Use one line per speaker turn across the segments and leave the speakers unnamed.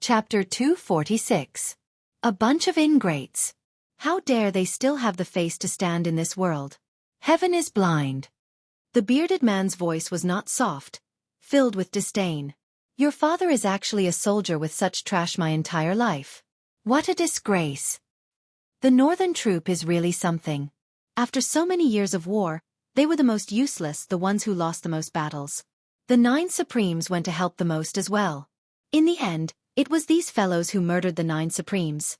Chapter 246. A bunch of ingrates. How dare they still have the face to stand in this world? Heaven is blind. The bearded man's voice was not soft, filled with disdain. Your father is actually a soldier with such trash my entire life. What a disgrace. The northern troop is really something. After so many years of war, they were the most useless, the ones who lost the most battles. The 9 Supremes went to help the most as well. In the end, it was these fellows who murdered the 9 Supremes.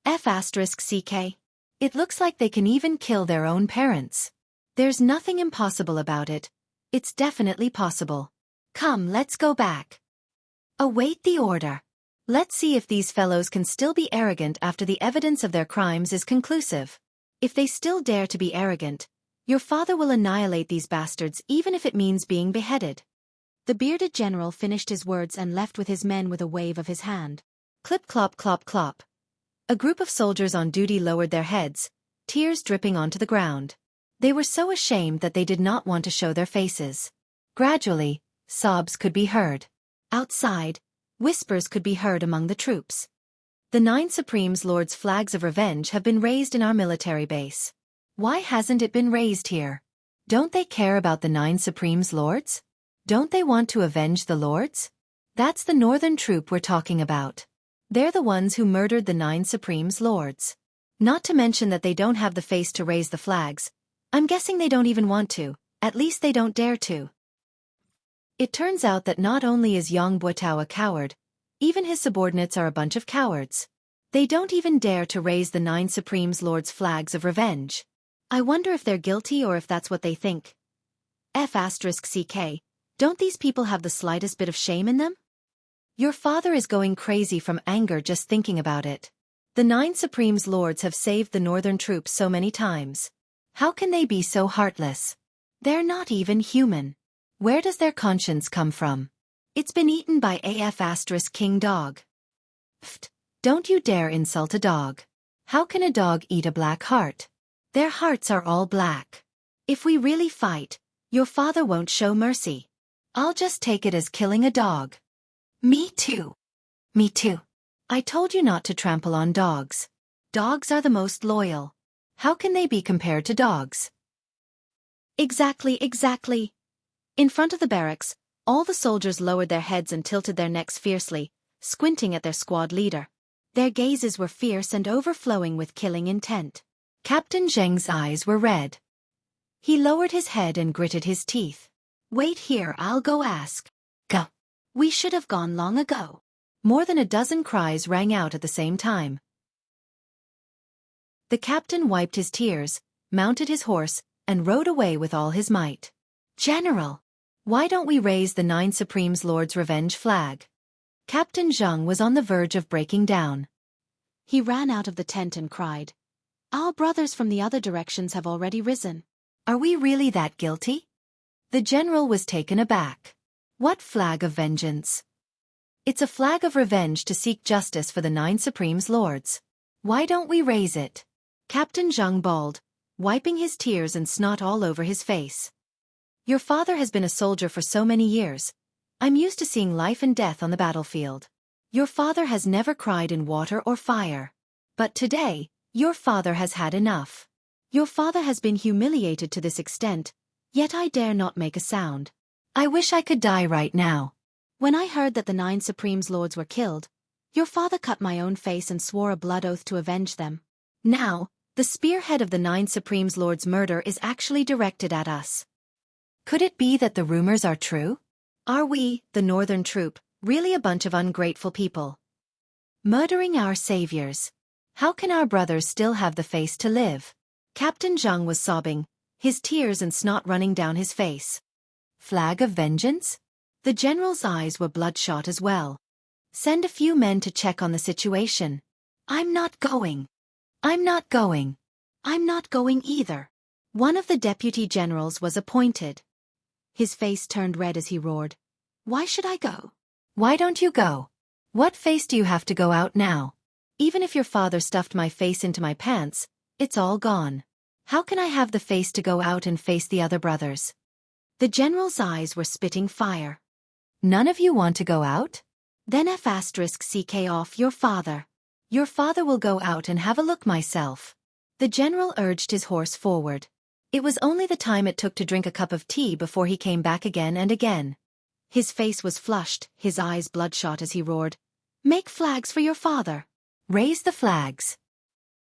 Xueqi. It looks like they can even kill their own parents. There's nothing impossible about it. It's definitely possible. Come, let's go back. Await the order. Let's see if these fellows can still be arrogant after the evidence of their crimes is conclusive. If they still dare to be arrogant, your father will annihilate these bastards even if it means being beheaded. The bearded general finished his words and left with his men with a wave of his hand. Clip clop clop clop. A group of soldiers on duty lowered their heads, tears dripping onto the ground. They were so ashamed that they did not want to show their faces. Gradually, sobs could be heard. Outside, whispers could be heard among the troops. The 9 Supremes Lord's flags of revenge have been raised in our military base. Why hasn't it been raised here? Don't they care about the 9 Supremes Lords? Don't they want to avenge the Lords? That's the northern troop we're talking about. They're the ones who murdered the 9 Supremes Lords. Not to mention that they don't have the face to raise the flags. I'm guessing they don't even want to, at least they don't dare to. It turns out that not only is Yang Buotao a coward, even his subordinates are a bunch of cowards. They don't even dare to raise the 9 Supremes Lords' flags of revenge. I wonder if they're guilty or if that's what they think. Xueqi. Don't these people have the slightest bit of shame in them? Your father is going crazy from anger just thinking about it. The 9 Supremes Lords have saved the northern troops so many times. How can they be so heartless? They're not even human. Where does their conscience come from? It's been eaten by King Dog. Pfft, don't you dare insult a dog. How can a dog eat a black heart? Their hearts are all black. If we really fight, your father won't show mercy. I'll just take it as killing a dog. Me too. Me too. I told you not to trample on dogs. Dogs are the most loyal. How can they be compared to dogs? Exactly. In front of the barracks, all the soldiers lowered their heads and tilted their necks fiercely, squinting at their squad leader. Their gazes were fierce and overflowing with killing intent. Captain Zheng's eyes were red. He lowered his head and gritted his teeth. Wait here, I'll go ask. Go. We should have gone long ago. More than a dozen cries rang out at the same time. The captain wiped his tears, mounted his horse, and rode away with all his might. General! Why don't we raise the 9 Supremes Lord's revenge flag? Captain Zheng was on the verge of breaking down. He ran out of the tent and cried. Our brothers from the other directions have already risen. Are we really that guilty? The general was taken aback. What flag of vengeance? It's a flag of revenge to seek justice for the 9 Supremes Lords. Why don't we raise it? Captain Zheng bawled, wiping his tears and snot all over his face. Your father has been a soldier for so many years. I'm used to seeing life and death on the battlefield. Your father has never cried in water or fire. But today, your father has had enough. Your father has been humiliated to this extent, yet I dare not make a sound. I wish I could die right now. When I heard that the 9 Supremes Lords were killed, your father cut my own face and swore a blood oath to avenge them. Now, the spearhead of the 9 Supremes Lords' murder is actually directed at us. Could it be that the rumors are true? Are we, the northern troop, really a bunch of ungrateful people? Murdering our saviors. How can our brothers still have the face to live? Captain Zheng was sobbing, his tears and snot running down his face. Flag of vengeance? The general's eyes were bloodshot as well. Send a few men to check on the situation. I'm not going. I'm not going. I'm not going either. One of the deputy generals was appointed. His face turned red as he roared. Why should I go? Why don't you go? What face do you have to go out now? Even if your father stuffed my face into my pants, it's all gone. How can I have the face to go out and face the other brothers? The general's eyes were spitting fire. None of you want to go out? Then F***CK off your father. Your father will go out and have a look myself. The general urged his horse forward. It was only the time it took to drink a cup of tea before he came back again and again. His face was flushed, his eyes bloodshot as he roared, "Make flags for your father. Raise the flags.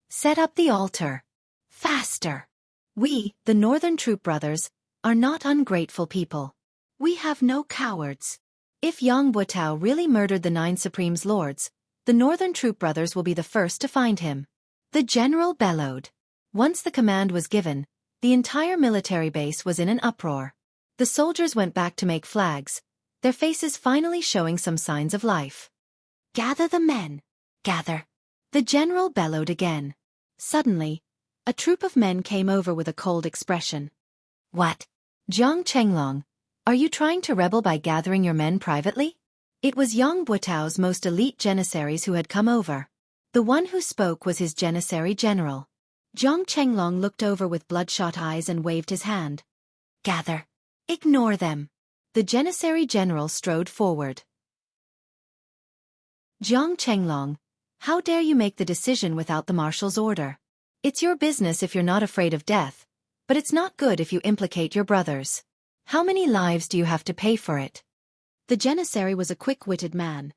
Set up the altar. Faster. We, the Northern Troop Brothers, are not ungrateful people. We have no cowards. If Yang Buotao really murdered the 9 Supremes Lords, the Northern Troop Brothers will be the first to find him." The general bellowed. Once the command was given, the entire military base was in an uproar. The soldiers went back to make flags, their faces finally showing some signs of life. "Gather the men. Gather." The general bellowed again. Suddenly, a troop of men came over with a cold expression. "What? Jiang Chenglong, are you trying to rebel by gathering your men privately?" It was Yang Buotao's most elite janissaries who had come over. The one who spoke was his janissary general. Jiang Chenglong looked over with bloodshot eyes and waved his hand. "Gather. Ignore them." The janissary general strode forward. "Jiang Chenglong, how dare you make the decision without the marshal's order? It's your business if you're not afraid of death, but it's not good if you implicate your brothers. How many lives do you have to pay for it?" The janissary was a quick-witted man.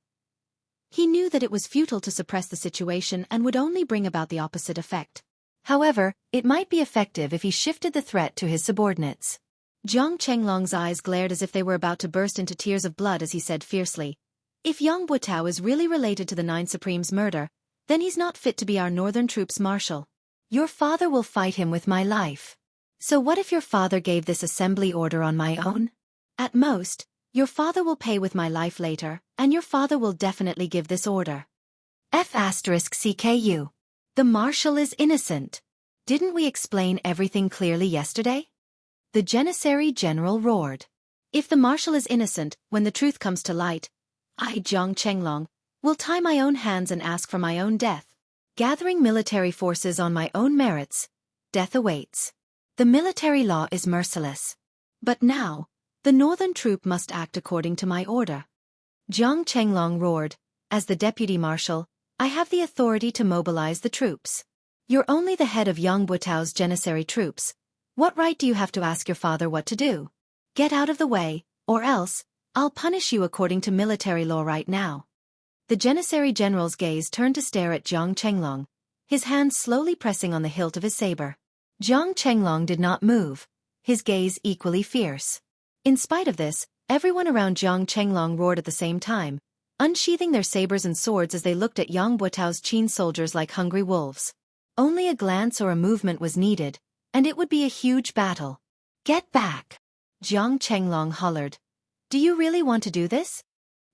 He knew that it was futile to suppress the situation and would only bring about the opposite effect. However, it might be effective if he shifted the threat to his subordinates. Jiang Chenglong's eyes glared as if they were about to burst into tears of blood as he said fiercely, "If Yang Buotao is really related to the 9 Supremes' murder, then he's not fit to be our Northern Troops' marshal. Your father will fight him with my life. So what if your father gave this assembly order on my own? At most, your father will pay with my life later, and your father will definitely give this order. F***CKU. The marshal is innocent. Didn't we explain everything clearly yesterday?" The janissary general roared. "If the marshal is innocent, when the truth comes to light, I, Jiang Chenglong, will tie my own hands and ask for my own death. Gathering military forces on my own merits, death awaits. The military law is merciless. But now, the Northern Troop must act according to my order." Jiang Chenglong roared, "As the deputy marshal, I have the authority to mobilize the troops. You're only the head of Yang Buotao's janissary troops. What right do you have to ask your father what to do? Get out of the way, or else, I'll punish you according to military law right now." The janissary general's gaze turned to stare at Jiang Chenglong, his hand slowly pressing on the hilt of his saber. Jiang Chenglong did not move, his gaze equally fierce. In spite of this, everyone around Jiang Chenglong roared at the same time, unsheathing their sabers and swords as they looked at Yang Buotao's Qin soldiers like hungry wolves. Only a glance or a movement was needed, and it would be a huge battle. "Get back!" Jiang Chenglong hollered. "Do you really want to do this?"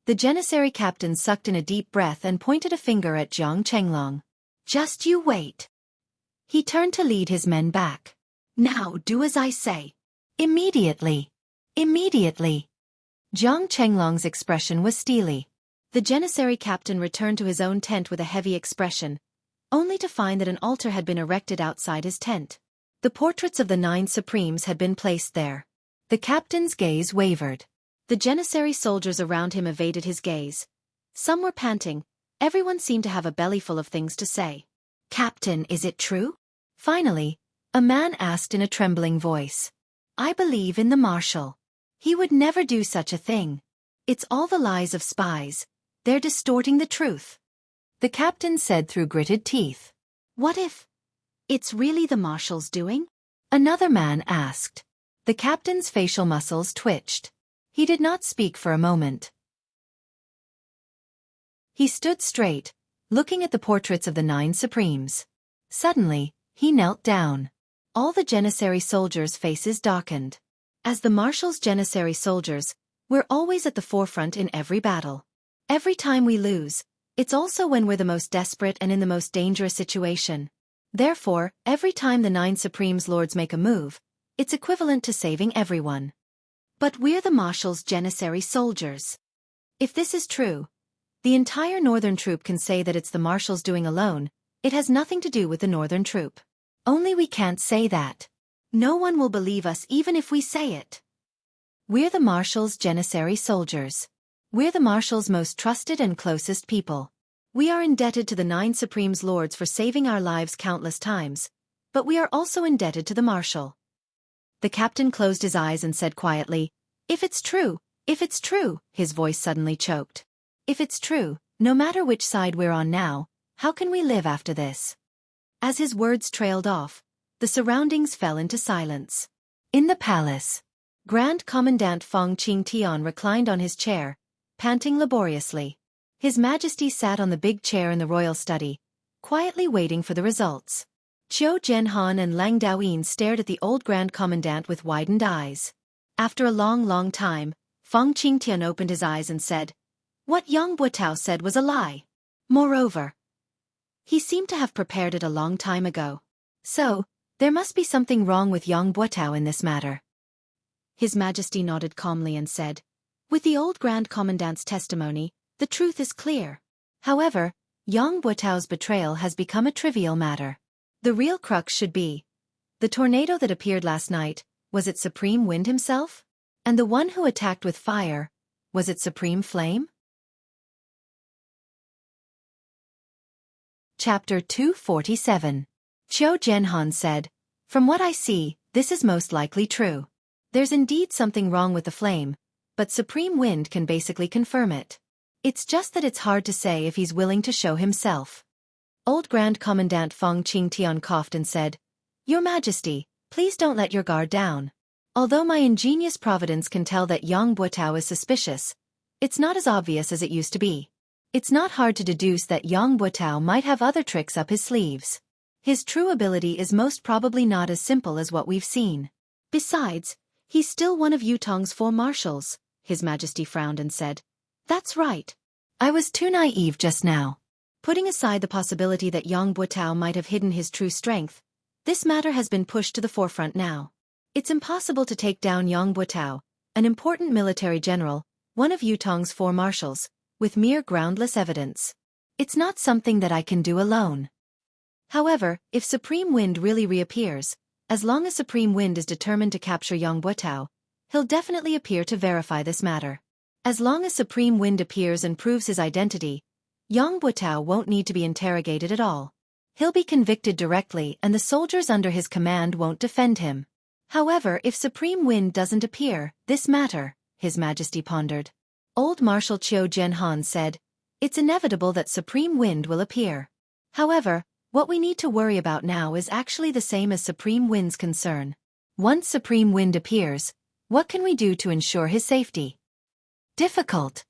The janissary captain sucked in a deep breath and pointed a finger at Jiang Chenglong. "Just you wait." He turned to lead his men back. "Now do as I say. Immediately. Immediately." Jiang Chenglong's expression was steely. The janissary captain returned to his own tent with a heavy expression, only to find that an altar had been erected outside his tent. The portraits of the 9 Supremes had been placed there. The captain's gaze wavered. The janissary soldiers around him evaded his gaze. Some were panting, everyone seemed to have a bellyful of things to say. "Captain, is it true?" Finally, a man asked in a trembling voice. "I believe in the marshal. He would never do such a thing. It's all the lies of spies. They're distorting the truth." The captain said through gritted teeth. "What if it's really the marshal's doing?" Another man asked. The captain's facial muscles twitched. He did not speak for a moment. He stood straight, looking at the portraits of the 9 Supremes. Suddenly, he knelt down. All the janissary soldiers' faces darkened. As the marshal's janissary soldiers, we're always at the forefront in every battle. Every time we lose, it's also when we're the most desperate and in the most dangerous situation. Therefore, every time the 9 Supremes Lords make a move, it's equivalent to saving everyone. But we're the marshal's janissary soldiers. If this is true, the entire Northern Troop can say that it's the marshal's doing alone. It has nothing to do with the Northern Troop. Only we can't say that. No one will believe us even if we say it. We're the marshal's janissary soldiers. We're the Marshal's most trusted and closest people. We are indebted to the 9 Supreme's lords for saving our lives countless times, but we are also indebted to the Marshal. The captain closed his eyes and said quietly, if it's true, his voice suddenly choked. If it's true, no matter which side we're on now, how can we live after this? As his words trailed off, the surroundings fell into silence. In the palace, Grand Commandant Feng Qingtian reclined on his chair, panting laboriously. His Majesty sat on the big chair in the royal study, quietly waiting for the results. Qiu Zhenhan and Lang Daoyin stared at the old Grand Commandant with widened eyes. After a long time, Feng Qingtian opened his eyes and said, "What Yang Buotao said was a lie. Moreover, he seemed to have prepared it a long time ago. So, there must be something wrong with Yang Buotao in this matter." His Majesty nodded calmly and said, "With the old Grand Commandant's testimony, the truth is clear. However, Yang Buotao's betrayal has become a trivial matter. The real crux should be, the tornado that appeared last night, was it Supreme Wind himself? And the one who attacked with fire, was it Supreme Flame?" Chapter 247. Qiu Zhenhan said, "From what I see, this is most likely true. There's indeed something wrong with the flame, but Supreme Wind can basically confirm it. It's just that it's hard to say if he's willing to show himself." Old Grand Commandant Feng Qingtian coughed and said, "Your Majesty, please don't let your guard down. Although my ingenious providence can tell that Yang Buotao is suspicious, it's not as obvious as it used to be. It's not hard to deduce that Yang Buotao might have other tricks up his sleeves. His true ability is most probably not as simple as what we've seen. Besides, he's still one of Yutong's 4 marshals," His Majesty frowned and said. "That's right. I was too naive just now. Putting aside the possibility that Yang Buotao might have hidden his true strength, this matter has been pushed to the forefront now. It's impossible to take down Yang Buotao, an important military general, one of Yutong's 4 marshals, with mere groundless evidence. It's not something that I can do alone. However, if Supreme Wind really reappears, as long as Supreme Wind is determined to capture Yang Buotao, he'll definitely appear to verify this matter. As long as Supreme Wind appears and proves his identity, Yang Buotao won't need to be interrogated at all. He'll be convicted directly and the soldiers under his command won't defend him. However, if Supreme Wind doesn't appear, this matter," His Majesty pondered. Old Marshal Qiu Zhenhan said, "It's inevitable that Supreme Wind will appear. However, what we need to worry about now is actually the same as Supreme Wind's concern. Once Supreme Wind appears, what can we do to ensure his safety?" "Difficult."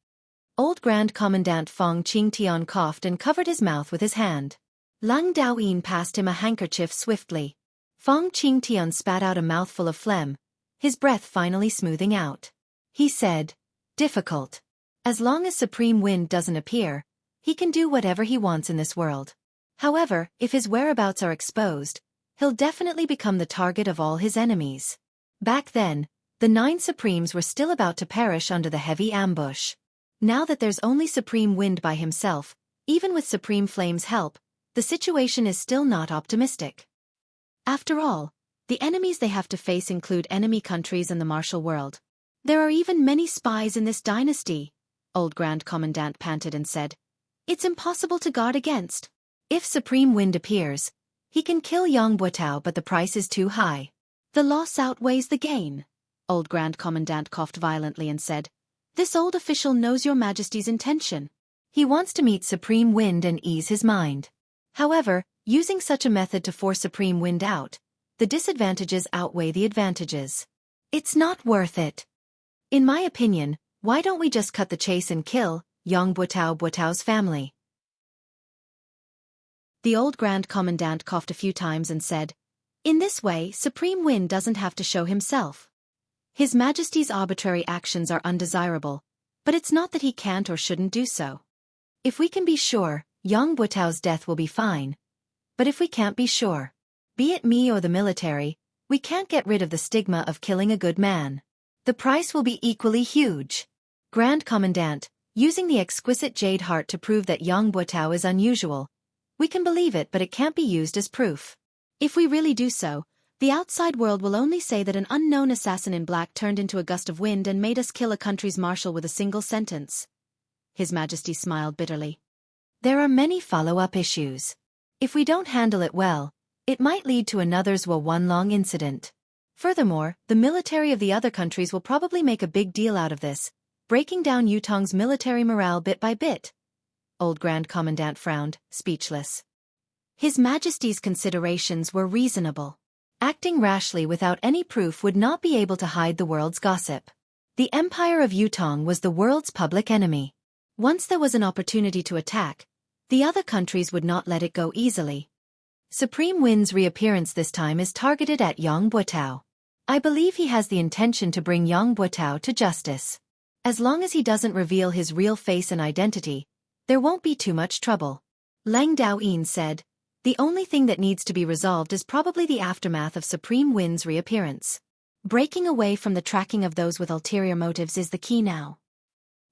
Old Grand Commandant Feng Qingtian coughed and covered his mouth with his hand. Lang Daoyin passed him a handkerchief swiftly. Feng Qingtian spat out a mouthful of phlegm, his breath finally smoothing out. He said, "Difficult. As long as Supreme Wind doesn't appear, he can do whatever he wants in this world. However, if his whereabouts are exposed, he'll definitely become the target of all his enemies." Back then, the 9 Supremes were still about to perish under the heavy ambush. Now that there's only Supreme Wind by himself, even with Supreme Flame's help, the situation is still not optimistic. After all, the enemies they have to face include enemy countries and the martial world. "There are even many spies in this dynasty," Old Grand Commandant panted and said. "It's impossible to guard against. If Supreme Wind appears, he can kill Yang Buotao, but the price is too high. The loss outweighs the gain." Old Grand Commandant coughed violently and said, "This old official knows Your Majesty's intention. He wants to meet Supreme Wind and ease his mind. However, using such a method to force Supreme Wind out, the disadvantages outweigh the advantages. It's not worth it. In my opinion, why don't we just cut the chase and kill Yang Buotao's family?" The old Grand Commandant coughed a few times and said, "In this way, Supreme Wind doesn't have to show himself. His Majesty's arbitrary actions are undesirable, but it's not that he can't or shouldn't do so. If we can be sure, Yang Buotao's death will be fine. But if we can't be sure, be it me or the military, we can't get rid of the stigma of killing a good man. The price will be equally huge. Grand Commandant, using the exquisite jade heart to prove that Yang Buotao is unusual. We can believe it, but it can't be used as proof. If we really do so, The outside world will only say that an unknown assassin in black turned into a gust of wind and made us kill a country's marshal with a single sentence. His Majesty smiled bitterly. There are many follow-up issues. If we don't handle it well, it might lead to another one-long incident. Furthermore, the military of the other countries will probably make a big deal out of this, breaking down Yutong's military morale bit by bit. Old Grand Commandant frowned, speechless. His Majesty's considerations were reasonable. Acting rashly without any proof would not be able to hide the world's gossip. The Empire of Yutong was the world's public enemy. Once there was an opportunity to attack, the other countries would not let it go easily. Supreme Wind's reappearance this time is targeted at Yang Buotao. I believe he has the intention to bring Yang Buotao to justice. As long as he doesn't reveal his real face and identity, there won't be too much trouble. Lang Daoyin said, the only thing that needs to be resolved is probably the aftermath of Supreme Wind's reappearance. Breaking away from the tracking of those with ulterior motives is the key now.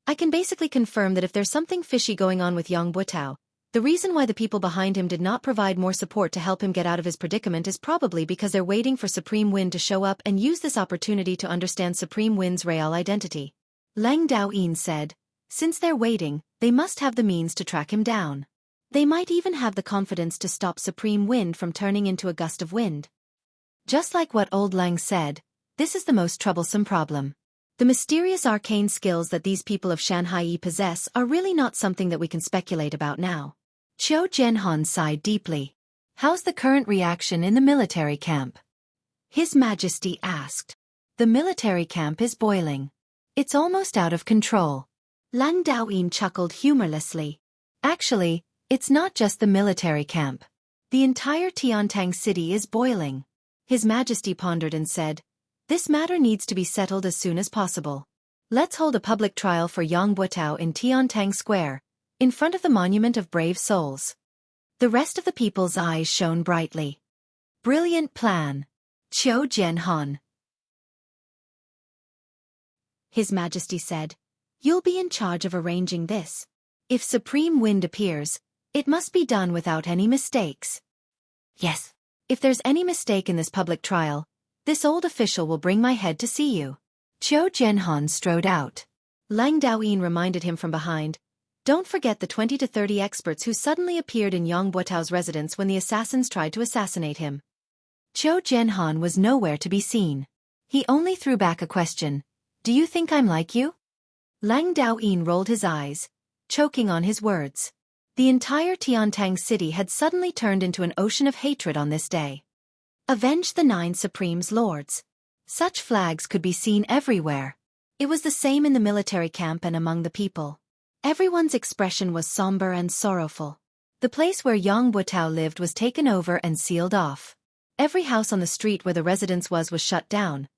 I can basically confirm that if there's something fishy going on with Yang Buotao, the reason why the people behind him did not provide more support to help him get out of his predicament is probably because they're waiting for Supreme Wind to show up and use this opportunity to understand Supreme Wind's real identity. Lang Daoyin said, since they're waiting, they must have the means to track him down. They might even have the confidence to stop Supreme Wind from turning into a gust of wind. Just like what Old Lang said, this is the most troublesome problem. The mysterious arcane skills that these people of Shanhai possess are really not something that we can speculate about now. Qiu Jianhan sighed deeply. How's the current reaction in the military camp? His Majesty asked. The military camp is boiling. It's almost out of control. Lang Daoyin chuckled humorlessly. Actually, it's not just the military camp. The entire Tiantang city is boiling. His Majesty pondered and said, this matter needs to be settled as soon as possible. Let's hold a public trial for Yang Buotao in Tiantang Square, in front of the Monument of Brave Souls. The rest of the people's eyes shone brightly. Brilliant plan. Qiu Jianhan. His Majesty said, you'll be in charge of arranging this. If Supreme Wind appears, it must be done without any mistakes. Yes. If there's any mistake in this public trial, this old official will bring my head to see you. Qiu Jianhan strode out. Lang Daoyin reminded him from behind, don't forget the 20 to 30 experts who suddenly appeared in Yang Buotao's residence when the assassins tried to assassinate him. Qiu Jianhan was nowhere to be seen. He only threw back a question. Do you think I'm like you? Lang Daoyin rolled his eyes, choking on his words. The entire Tiantang city had suddenly turned into an ocean of hatred on this day. Avenge the 9 Supreme's lords. Such flags could be seen everywhere. It was the same in the military camp and among the people. Everyone's expression was somber and sorrowful. The place where Yang Buotao lived was taken over and sealed off. Every house on the street where the residence was shut down.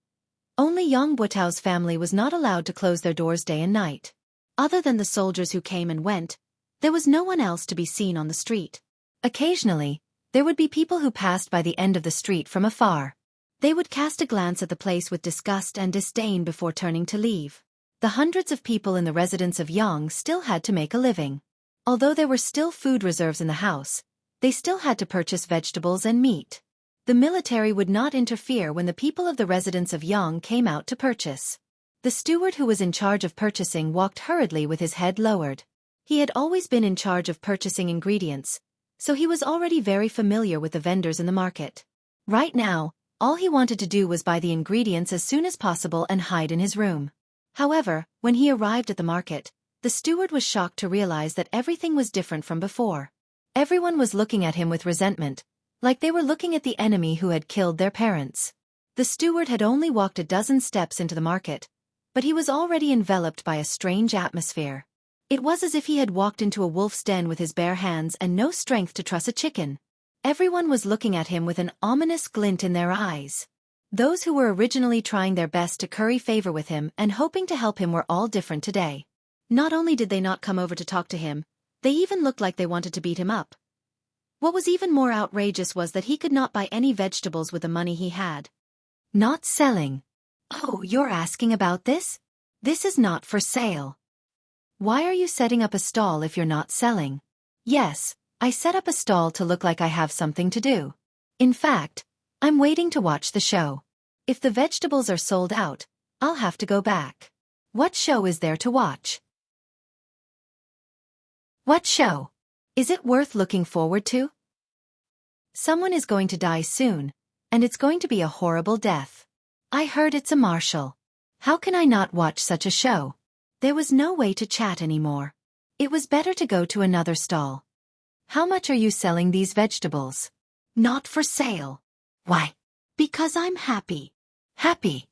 Only Yang Buotao's family was not allowed to close their doors day and night. Other than the soldiers who came and went, there was no one else to be seen on the street. Occasionally, there would be people who passed by the end of the street from afar. They would cast a glance at the place with disgust and disdain before turning to leave. The hundreds of people in the residence of Yang still had to make a living. Although there were still food reserves in the house, they still had to purchase vegetables and meat. The military would not interfere when the people of the residence of Yang came out to purchase. The steward who was in charge of purchasing walked hurriedly with his head lowered. He had always been in charge of purchasing ingredients, so he was already very familiar with the vendors in the market. Right now, all he wanted to do was buy the ingredients as soon as possible and hide in his room. However, when he arrived at the market, the steward was shocked to realize that everything was different from before. Everyone was looking at him with resentment, like they were looking at the enemy who had killed their parents. The steward had only walked a dozen steps into the market, but he was already enveloped by a strange atmosphere. It was as if he had walked into a wolf's den with his bare hands and no strength to truss a chicken. Everyone was looking at him with an ominous glint in their eyes. Those who were originally trying their best to curry favor with him and hoping to help him were all different today. Not only did they not come over to talk to him, they even looked like they wanted to beat him up. What was even more outrageous was that he could not buy any vegetables with the money he had. Not selling. Oh, you're asking about this? This is not for sale. Why are you setting up a stall if you're not selling? Yes, I set up a stall to look like I have something to do. In fact, I'm waiting to watch the show. If the vegetables are sold out, I'll have to go back. What show is there to watch? What show? Is it worth looking forward to? Someone is going to die soon, and it's going to be a horrible death. I heard it's a martial. How can I not watch such a show? There was no way to chat anymore. It was better to go to another stall. How much are you selling these vegetables? Not for sale. Why? Because I'm happy. Happy.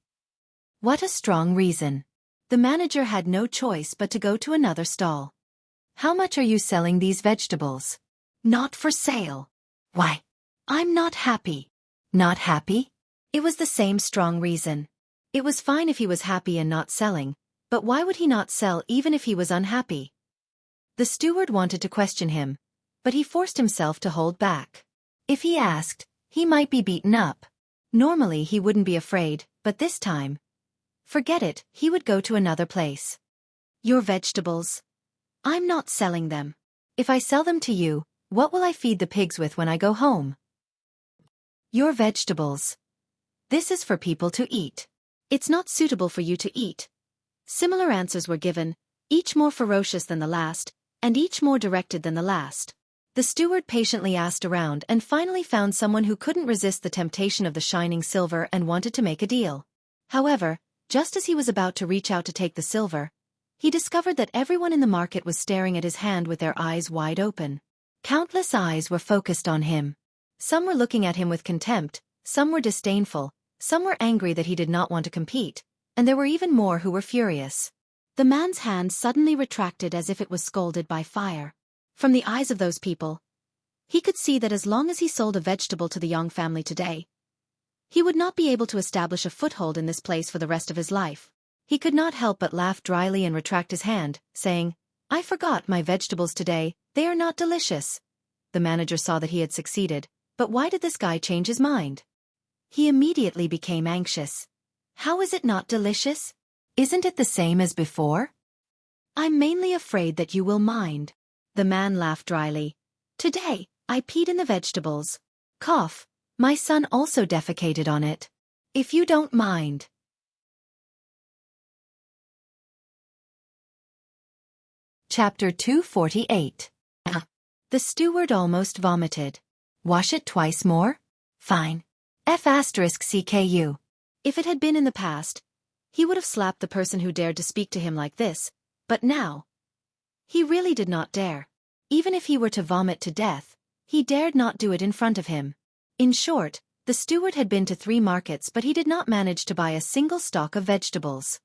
What a strong reason. The manager had no choice but to go to another stall. How much are you selling these vegetables? Not for sale. Why? I'm not happy. Not happy? It was the same strong reason. It was fine if he was happy and not selling, but why would he not sell even if he was unhappy? The steward wanted to question him, but he forced himself to hold back. If he asked, he might be beaten up. Normally he wouldn't be afraid, but this time, forget it, he would go to another place. Your vegetables? I'm not selling them. If I sell them to you, what will I feed the pigs with when I go home? Your vegetables. This is for people to eat. It's not suitable for you to eat. Similar answers were given, each more ferocious than the last, and each more directed than the last. The steward patiently asked around and finally found someone who couldn't resist the temptation of the shining silver and wanted to make a deal. However, just as he was about to reach out to take the silver, he discovered that everyone in the market was staring at his hand with their eyes wide open. Countless eyes were focused on him. Some were looking at him with contempt, some were disdainful, some were angry that he did not want to compete, and there were even more who were furious. The man's hand suddenly retracted as if it was scalded by fire. From the eyes of those people, he could see that as long as he sold a vegetable to the Young family today, he would not be able to establish a foothold in this place for the rest of his life. He could not help but laugh dryly and retract his hand, saying, I forgot my vegetables today, they are not delicious. The manager saw that he had succeeded, but why did this guy change his mind? He immediately became anxious. How is it not delicious? Isn't it the same as before? I'm mainly afraid that you will mind. The man laughed dryly. Today, I peed in the vegetables. Cough. My son also defecated on it. If you don't mind. Chapter 248. The steward almost vomited. Wash it twice more? Fine. F***CKU. If it had been in the past, he would have slapped the person who dared to speak to him like this, but now, he really did not dare. Even if he were to vomit to death, he dared not do it in front of him. In short, the steward had been to 3 markets but he did not manage to buy a single stalk of vegetables.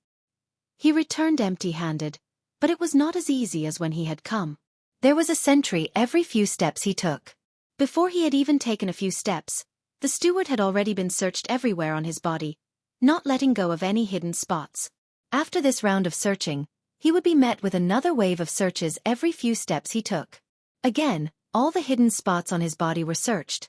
He returned empty-handed, but it was not as easy as when he had come. There was a sentry every few steps he took. Before he had even taken a few steps, the steward had already been searched everywhere on his body, not letting go of any hidden spots. After this round of searching, he would be met with another wave of searches every few steps he took. Again, all the hidden spots on his body were searched.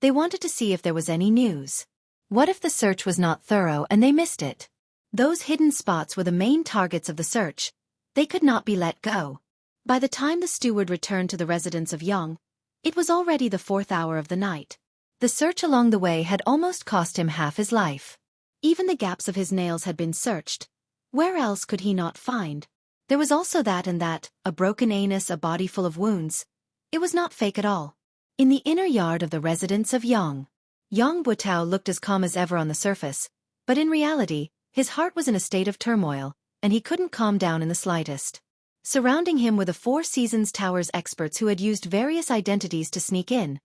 They wanted to see if there was any news. What if the search was not thorough and they missed it? Those hidden spots were the main targets of the search. They could not be let go. By the time the steward returned to the residence of Young, it was already the 4th hour of the night. The search along the way had almost cost him half his life. Even the gaps of his nails had been searched. Where else could he not find? There was also that and that, a broken anus, a body full of wounds. It was not fake at all. In the inner yard of the residence of Young Butao looked as calm as ever on the surface, but in reality, his heart was in a state of turmoil, and he couldn't calm down in the slightest. Surrounding him were the Four Seasons Tower's experts who had used various identities to sneak in.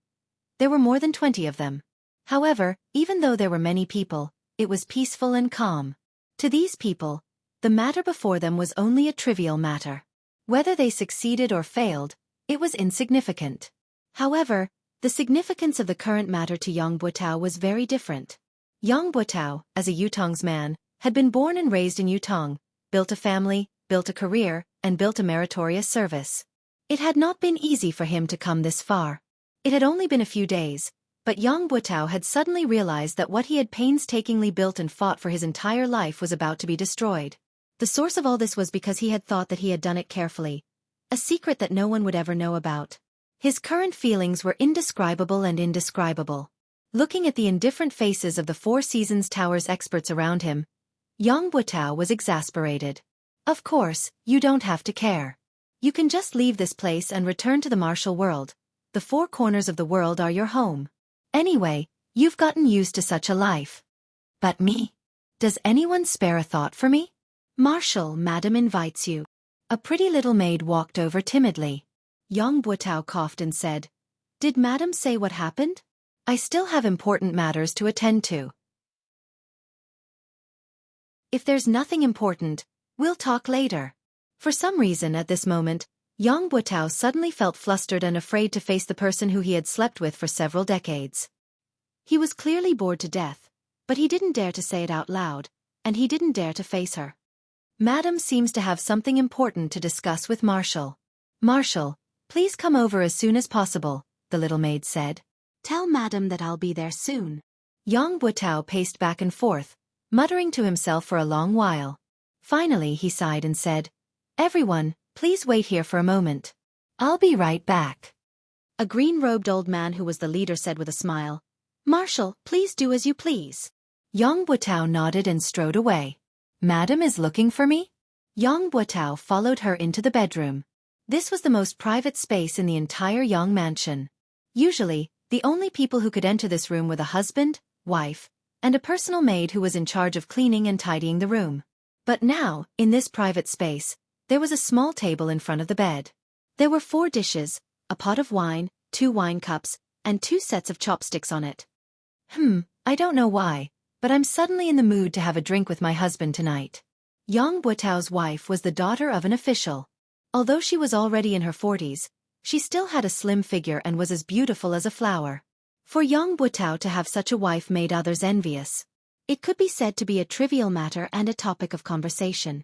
There were more than 20 of them. However, even though there were many people, it was peaceful and calm. To these people, the matter before them was only a trivial matter. Whether they succeeded or failed, it was insignificant. However, the significance of the current matter to Yang Butao was very different. Yang Butao, as a Yutong's man, had been born and raised in Yutong, built a family, built a career, and built a meritorious service. It had not been easy for him to come this far. It had only been a few days, but Yang Butao had suddenly realized that what he had painstakingly built and fought for his entire life was about to be destroyed. The source of all this was because he had thought that he had done it carefully, a secret that no one would ever know about. His current feelings were indescribable and indescribable. Looking at the indifferent faces of the Four Seasons Tower's experts around him, Yang Buotao was exasperated. Of course, you don't have to care. You can just leave this place and return to the martial world. The four corners of the world are your home. Anyway, you've gotten used to such a life. But me? Does anyone spare a thought for me? Marshal, Madam invites you. A pretty little maid walked over timidly. Yang Buotao coughed and said, Did Madam say what happened? I still have important matters to attend to. If there's nothing important, we'll talk later. For some reason at this moment, Yang Buotao suddenly felt flustered and afraid to face the person who he had slept with for several decades. He was clearly bored to death, but he didn't dare to say it out loud, and he didn't dare to face her. Madam seems to have something important to discuss with Marshal. Marshal, please come over as soon as possible, the little maid said. Tell Madam that I'll be there soon. Yang Buotao paced back and forth, muttering to himself for a long while. Finally he sighed and said, Everyone, please wait here for a moment. I'll be right back. A green-robed old man who was the leader said with a smile, Marshal, please do as you please. Yang Buotao nodded and strode away. Madam is looking for me? Yang Buotao followed her into the bedroom. This was the most private space in the entire Yang mansion. Usually, the only people who could enter this room were the husband, wife, and a personal maid who was in charge of cleaning and tidying the room. But now, in this private space, there was a small table in front of the bed. There were 4 dishes, a pot of wine, 2 wine cups, and 2 sets of chopsticks on it. I don't know why, but I'm suddenly in the mood to have a drink with my husband tonight. Yang Buotao's wife was the daughter of an official. Although she was already in her 40s, she still had a slim figure and was as beautiful as a flower. For Yang Buotao to have such a wife made others envious. It could be said to be a trivial matter and a topic of conversation.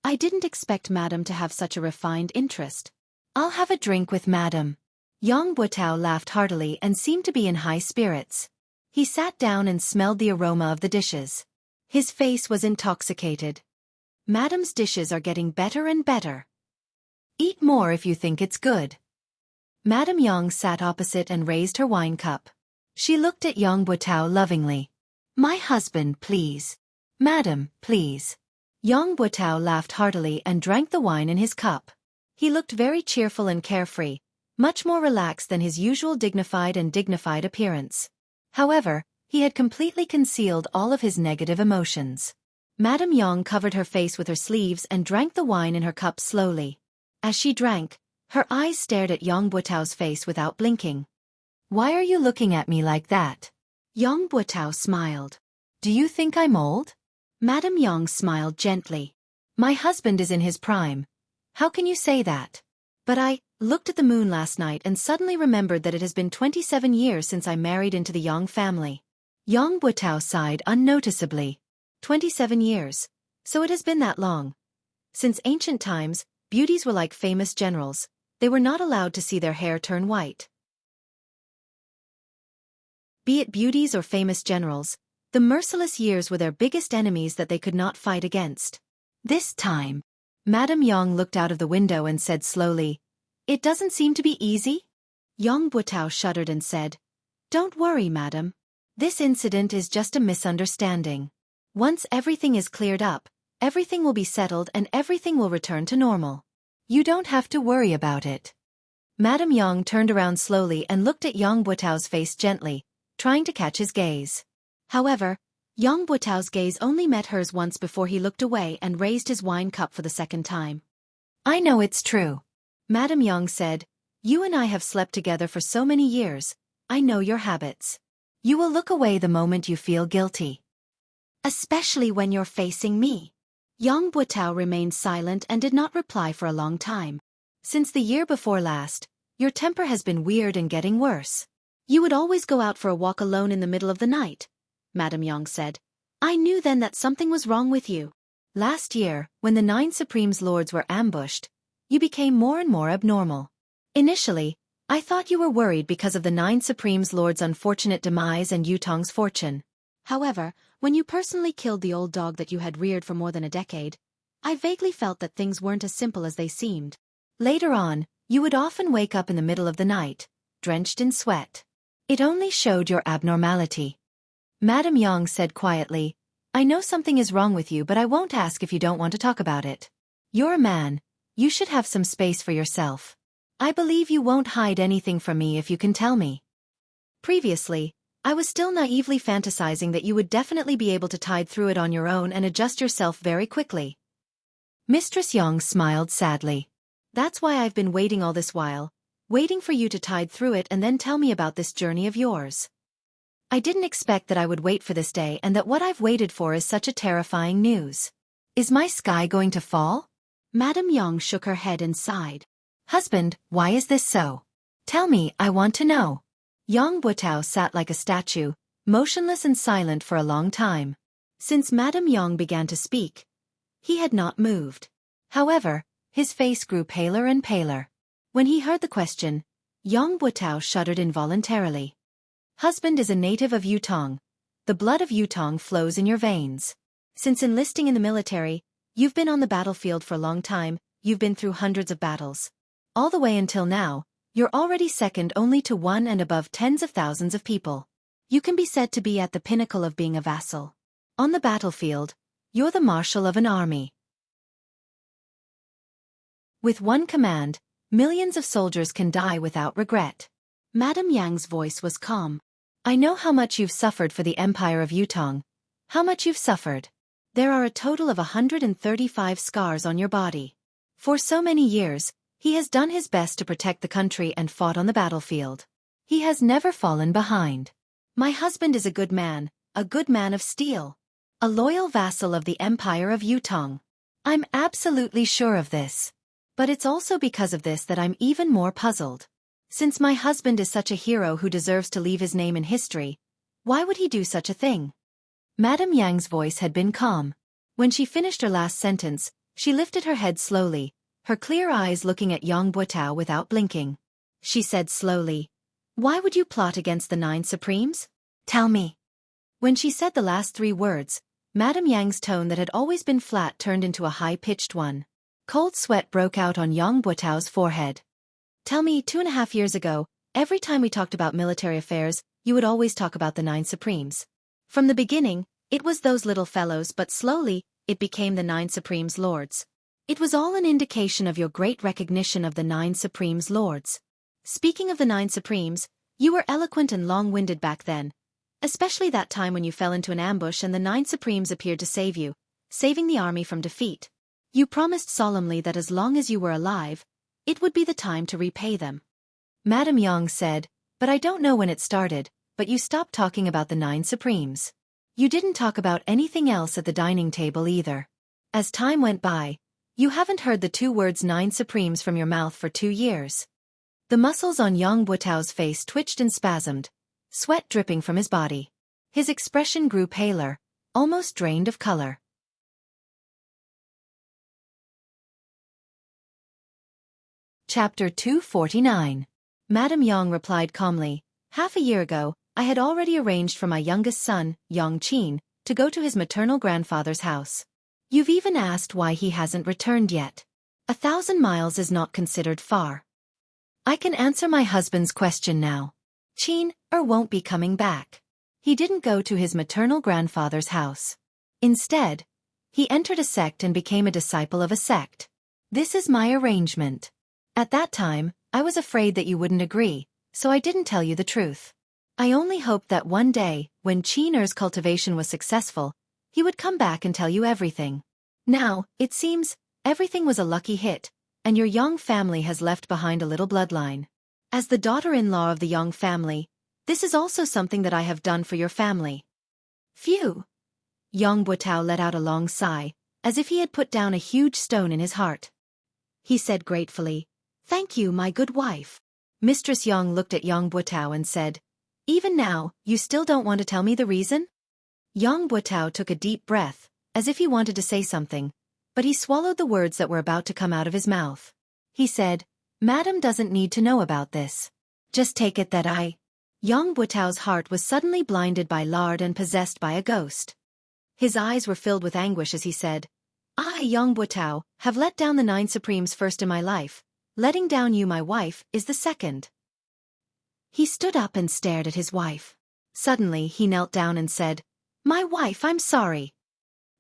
I didn't expect Madam to have such a refined interest. I'll have a drink with Madam. Yang Buotao laughed heartily and seemed to be in high spirits. He sat down and smelled the aroma of the dishes. His face was intoxicated. Madam's dishes are getting better and better. Eat more if you think it's good. Madam Yang sat opposite and raised her wine cup. She looked at Yang Buotao lovingly. My husband, please. Madam, please. Yang Buotao laughed heartily and drank the wine in his cup. He looked very cheerful and carefree, much more relaxed than his usual dignified appearance. However, he had completely concealed all of his negative emotions. Madam Yang covered her face with her sleeves and drank the wine in her cup slowly. As she drank, her eyes stared at Yang Buotao's face without blinking. Why are you looking at me like that? Yang Buotao smiled. Do you think I'm old? Madam Yang smiled gently. My husband is in his prime. How can you say that? But I looked at the moon last night and suddenly remembered that it has been 27 years since I married into the Yang family. Yang Buotao sighed unnoticeably. 27 years. So it has been that long. Since ancient times, beauties were like famous generals. They were not allowed to see their hair turn white. Be it beauties or famous generals, the merciless years were their biggest enemies that they could not fight against. This time, Madam Yang looked out of the window and said slowly, It doesn't seem to be easy? Yang Buotao shuddered and said, Don't worry, Madam. This incident is just a misunderstanding. Once everything is cleared up, everything will be settled and everything will return to normal. You don't have to worry about it. Madam Yang turned around slowly and looked at Yang Buotao's face gently, trying to catch his gaze. However, Yang Buotao's gaze only met hers once before he looked away and raised his wine cup for the second time. I know it's true. Madam Yang said, You and I have slept together for so many years. I know your habits. You will look away the moment you feel guilty. Especially when you're facing me. Yang Buotao remained silent and did not reply for a long time. Since the year before last, your temper has been weird and getting worse. You would always go out for a walk alone in the middle of the night, Madam Yang said. I knew then that something was wrong with you. Last year, when the 9 Supremes Lords were ambushed, you became more and more abnormal. Initially, I thought you were worried because of the 9 Supremes Lords' unfortunate demise and Yutong's fortune. However, when you personally killed the old dog that you had reared for more than a decade, I vaguely felt that things weren't as simple as they seemed. Later on, you would often wake up in the middle of the night, drenched in sweat. It only showed your abnormality. Madame Yang said quietly, I know something is wrong with you, but I won't ask if you don't want to talk about it. You're a man. You should have some space for yourself. I believe you won't hide anything from me if you can tell me. Previously, I was still naively fantasizing that you would definitely be able to tide through it on your own and adjust yourself very quickly. Mistress Yang smiled sadly. That's why I've been waiting all this while, waiting for you to tide through it and then tell me about this journey of yours. I didn't expect that I would wait for this day and that what I've waited for is such a terrifying news. Is my sky going to fall? Madame Yang shook her head and sighed. Husband, why is this so? Tell me, I want to know. Yang Butao sat like a statue, motionless and silent for a long time. Since Madame Yang began to speak, he had not moved. However, his face grew paler and paler. When he heard the question, Yang Butao shuddered involuntarily. Husband is a native of Yutong. The blood of Yutong flows in your veins. Since enlisting in the military, you've been on the battlefield for a long time, you've been through hundreds of battles. All the way until now, you're already second only to one and above tens of thousands of people. You can be said to be at the pinnacle of being a vassal. On the battlefield, you're the marshal of an army. With one command, millions of soldiers can die without regret. Madame Yang's voice was calm. I know how much you've suffered for the Empire of Yutong. How much you've suffered. There are a total of 135 scars on your body. For so many years, he has done his best to protect the country and fought on the battlefield. He has never fallen behind. My husband is a good man of steel. A loyal vassal of the Empire of Yutong. I'm absolutely sure of this. But it's also because of this that I'm even more puzzled. Since my husband is such a hero who deserves to leave his name in history, why would he do such a thing? Madame Yang's voice had been calm. When she finished her last sentence, she lifted her head slowly, her clear eyes looking at Yang Butao without blinking. She said slowly, Why would you plot against the 9 Supremes? Tell me. When she said the last 3 words, Madame Yang's tone that had always been flat turned into a high-pitched one. Cold sweat broke out on Yang Butao's forehead. Tell me, 2.5 years ago, every time we talked about military affairs, you would always talk about the 9 Supremes. From the beginning, it was those little fellows, but slowly, it became the 9 Supremes Lords. It was all an indication of your great recognition of the 9 Supremes Lords. Speaking of the 9 Supremes, you were eloquent and long-winded back then, especially that time when you fell into an ambush and the 9 Supremes appeared to save you, saving the army from defeat. You promised solemnly that as long as you were alive, it would be the time to repay them. Madame Yang said, But I don't know when it started, but you stopped talking about the 9 Supremes. You didn't talk about anything else at the dining table either. As time went by, you haven't heard the 2 words 9 Supremes from your mouth for 2 years. The muscles on Yang Butao's face twitched and spasmed, sweat dripping from his body. His expression grew paler, almost drained of color. Chapter 249. Madame Yang replied calmly, Half a year ago, I had already arranged for my youngest son, Yang Qin, to go to his maternal grandfather's house. You've even asked why he hasn't returned yet. 1,000 miles is not considered far. I can answer my husband's question now. Qin won't be coming back. He didn't go to his maternal grandfather's house. Instead, he entered a sect and became a disciple of a sect. This is my arrangement. At that time, I was afraid that you wouldn't agree, so I didn't tell you the truth. I only hoped that one day, when Qin's cultivation was successful, he would come back and tell you everything. Now, it seems, everything was a lucky hit, and your Yang family has left behind a little bloodline. As the daughter-in-law of the Yang family, this is also something that I have done for your family. Phew! Yang Butao let out a long sigh, as if he had put down a huge stone in his heart. He said gratefully, Thank you, my good wife. Mistress Yang looked at Yang Butao and said, Even now, you still don't want to tell me the reason? Yang Butao took a deep breath, as if he wanted to say something, but he swallowed the words that were about to come out of his mouth. He said, Madam doesn't need to know about this. Just take it that I... Yang Butao's heart was suddenly blinded by lard and possessed by a ghost. His eyes were filled with anguish as he said, I, Yang Butao, have let down the 9 Supremes first in my life. Letting down you, my wife, is the second. He stood up and stared at his wife. Suddenly he knelt down and said, "My wife, I'm sorry."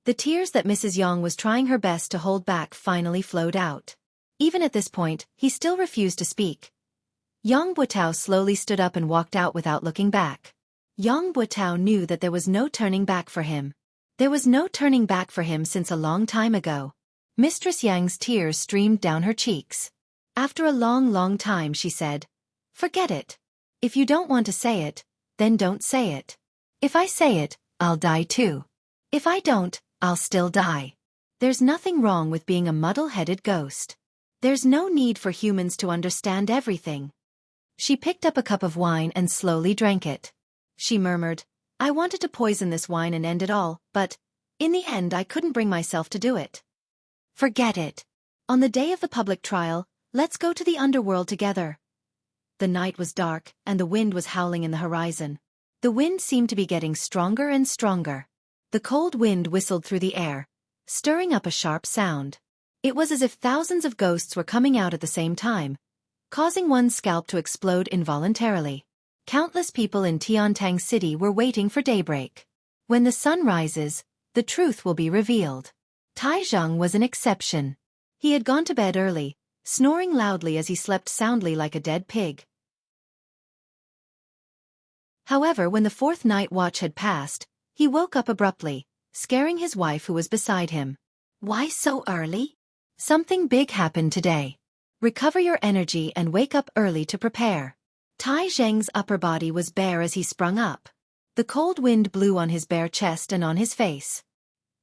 The tears that Mrs. Yang was trying her best to hold back finally flowed out. Even at this point, he still refused to speak. Yang Buitao slowly stood up and walked out without looking back. Yang Buitao knew that there was no turning back for him. There was no turning back for him since a long time ago. Mistress Yang's tears streamed down her cheeks. After a long time she said, "Forget it. If you don't want to say it, then don't say it. If I say it, I'll die too. If I don't, I'll still die. There's nothing wrong with being a muddle-headed ghost. There's no need for humans to understand everything." She picked up a cup of wine and slowly drank it. She murmured, "I wanted to poison this wine and end it all, but, in the end I couldn't bring myself to do it. Forget it. On the day of the public trial, let's go to the underworld together." The night was dark, and the wind was howling in the horizon. The wind seemed to be getting stronger and stronger. The cold wind whistled through the air, stirring up a sharp sound. It was as if thousands of ghosts were coming out at the same time, causing one's scalp to explode involuntarily. Countless people in Tiantang City were waiting for daybreak. When the sun rises, the truth will be revealed. Tai Zheng was an exception. He had gone to bed early, snoring loudly as he slept soundly like a dead pig. However, when the fourth night watch had passed, he woke up abruptly, scaring his wife who was beside him. "Why so early? Something big happened today. Recover your energy and wake up early to prepare." Tai Zheng's upper body was bare as he sprung up. The cold wind blew on his bare chest and on his face.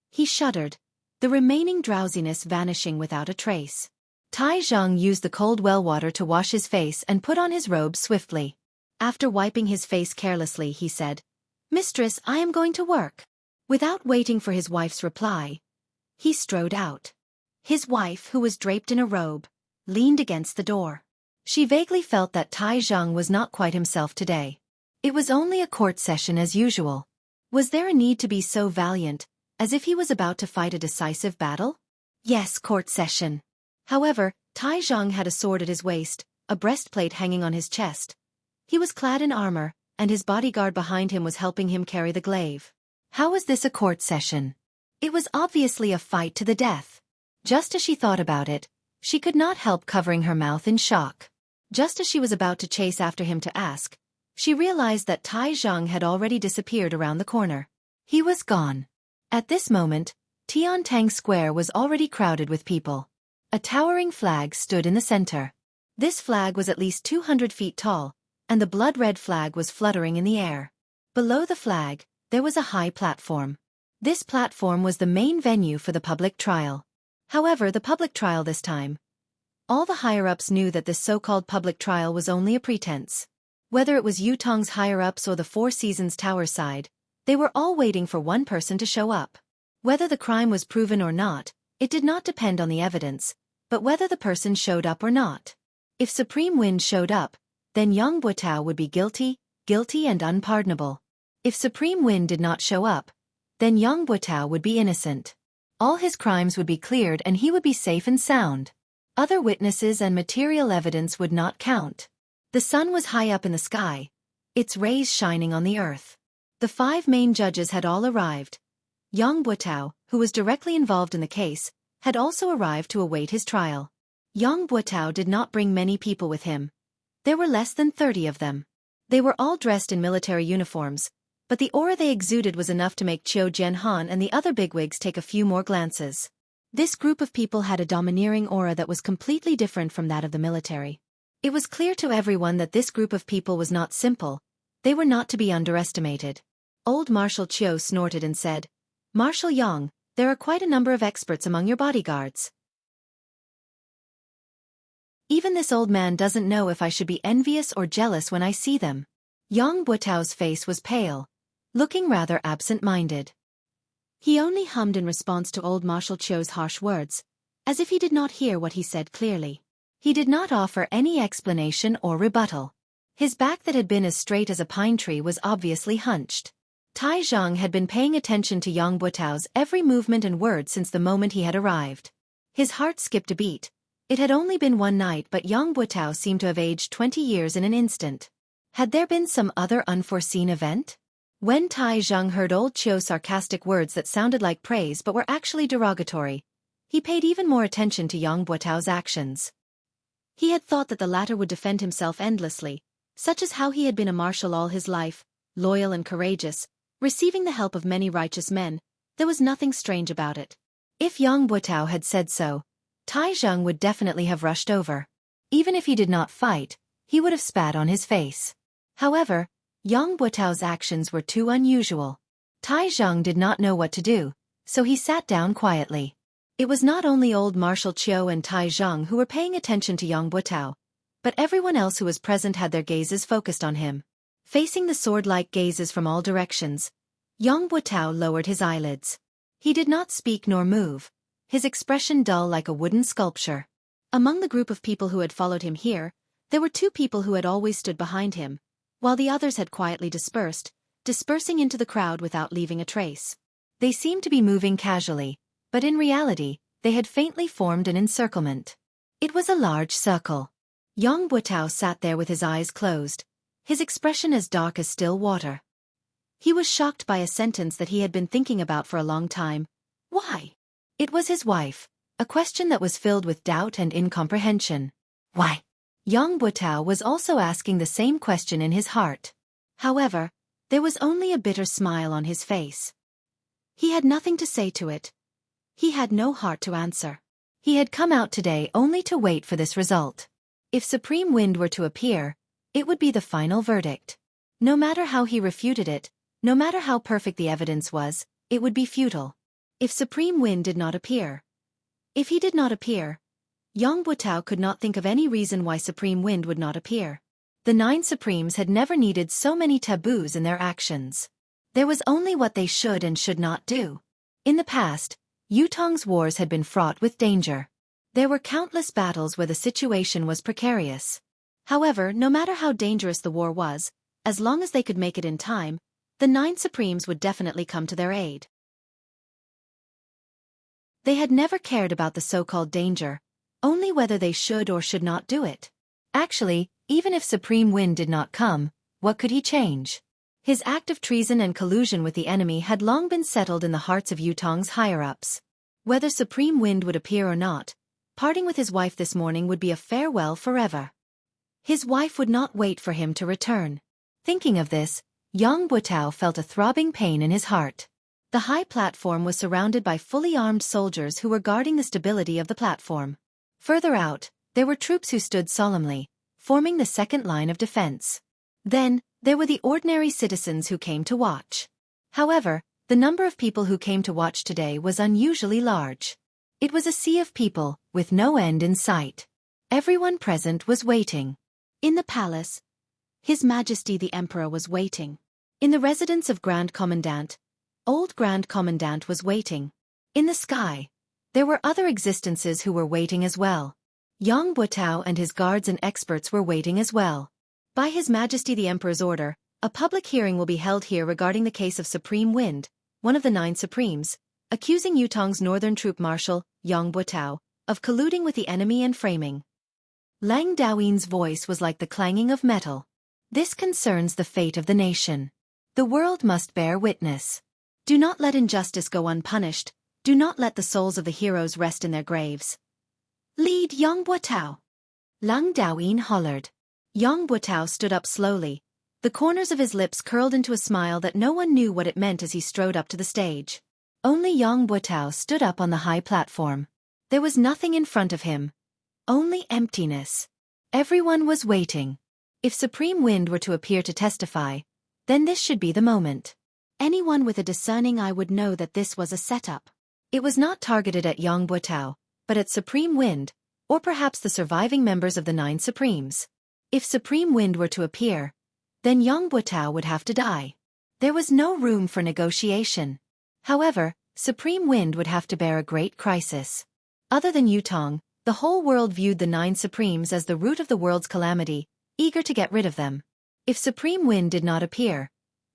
He shuddered, the remaining drowsiness vanishing without a trace. Tai Zheng used the cold well water to wash his face and put on his robe swiftly. After wiping his face carelessly, he said, "Mistress, I am going to work." Without waiting for his wife's reply, he strode out. His wife, who was draped in a robe, leaned against the door. She vaguely felt that Tai Zheng was not quite himself today. It was only a court session as usual. Was there a need to be so valiant, as if he was about to fight a decisive battle? Yes, court session. However, Tai Zheng had a sword at his waist, a breastplate hanging on his chest. He was clad in armor, and his bodyguard behind him was helping him carry the glaive. How was this a court session? It was obviously a fight to the death. Just as she thought about it, she could not help covering her mouth in shock. Just as she was about to chase after him to ask, she realized that Tai Zheng had already disappeared around the corner. He was gone. At this moment, Tiantang Square was already crowded with people. A towering flag stood in the center. This flag was at least 200 feet tall, and the blood-red flag was fluttering in the air. Below the flag, there was a high platform. This platform was the main venue for the public trial. However, the public trial this time, all the higher-ups knew that this so-called public trial was only a pretense. Whether it was Yutong's higher-ups or the Four Seasons Tower side, they were all waiting for one person to show up. Whether the crime was proven or not, it did not depend on the evidence, but whether the person showed up or not. If Supreme Wind showed up, then Yang Buitao would be guilty and unpardonable. If Supreme Wind did not show up, then Yang Buitao would be innocent. All his crimes would be cleared and he would be safe and sound. Other witnesses and material evidence would not count. The sun was high up in the sky, its rays shining on the earth. The 5 main judges had all arrived. Yang Buitao, who was directly involved in the case, had also arrived to await his trial. Yang Buitao did not bring many people with him. There were less than 30 of them. They were all dressed in military uniforms, but the aura they exuded was enough to make Qiu Jianhan and the other bigwigs take a few more glances. This group of people had a domineering aura that was completely different from that of the military. It was clear to everyone that this group of people was not simple. They were not to be underestimated. Old Marshal Qiu snorted and said, "Marshal Yang, there are quite a number of experts among your bodyguards. Even this old man doesn't know if I should be envious or jealous when I see them." Yang Buitao's face was pale, looking rather absent-minded. He only hummed in response to old Marshal Qiu's harsh words, as if he did not hear what he said clearly. He did not offer any explanation or rebuttal. His back that had been as straight as a pine tree was obviously hunched. Tai Zheng had been paying attention to Yang Buitao's every movement and word since the moment he had arrived. His heart skipped a beat. It had only been one night, but Yang Buitao seemed to have aged 20 years in an instant. Had there been some other unforeseen event? When Tai Zheng heard old Qiu's sarcastic words that sounded like praise but were actually derogatory, he paid even more attention to Yang Buotao's actions. He had thought that the latter would defend himself endlessly, such as how he had been a marshal all his life, loyal and courageous, receiving the help of many righteous men. There was nothing strange about it. If Yang Buotao had said so, Tai Zheng would definitely have rushed over. Even if he did not fight, he would have spat on his face. However, Yang Buotao's actions were too unusual. Tai Zheng did not know what to do, so he sat down quietly. It was not only old Marshal Qiu and Tai Zheng who were paying attention to Yang Buotao, but everyone else who was present had their gazes focused on him. Facing the sword-like gazes from all directions, Yang Buotao lowered his eyelids. He did not speak nor move, his expression dull like a wooden sculpture. Among the group of people who had followed him here, there were two people who had always stood behind him, while the others had quietly dispersing into the crowd without leaving a trace. They seemed to be moving casually, but in reality, they had faintly formed an encirclement. It was a large circle. Yang Buotao sat there with his eyes closed, his expression as dark as still water. He was shocked by a sentence that he had been thinking about for a long time. Why? It was his wife, a question that was filled with doubt and incomprehension. Why? Yang Buotao was also asking the same question in his heart. However, there was only a bitter smile on his face. He had nothing to say to it. He had no heart to answer. He had come out today only to wait for this result. If Supreme Wind were to appear, it would be the final verdict. No matter how he refuted it, no matter how perfect the evidence was, it would be futile. If Supreme Wind did not appear. If he did not appear, Yang Buotao could not think of any reason why Supreme Wind would not appear. The 9 Supremes had never needed so many taboos in their actions. There was only what they should and should not do. In the past, Yutong's wars had been fraught with danger. There were countless battles where the situation was precarious. However, no matter how dangerous the war was, as long as they could make it in time, the 9 Supremes would definitely come to their aid. They had never cared about the so-called danger, only whether they should or should not do it. Actually, even if Supreme Wind did not come, what could he change? His act of treason and collusion with the enemy had long been settled in the hearts of Yutong's higher-ups. Whether Supreme Wind would appear or not, parting with his wife this morning would be a farewell forever. His wife would not wait for him to return. Thinking of this, Yang Buotao felt a throbbing pain in his heart. The high platform was surrounded by fully armed soldiers who were guarding the stability of the platform. Further out, there were troops who stood solemnly, forming the second line of defense. Then, there were the ordinary citizens who came to watch. However, the number of people who came to watch today was unusually large. It was a sea of people, with no end in sight. Everyone present was waiting. In the palace, His Majesty the Emperor was waiting. In the residence of Grand Commandant, Old Grand Commandant was waiting. In the sky, there were other existences who were waiting as well. Yang Buotao and his guards and experts were waiting as well. By His Majesty the Emperor's order, a public hearing will be held here regarding the case of Supreme Wind, one of the 9 Supremes, accusing Yutong's northern troop marshal, Yang Buotao, of colluding with the enemy and framing. Lang Daoyin's voice was like the clanging of metal. This concerns the fate of the nation. The world must bear witness. Do not let injustice go unpunished. Do not let the souls of the heroes rest in their graves. Lead Yang Buotao. Lang Daoyin hollered. Yang Buotao stood up slowly. The corners of his lips curled into a smile that no one knew what it meant as he strode up to the stage. Only Yang Buotao stood up on the high platform. There was nothing in front of him. Only emptiness. Everyone was waiting. If Supreme Wind were to appear to testify, then this should be the moment. Anyone with a discerning eye would know that this was a setup. It was not targeted at Yang Buotao, but at Supreme Wind, or perhaps the surviving members of the 9 Supremes. If Supreme Wind were to appear, then Yang Buotao would have to die. There was no room for negotiation. However, Supreme Wind would have to bear a great crisis. Other than Yutong, the whole world viewed the 9 Supremes as the root of the world's calamity, eager to get rid of them. If Supreme Wind did not appear,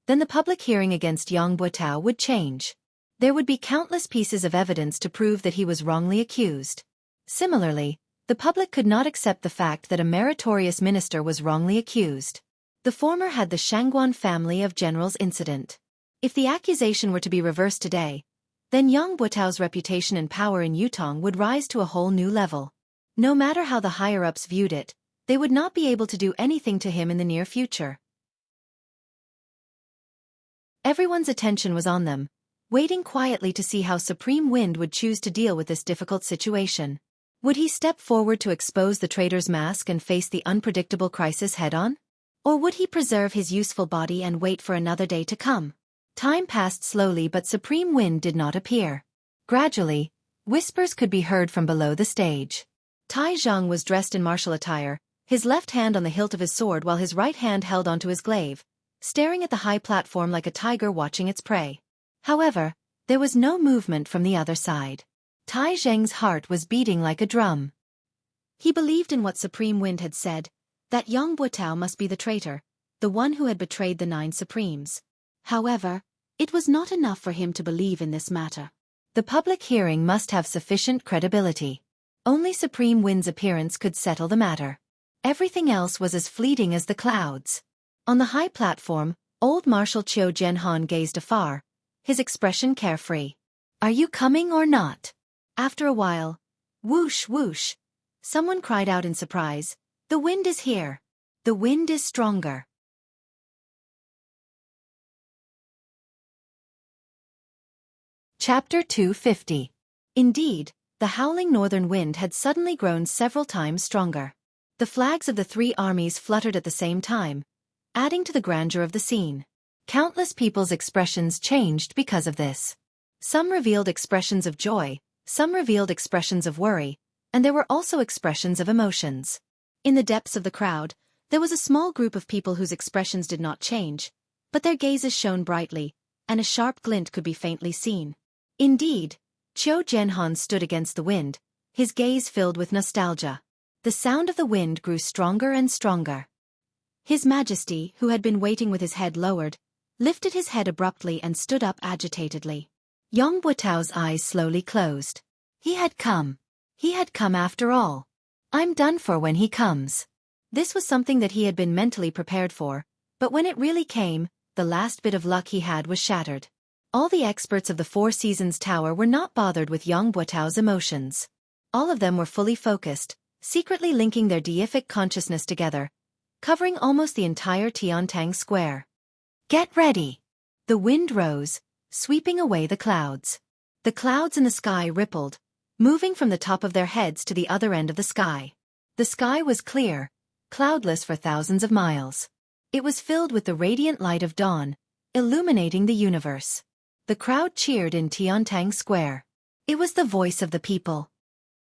then the public hearing against Yang Buotao would change. There would be countless pieces of evidence to prove that he was wrongly accused. Similarly, the public could not accept the fact that a meritorious minister was wrongly accused. The former had the Shangguan family of generals incident. If the accusation were to be reversed today, then Yang Buotao's reputation and power in Yutong would rise to a whole new level. No matter how the higher-ups viewed it, they would not be able to do anything to him in the near future. Everyone's attention was on them, waiting quietly to see how Supreme Wind would choose to deal with this difficult situation. Would he step forward to expose the traitor's mask and face the unpredictable crisis head-on? Or would he preserve his useful body and wait for another day to come? Time passed slowly, but Supreme Wind did not appear. Gradually, whispers could be heard from below the stage. Tai Zhang was dressed in martial attire, his left hand on the hilt of his sword while his right hand held onto his glaive, staring at the high platform like a tiger watching its prey. However, there was no movement from the other side. Tai Zheng's heart was beating like a drum. He believed in what Supreme Wind had said, that Yang Buotao must be the traitor, the one who had betrayed the 9 Supremes. However, it was not enough for him to believe in this matter. The public hearing must have sufficient credibility. Only Supreme Wind's appearance could settle the matter. Everything else was as fleeting as the clouds. On the high platform, old Marshal Qiu Jianhan gazed afar, his expression carefree. "Are you coming or not?" After a while, whoosh whoosh, someone cried out in surprise, "The wind is here. The wind is stronger." Chapter 250. Indeed, the howling northern wind had suddenly grown several times stronger. The flags of the 3 armies fluttered at the same time, adding to the grandeur of the scene. Countless people's expressions changed because of this. Some revealed expressions of joy, some revealed expressions of worry, and there were also expressions of emotions. In the depths of the crowd, there was a small group of people whose expressions did not change, but their gazes shone brightly, and a sharp glint could be faintly seen. Indeed, Qiu Jianhan stood against the wind, his gaze filled with nostalgia. The sound of the wind grew stronger and stronger. His Majesty, who had been waiting with his head lowered, lifted his head abruptly and stood up agitatedly. Yang Buotao's eyes slowly closed. He had come. He had come after all. I'm done for when he comes. This was something that he had been mentally prepared for, but when it really came, the last bit of luck he had was shattered. All the experts of the 4 Seasons Tower were not bothered with Yang Buotao's emotions. All of them were fully focused, secretly linking their deific consciousness together, covering almost the entire Tiantang Square. Get ready! The wind rose, sweeping away the clouds. The clouds in the sky rippled, moving from the top of their heads to the other end of the sky. The sky was clear, cloudless for thousands of miles. It was filled with the radiant light of dawn, illuminating the universe. The crowd cheered in Tiantang Square. It was the voice of the people.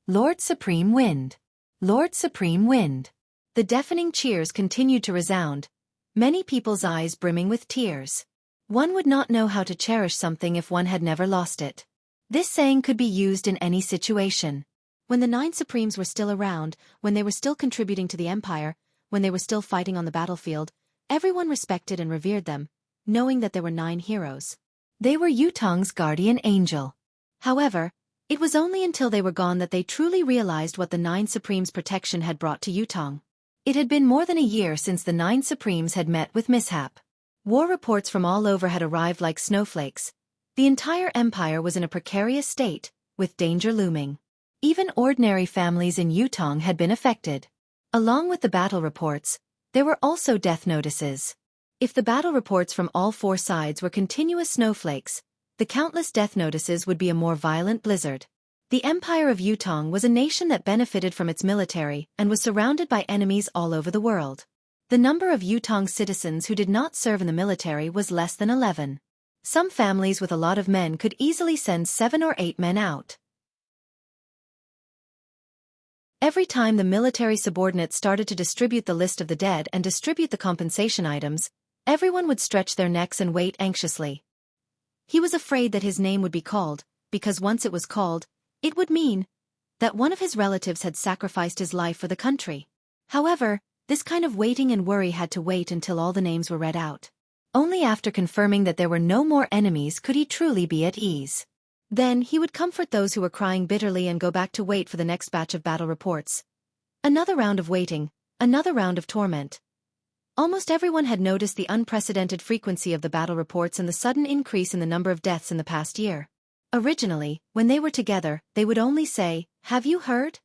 Lord Supreme Wind! Lord Supreme Wind! The deafening cheers continued to resound, many people's eyes brimming with tears. One would not know how to cherish something if one had never lost it. This saying could be used in any situation. When the 9 Supremes were still around, when they were still contributing to the empire, when they were still fighting on the battlefield, everyone respected and revered them, knowing that there were 9 heroes. They were Yutong's guardian angel. However, it was only until they were gone that they truly realized what the 9 Supremes' protection had brought to Yutong. It had been more than a year since the 9 Supremes had met with mishap. War reports from all over had arrived like snowflakes. The entire empire was in a precarious state, with danger looming. Even ordinary families in Yutong had been affected. Along with the battle reports, there were also death notices. If the battle reports from all 4 sides were continuous snowflakes, the countless death notices would be a more violent blizzard. The Empire of Yutong was a nation that benefited from its military and was surrounded by enemies all over the world. The number of Yutong citizens who did not serve in the military was less than 11. Some families with a lot of men could easily send 7 or 8 men out. Every time the military subordinates started to distribute the list of the dead and distribute the compensation items, everyone would stretch their necks and wait anxiously. He was afraid that his name would be called, because once it was called, it would mean that one of his relatives had sacrificed his life for the country. However, this kind of waiting and worry had to wait until all the names were read out. Only after confirming that there were no more enemies could he truly be at ease. Then he would comfort those who were crying bitterly and go back to wait for the next batch of battle reports. Another round of waiting, another round of torment. Almost everyone had noticed the unprecedented frequency of the battle reports and the sudden increase in the number of deaths in the past year. Originally, when they were together, they would only say, "Have you heard?"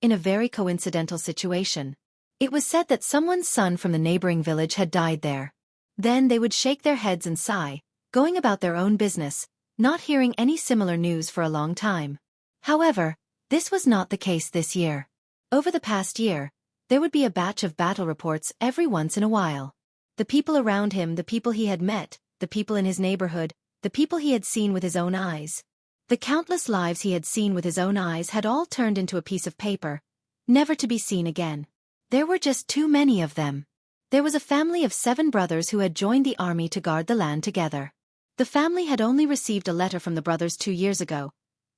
In a very coincidental situation. It was said that someone's son from the neighboring village had died there. Then they would shake their heads and sigh, going about their own business, not hearing any similar news for a long time. However, this was not the case this year. Over the past year, there would be a batch of battle reports every once in a while. The people around him, the people he had met, the people in his neighborhood, the people he had seen with his own eyes. The countless lives he had seen with his own eyes had all turned into a piece of paper, never to be seen again. There were just too many of them. There was a family of 7 brothers who had joined the army to guard the land together. The family had only received a letter from the brothers 2 years ago.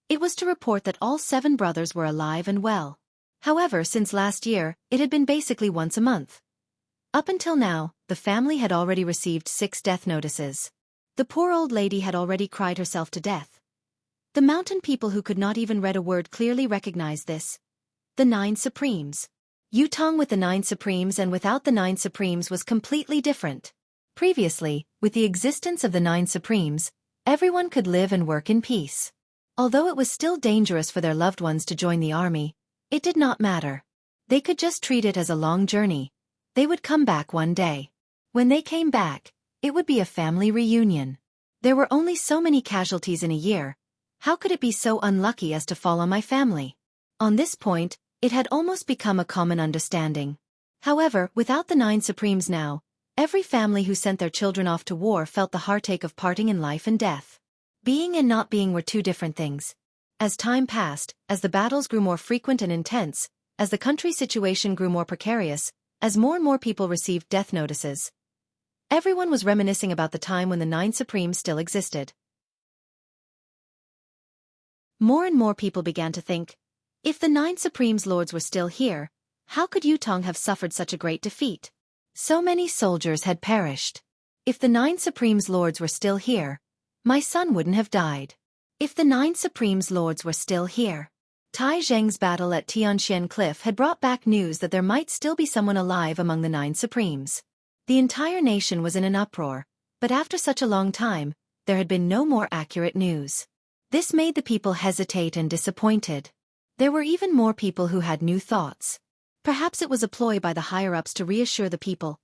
It was to report that all 7 brothers were alive and well. However, since last year, it had been basically once a month. Up until now, the family had already received 6 death notices. The poor old lady had already cried herself to death. The mountain people who could not even read a word clearly recognized this. The 9 Supremes. Yutong with the 9 Supremes and without the 9 Supremes was completely different. Previously, with the existence of the 9 Supremes, everyone could live and work in peace. Although it was still dangerous for their loved ones to join the army, it did not matter. They could just treat it as a long journey. They would come back one day. When they came back, it would be a family reunion. There were only so many casualties in a year. How could it be so unlucky as to fall on my family? On this point, it had almost become a common understanding. However, without the 9 Supremes now, every family who sent their children off to war felt the heartache of parting in life and death. Being and not being were 2 different things. As time passed, as the battles grew more frequent and intense, as the country's situation grew more precarious, as more and more people received death notices, everyone was reminiscing about the time when the 9 Supremes still existed. More and more people began to think, if the 9 Supremes Lords were still here, how could Yutong have suffered such a great defeat? So many soldiers had perished. If the 9 Supremes Lords were still here, my son wouldn't have died. If the 9 Supremes Lords were still here. Tai Zheng's battle at Tianxian Cliff had brought back news that there might still be someone alive among the 9 Supremes. The entire nation was in an uproar, but after such a long time, there had been no more accurate news. This made the people hesitate and disappointed. There were even more people who had new thoughts. Perhaps it was a ploy by the higher-ups to reassure the people.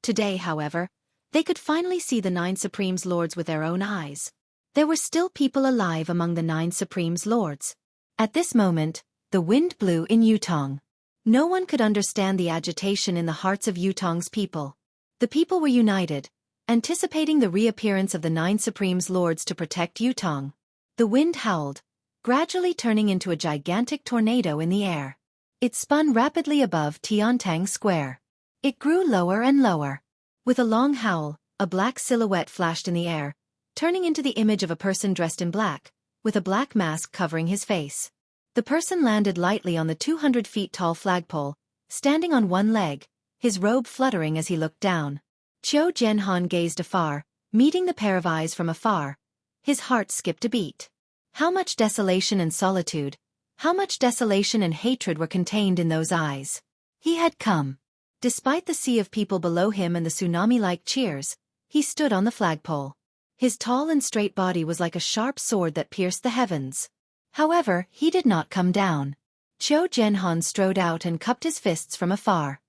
Today, however, they could finally see the 9 Supremes Lords with their own eyes. There were still people alive among the 9 Supremes Lords. At this moment, the wind blew in Yutong. No one could understand the agitation in the hearts of Yutong's people. The people were united, anticipating the reappearance of the 9 Supremes Lords to protect Yutong. The wind howled, gradually turning into a gigantic tornado in the air. It spun rapidly above Tiantang Square. It grew lower and lower. With a long howl, a black silhouette flashed in the air, turning into the image of a person dressed in black, with a black mask covering his face. The person landed lightly on the 200 feet tall flagpole, standing on one leg, his robe fluttering as he looked down. Qiu Jianhan gazed afar, meeting the pair of eyes from afar. His heart skipped a beat. How much desolation and solitude, how much desolation and hatred were contained in those eyes. He had come. Despite the sea of people below him and the tsunami-like cheers, he stood on the flagpole. His tall and straight body was like a sharp sword that pierced the heavens. However, he did not come down. Qiu Jianhan strode out and cupped his fists from afar.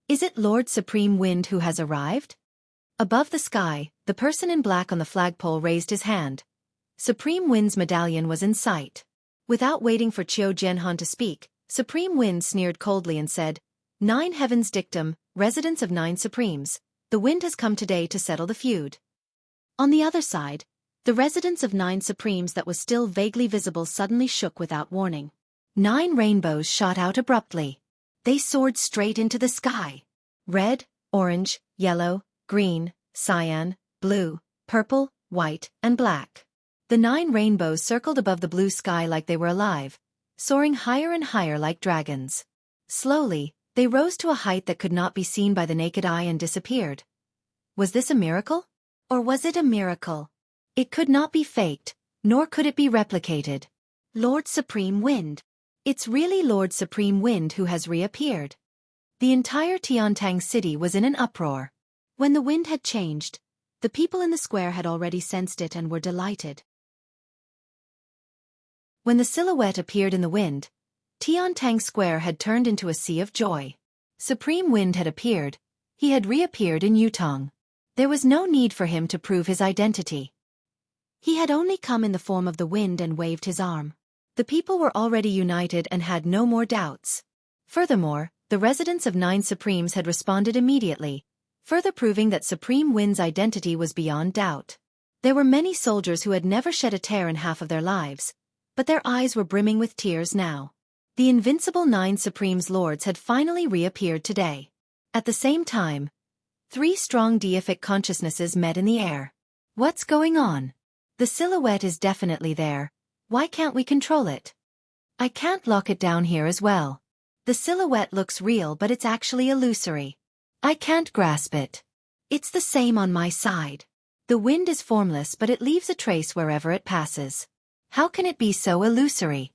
Is it Lord Supreme Wind who has arrived? Above the sky, the person in black on the flagpole raised his hand. Supreme Wind's medallion was in sight. Without waiting for Qiu Jianhan to speak, Supreme Wind sneered coldly and said, 9 Heavens Dictum, residents of 9 Supremes, the wind has come today to settle the feud. On the other side, the residents of 9 Supremes that was still vaguely visible suddenly shook without warning. 9 rainbows shot out abruptly. They soared straight into the sky. Red, orange, yellow, green, cyan, blue, purple, white, and black. The 9 rainbows circled above the blue sky like they were alive, soaring higher and higher like dragons. Slowly, they rose to a height that could not be seen by the naked eye and disappeared. Was this a miracle? Or was it a miracle? It could not be faked, nor could it be replicated. Lord Supreme Wind. It's really Lord Supreme Wind who has reappeared. The entire Tiantang city was in an uproar. When the wind had changed, the people in the square had already sensed it and were delighted. When the silhouette appeared in the wind, Tiantang Square had turned into a sea of joy. Supreme Wind had appeared. He had reappeared in Yutong. There was no need for him to prove his identity. He had only come in the form of the wind and waved his arm. The people were already united and had no more doubts. Furthermore, the residents of 9 Supremes had responded immediately, further proving that Supreme Wind's identity was beyond doubt. There were many soldiers who had never shed a tear in half of their lives, but their eyes were brimming with tears now. The invincible 9 Supremes Lords had finally reappeared today. At the same time, 3 strong deific consciousnesses met in the air. What's going on? The silhouette is definitely there. Why can't we control it? I can't lock it down here as well. The silhouette looks real but it's actually illusory. I can't grasp it. It's the same on my side. The wind is formless but it leaves a trace wherever it passes. How can it be so illusory?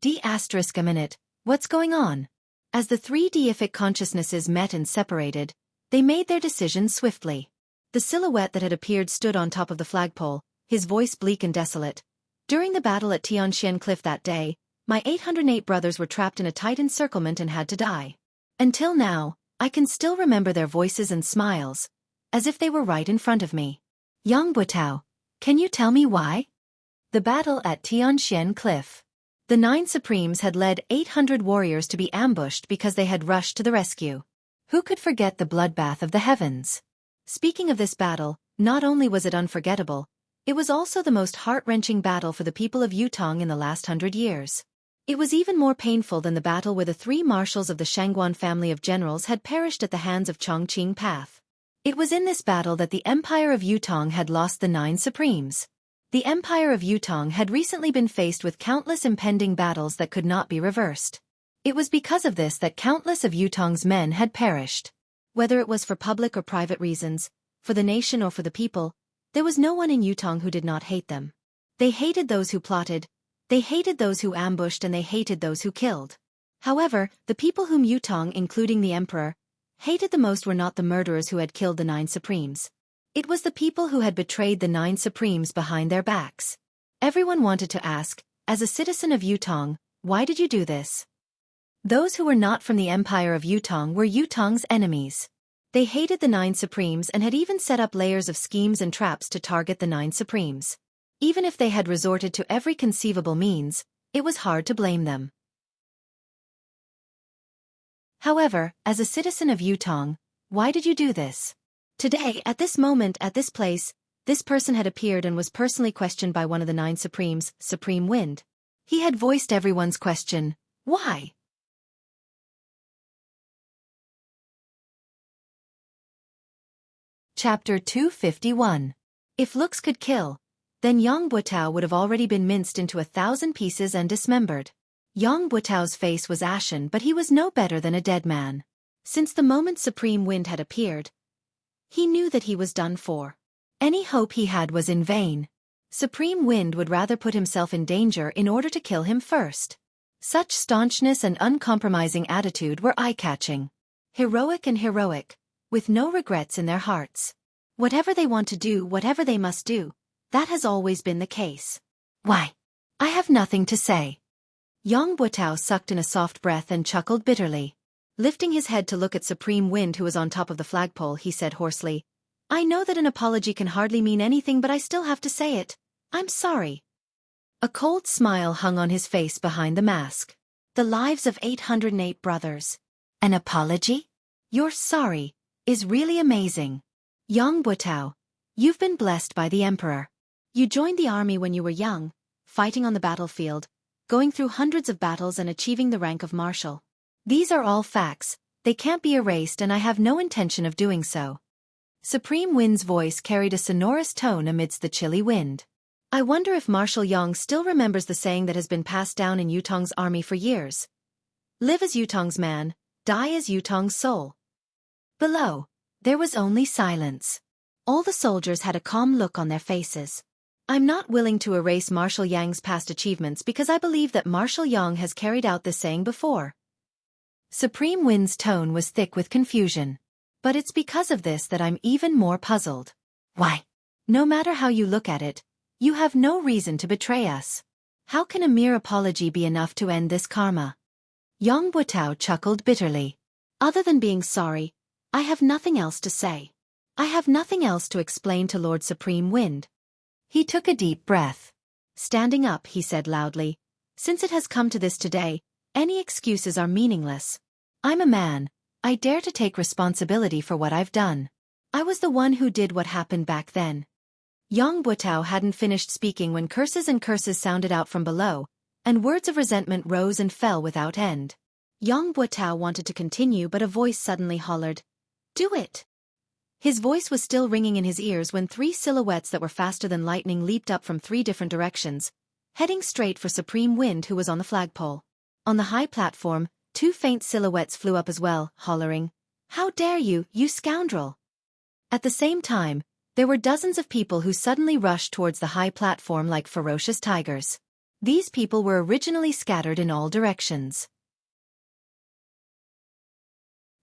A minute, what's going on? As the 3 deific consciousnesses met and separated, they made their decision swiftly. The silhouette that had appeared stood on top of the flagpole, his voice bleak and desolate. During the battle at Tianxian Cliff that day, my 808 brothers were trapped in a tight encirclement and had to die. Until now, I can still remember their voices and smiles, as if they were right in front of me. Yang Butao, can you tell me why? The battle at Tianxian Cliff. The 9 Supremes had led 800 warriors to be ambushed because they had rushed to the rescue. Who could forget the bloodbath of the heavens? Speaking of this battle, not only was it unforgettable, it was also the most heart-wrenching battle for the people of Yutong in the last 100 years. It was even more painful than the battle where the 3 marshals of the Shangguan family of generals had perished at the hands of Chongqing Path. It was in this battle that the Empire of Yutong had lost the 9 Supremes. The Empire of Yutong had recently been faced with countless impending battles that could not be reversed. It was because of this that countless of Yutong's men had perished. Whether it was for public or private reasons, for the nation or for the people, there was no one in Yutong who did not hate them. They hated those who plotted, they hated those who ambushed and they hated those who killed. However, the people whom Yutong, including the emperor, hated the most were not the murderers who had killed the 9 Supremes. It was the people who had betrayed the 9 Supremes behind their backs. Everyone wanted to ask, as a citizen of Yutong, why did you do this? Those who were not from the Empire of Yutong were Yutong's enemies. They hated the 9 Supremes and had even set up layers of schemes and traps to target the 9 Supremes. Even if they had resorted to every conceivable means, it was hard to blame them. However, as a citizen of Yutong, why did you do this? Today, at this moment, at this place, this person had appeared and was personally questioned by one of the 9 Supremes, Supreme Wind. He had voiced everyone's question, why? Chapter 251. If looks could kill, then Yang Butao would have already been minced into 1,000 pieces and dismembered. Yang Butao's face was ashen but he was no better than a dead man. Since the moment Supreme Wind had appeared, he knew that he was done for. Any hope he had was in vain. Supreme Wind would rather put himself in danger in order to kill him first. Such staunchness and uncompromising attitude were eye-catching. Heroic, with no regrets in their hearts. Whatever they want to do, whatever they must do, that has always been the case. Why? I have nothing to say. Yang Butao sucked in a soft breath and chuckled bitterly. Lifting his head to look at Supreme Wind who was on top of the flagpole, he said hoarsely, I know that an apology can hardly mean anything but I still have to say it. I'm sorry. A cold smile hung on his face behind the mask. The lives of 808 brothers. An apology? You're sorry, is really amazing. Yang Butao, you've been blessed by the Emperor. You joined the army when you were young, fighting on the battlefield, going through hundreds of battles and achieving the rank of marshal. These are all facts, they can't be erased and I have no intention of doing so. Supreme Wind's voice carried a sonorous tone amidst the chilly wind. I wonder if Marshal Yang still remembers the saying that has been passed down in Yutong's army for years. Live as Yutong's man, die as Yutong's soul. Below, there was only silence. All the soldiers had a calm look on their faces. I'm not willing to erase Marshal Yang's past achievements because I believe that Marshal Yang has carried out this saying before. Supreme Wind's tone was thick with confusion. But it's because of this that I'm even more puzzled. Why? No matter how you look at it, you have no reason to betray us. How can a mere apology be enough to end this karma? Yang Buotao chuckled bitterly. Other than being sorry, I have nothing else to say. I have nothing else to explain to Lord Supreme Wind. He took a deep breath. Standing up, he said loudly, since it has come to this today, any excuses are meaningless. I'm a man. I dare to take responsibility for what I've done. I was the one who did what happened back then. Yang Buotao hadn't finished speaking when curses and curses sounded out from below, and words of resentment rose and fell without end. Yang Buotao wanted to continue, but a voice suddenly hollered, "Do it!" His voice was still ringing in his ears when 3 silhouettes that were faster than lightning leaped up from 3 different directions, heading straight for Supreme Wind, who was on the flagpole. On the high platform, 2 faint silhouettes flew up as well, hollering, "How dare you, you scoundrel!" At the same time, there were dozens of people who suddenly rushed towards the high platform like ferocious tigers. These people were originally scattered in all directions.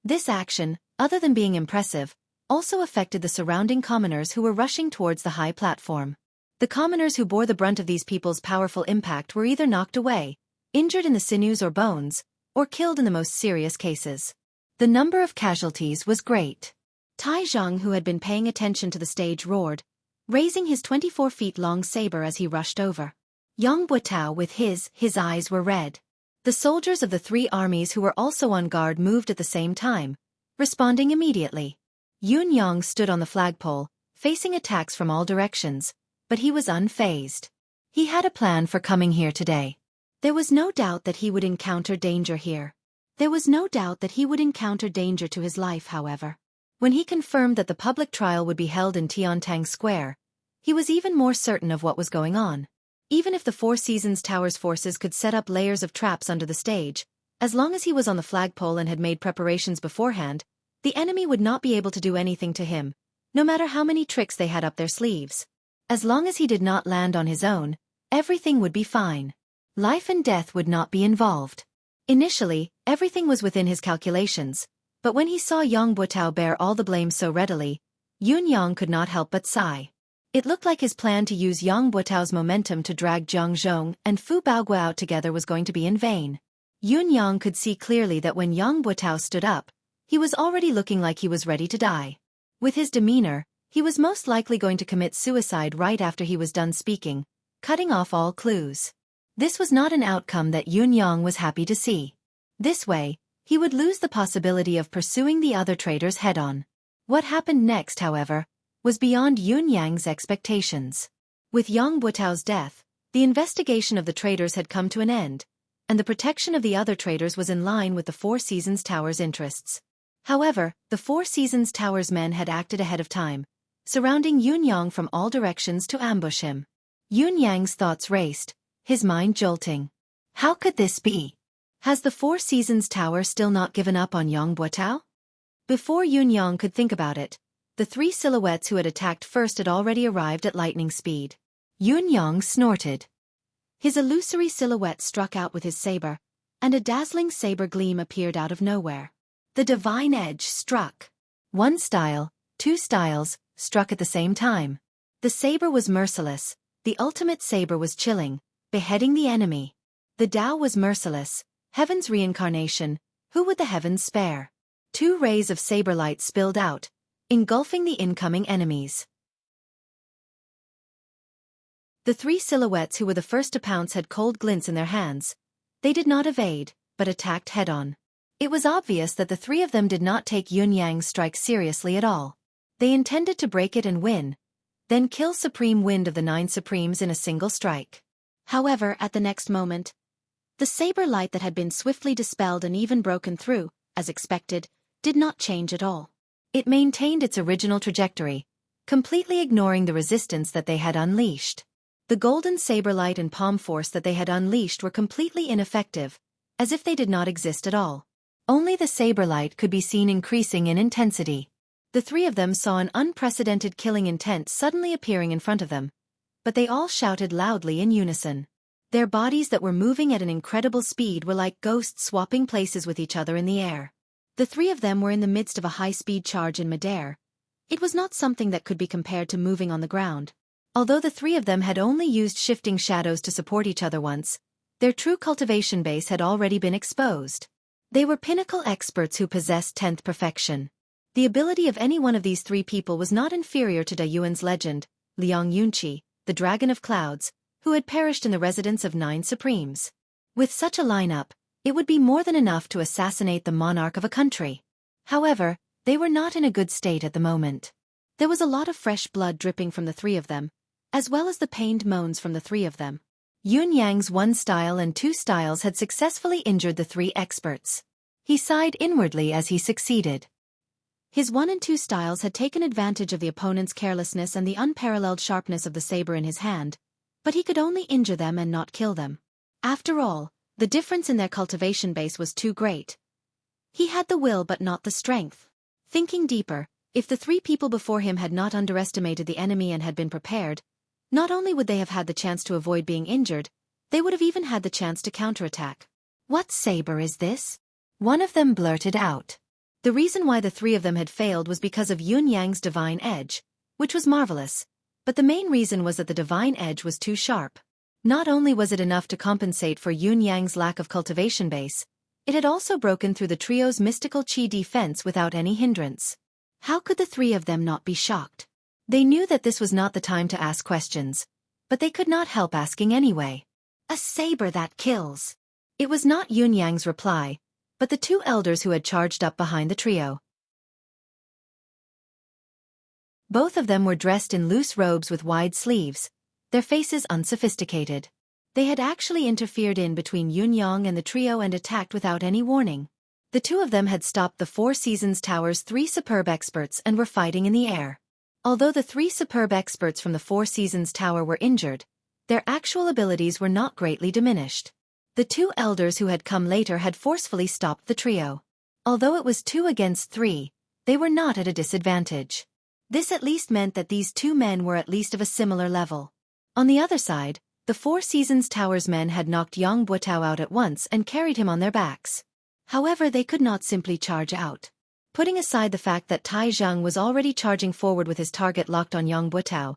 This action, other than being impressive, also affected the surrounding commoners who were rushing towards the high platform. The commoners who bore the brunt of these people's powerful impact were either knocked away, injured in the sinews or bones, or killed in the most serious cases. The number of casualties was great. Tai Zhang, who had been paying attention to the stage, roared, raising his 24-feet-long saber as he rushed over. Yang Buotao, with his eyes were red. The soldiers of the 3 armies who were also on guard moved at the same time, responding immediately. Yun Yang stood on the flagpole, facing attacks from all directions, but he was unfazed. He had a plan for coming here today. There was no doubt that he would encounter danger here. There was no doubt that he would encounter danger to his life, however. When he confirmed that the public trial would be held in Tiantang Square, he was even more certain of what was going on. Even if the Four Seasons Tower's forces could set up layers of traps under the stage, as long as he was on the flagpole and had made preparations beforehand, the enemy would not be able to do anything to him, no matter how many tricks they had up their sleeves. As long as he did not land on his own, everything would be fine. Life and death would not be involved. Initially, everything was within his calculations, but when he saw Yang Buotao bear all the blame so readily, Yun Yang could not help but sigh. It looked like his plan to use Yang Buotao's momentum to drag Jiang Zhong and Fu Baoguo out together was going to be in vain. Yun Yang could see clearly that when Yang Buotao stood up, he was already looking like he was ready to die. With his demeanor, he was most likely going to commit suicide right after he was done speaking, cutting off all clues. This was not an outcome that Yun Yang was happy to see. This way, he would lose the possibility of pursuing the other traitors head-on. What happened next, however, was beyond Yun Yang's expectations. With Yang Buotao's death, the investigation of the traitors had come to an end, and the protection of the other traitors was in line with the Four Seasons Tower's interests. However, the Four Seasons Tower's men had acted ahead of time, surrounding Yun Yang from all directions to ambush him. Yun Yang's thoughts raced, his mind jolting. How could this be? Has the Four Seasons Tower still not given up on Yang Buotao? Before Yun Yang could think about it, the 3 silhouettes who had attacked first had already arrived at lightning speed. Yun Yang snorted. His illusory silhouette struck out with his saber, and a dazzling saber gleam appeared out of nowhere. The divine edge struck. 1 style, 2 styles, struck at the same time. The saber was merciless, the ultimate saber was chilling, beheading the enemy. The Tao was merciless, heaven's reincarnation, who would the heavens spare? 2 rays of saber light spilled out, engulfing the incoming enemies. The 3 silhouettes who were the first to pounce had cold glints in their hands. They did not evade, but attacked head-on. It was obvious that the 3 of them did not take Yun Yang's strike seriously at all. They intended to break it and win, then kill Supreme Wind of the 9 Supremes in a single strike. However, at the next moment, the saber light that had been swiftly dispelled and even broken through, as expected, did not change at all. It maintained its original trajectory, completely ignoring the resistance that they had unleashed. The golden saber light and palm force that they had unleashed were completely ineffective, as if they did not exist at all. Only the saber light could be seen increasing in intensity. The 3 of them saw an unprecedented killing intent suddenly appearing in front of them, but they all shouted loudly in unison. Their bodies that were moving at an incredible speed were like ghosts swapping places with each other in the air. The three of them were in the midst of a high-speed charge in midair. It was not something that could be compared to moving on the ground. Although the three of them had only used shifting shadows to support each other once, their true cultivation base had already been exposed. They were pinnacle experts who possessed 10th perfection. The ability of any one of these three people was not inferior to Da Yuan's legend, Liang Yunqi, the Dragon of Clouds, who had perished in the residence of 9 Supremes. With such a lineup, it would be more than enough to assassinate the monarch of a country. However, they were not in a good state at the moment. There was a lot of fresh blood dripping from the three of them, as well as the pained moans from the three of them. Yun Yang's 1 style and 2 styles had successfully injured the 3 experts. He sighed inwardly as he succeeded. His 1 and 2 styles had taken advantage of the opponent's carelessness and the unparalleled sharpness of the saber in his hand, but he could only injure them and not kill them. After all, the difference in their cultivation base was too great. He had the will but not the strength. Thinking deeper, if the 3 people before him had not underestimated the enemy and had been prepared, not only would they have had the chance to avoid being injured, they would have even had the chance to counterattack. "What saber is this?" one of them blurted out. The reason why the 3 of them had failed was because of Yun Yang's divine edge, which was marvelous, but the main reason was that the divine edge was too sharp. Not only was it enough to compensate for Yun Yang's lack of cultivation base, it had also broken through the trio's mystical qi defense without any hindrance. How could the 3 of them not be shocked? They knew that this was not the time to ask questions, but they could not help asking anyway. "A saber that kills." It was not Yun Yang's reply, but the 2 elders who had charged up behind the trio. Both of them were dressed in loose robes with wide sleeves, their faces unsophisticated. They had actually interfered in between Yun Yang and the trio and attacked without any warning. The 2 of them had stopped the 4 Seasons Tower's 3 superb experts and were fighting in the air. Although the 3 superb experts from the 4 Seasons Tower were injured, their actual abilities were not greatly diminished. The 2 elders who had come later had forcefully stopped the trio. Although it was 2 against 3, they were not at a disadvantage. This at least meant that these 2 men were at least of a similar level. On the other side, the 4 Seasons Tower's men had knocked Yang Buotao out at once and carried him on their backs. However, they could not simply charge out. Putting aside the fact that Tai Zhang was already charging forward with his target locked on Yang Buotao,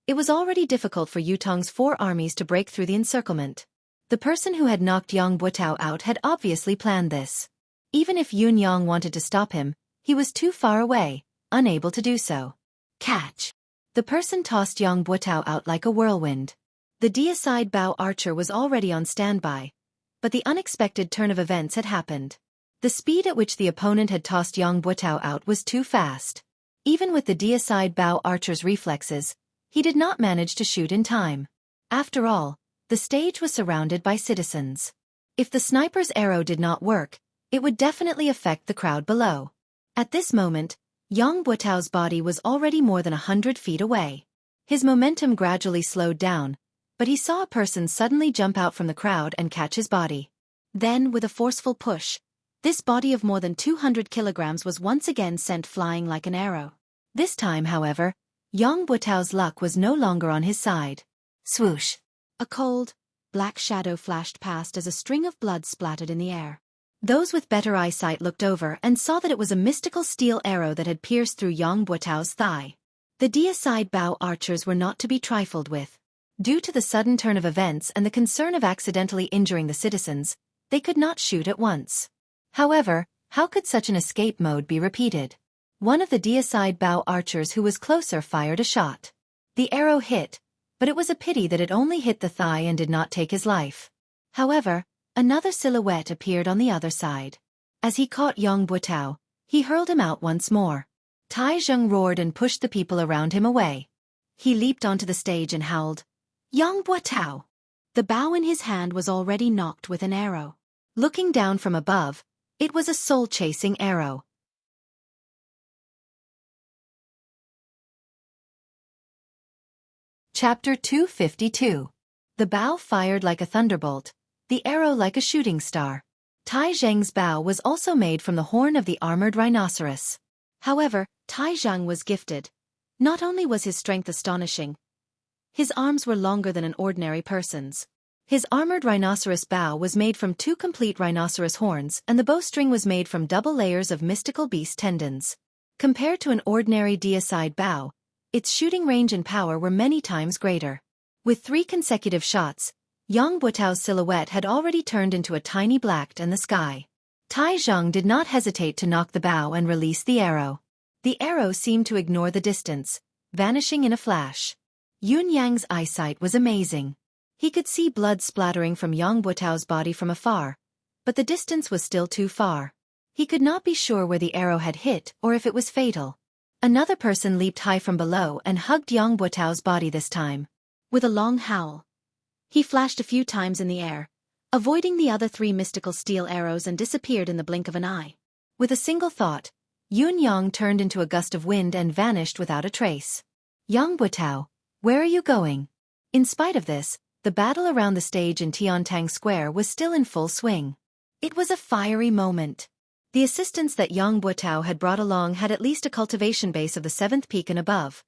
it was already difficult for Yutong's 4 armies to break through the encirclement. The person who had knocked Yang Buotao out had obviously planned this. Even if Yun Yang wanted to stop him, he was too far away, unable to do so. Catch! The person tossed Yang Buotao out like a whirlwind. The deicide bow archer was already on standby, but the unexpected turn of events had happened. The speed at which the opponent had tossed Yang Buotao out was too fast. Even with the deicide bow archer's reflexes, he did not manage to shoot in time. After all, the stage was surrounded by citizens. If the sniper's arrow did not work, it would definitely affect the crowd below. At this moment, Yang Buotao's body was already more than 100 feet away. His momentum gradually slowed down, but he saw a person suddenly jump out from the crowd and catch his body. Then, with a forceful push, this body of more than 200 kilograms was once again sent flying like an arrow. This time, however, Yang Buotao's luck was no longer on his side. Swoosh! A cold, black shadow flashed past as a string of blood splattered in the air. Those with better eyesight looked over and saw that it was a mystical steel arrow that had pierced through Yang Buotao's thigh. The deicide bow archers were not to be trifled with. Due to the sudden turn of events and the concern of accidentally injuring the citizens, they could not shoot at once. However, how could such an escape mode be repeated? One of the deicide bow archers who was closer fired a shot. The arrow hit, but it was a pity that it only hit the thigh and did not take his life. However, another silhouette appeared on the other side. As he caught Yang Buotao, he hurled him out once more. Tai Zheng roared and pushed the people around him away. He leaped onto the stage and howled, "Yang Buotao!" The bow in his hand was already knocked with an arrow. Looking down from above, it was a soul-chasing arrow. Chapter 252. The bow fired like a thunderbolt, the arrow like a shooting star. Tai Zheng's bow was also made from the horn of the armored rhinoceros. However, Tai Zheng was gifted. Not only was his strength astonishing, his arms were longer than an ordinary person's. His armored rhinoceros bow was made from 2 complete rhinoceros horns, and the bowstring was made from double layers of mystical beast tendons. Compared to an ordinary deicide bow, its shooting range and power were many times greater. With 3 consecutive shots, Yang Buotao's silhouette had already turned into a tiny black in the sky. Tai Zhang did not hesitate to knock the bow and release the arrow. The arrow seemed to ignore the distance, vanishing in a flash. Yun Yang's eyesight was amazing. He could see blood splattering from Yang Buotao's body from afar, but the distance was still too far. He could not be sure where the arrow had hit or if it was fatal. Another person leaped high from below and hugged Yang Buotao's body this time. With a long howl, he flashed a few times in the air, avoiding the other 3 mystical steel arrows, and disappeared in the blink of an eye. With a single thought, Yun Yang turned into a gust of wind and vanished without a trace. Yang Buotao, where are you going? In spite of this, the battle around the stage in Tiantang Square was still in full swing. It was a fiery moment. The assistants that Yang Buotao had brought along had at least a cultivation base of the 7th peak and above.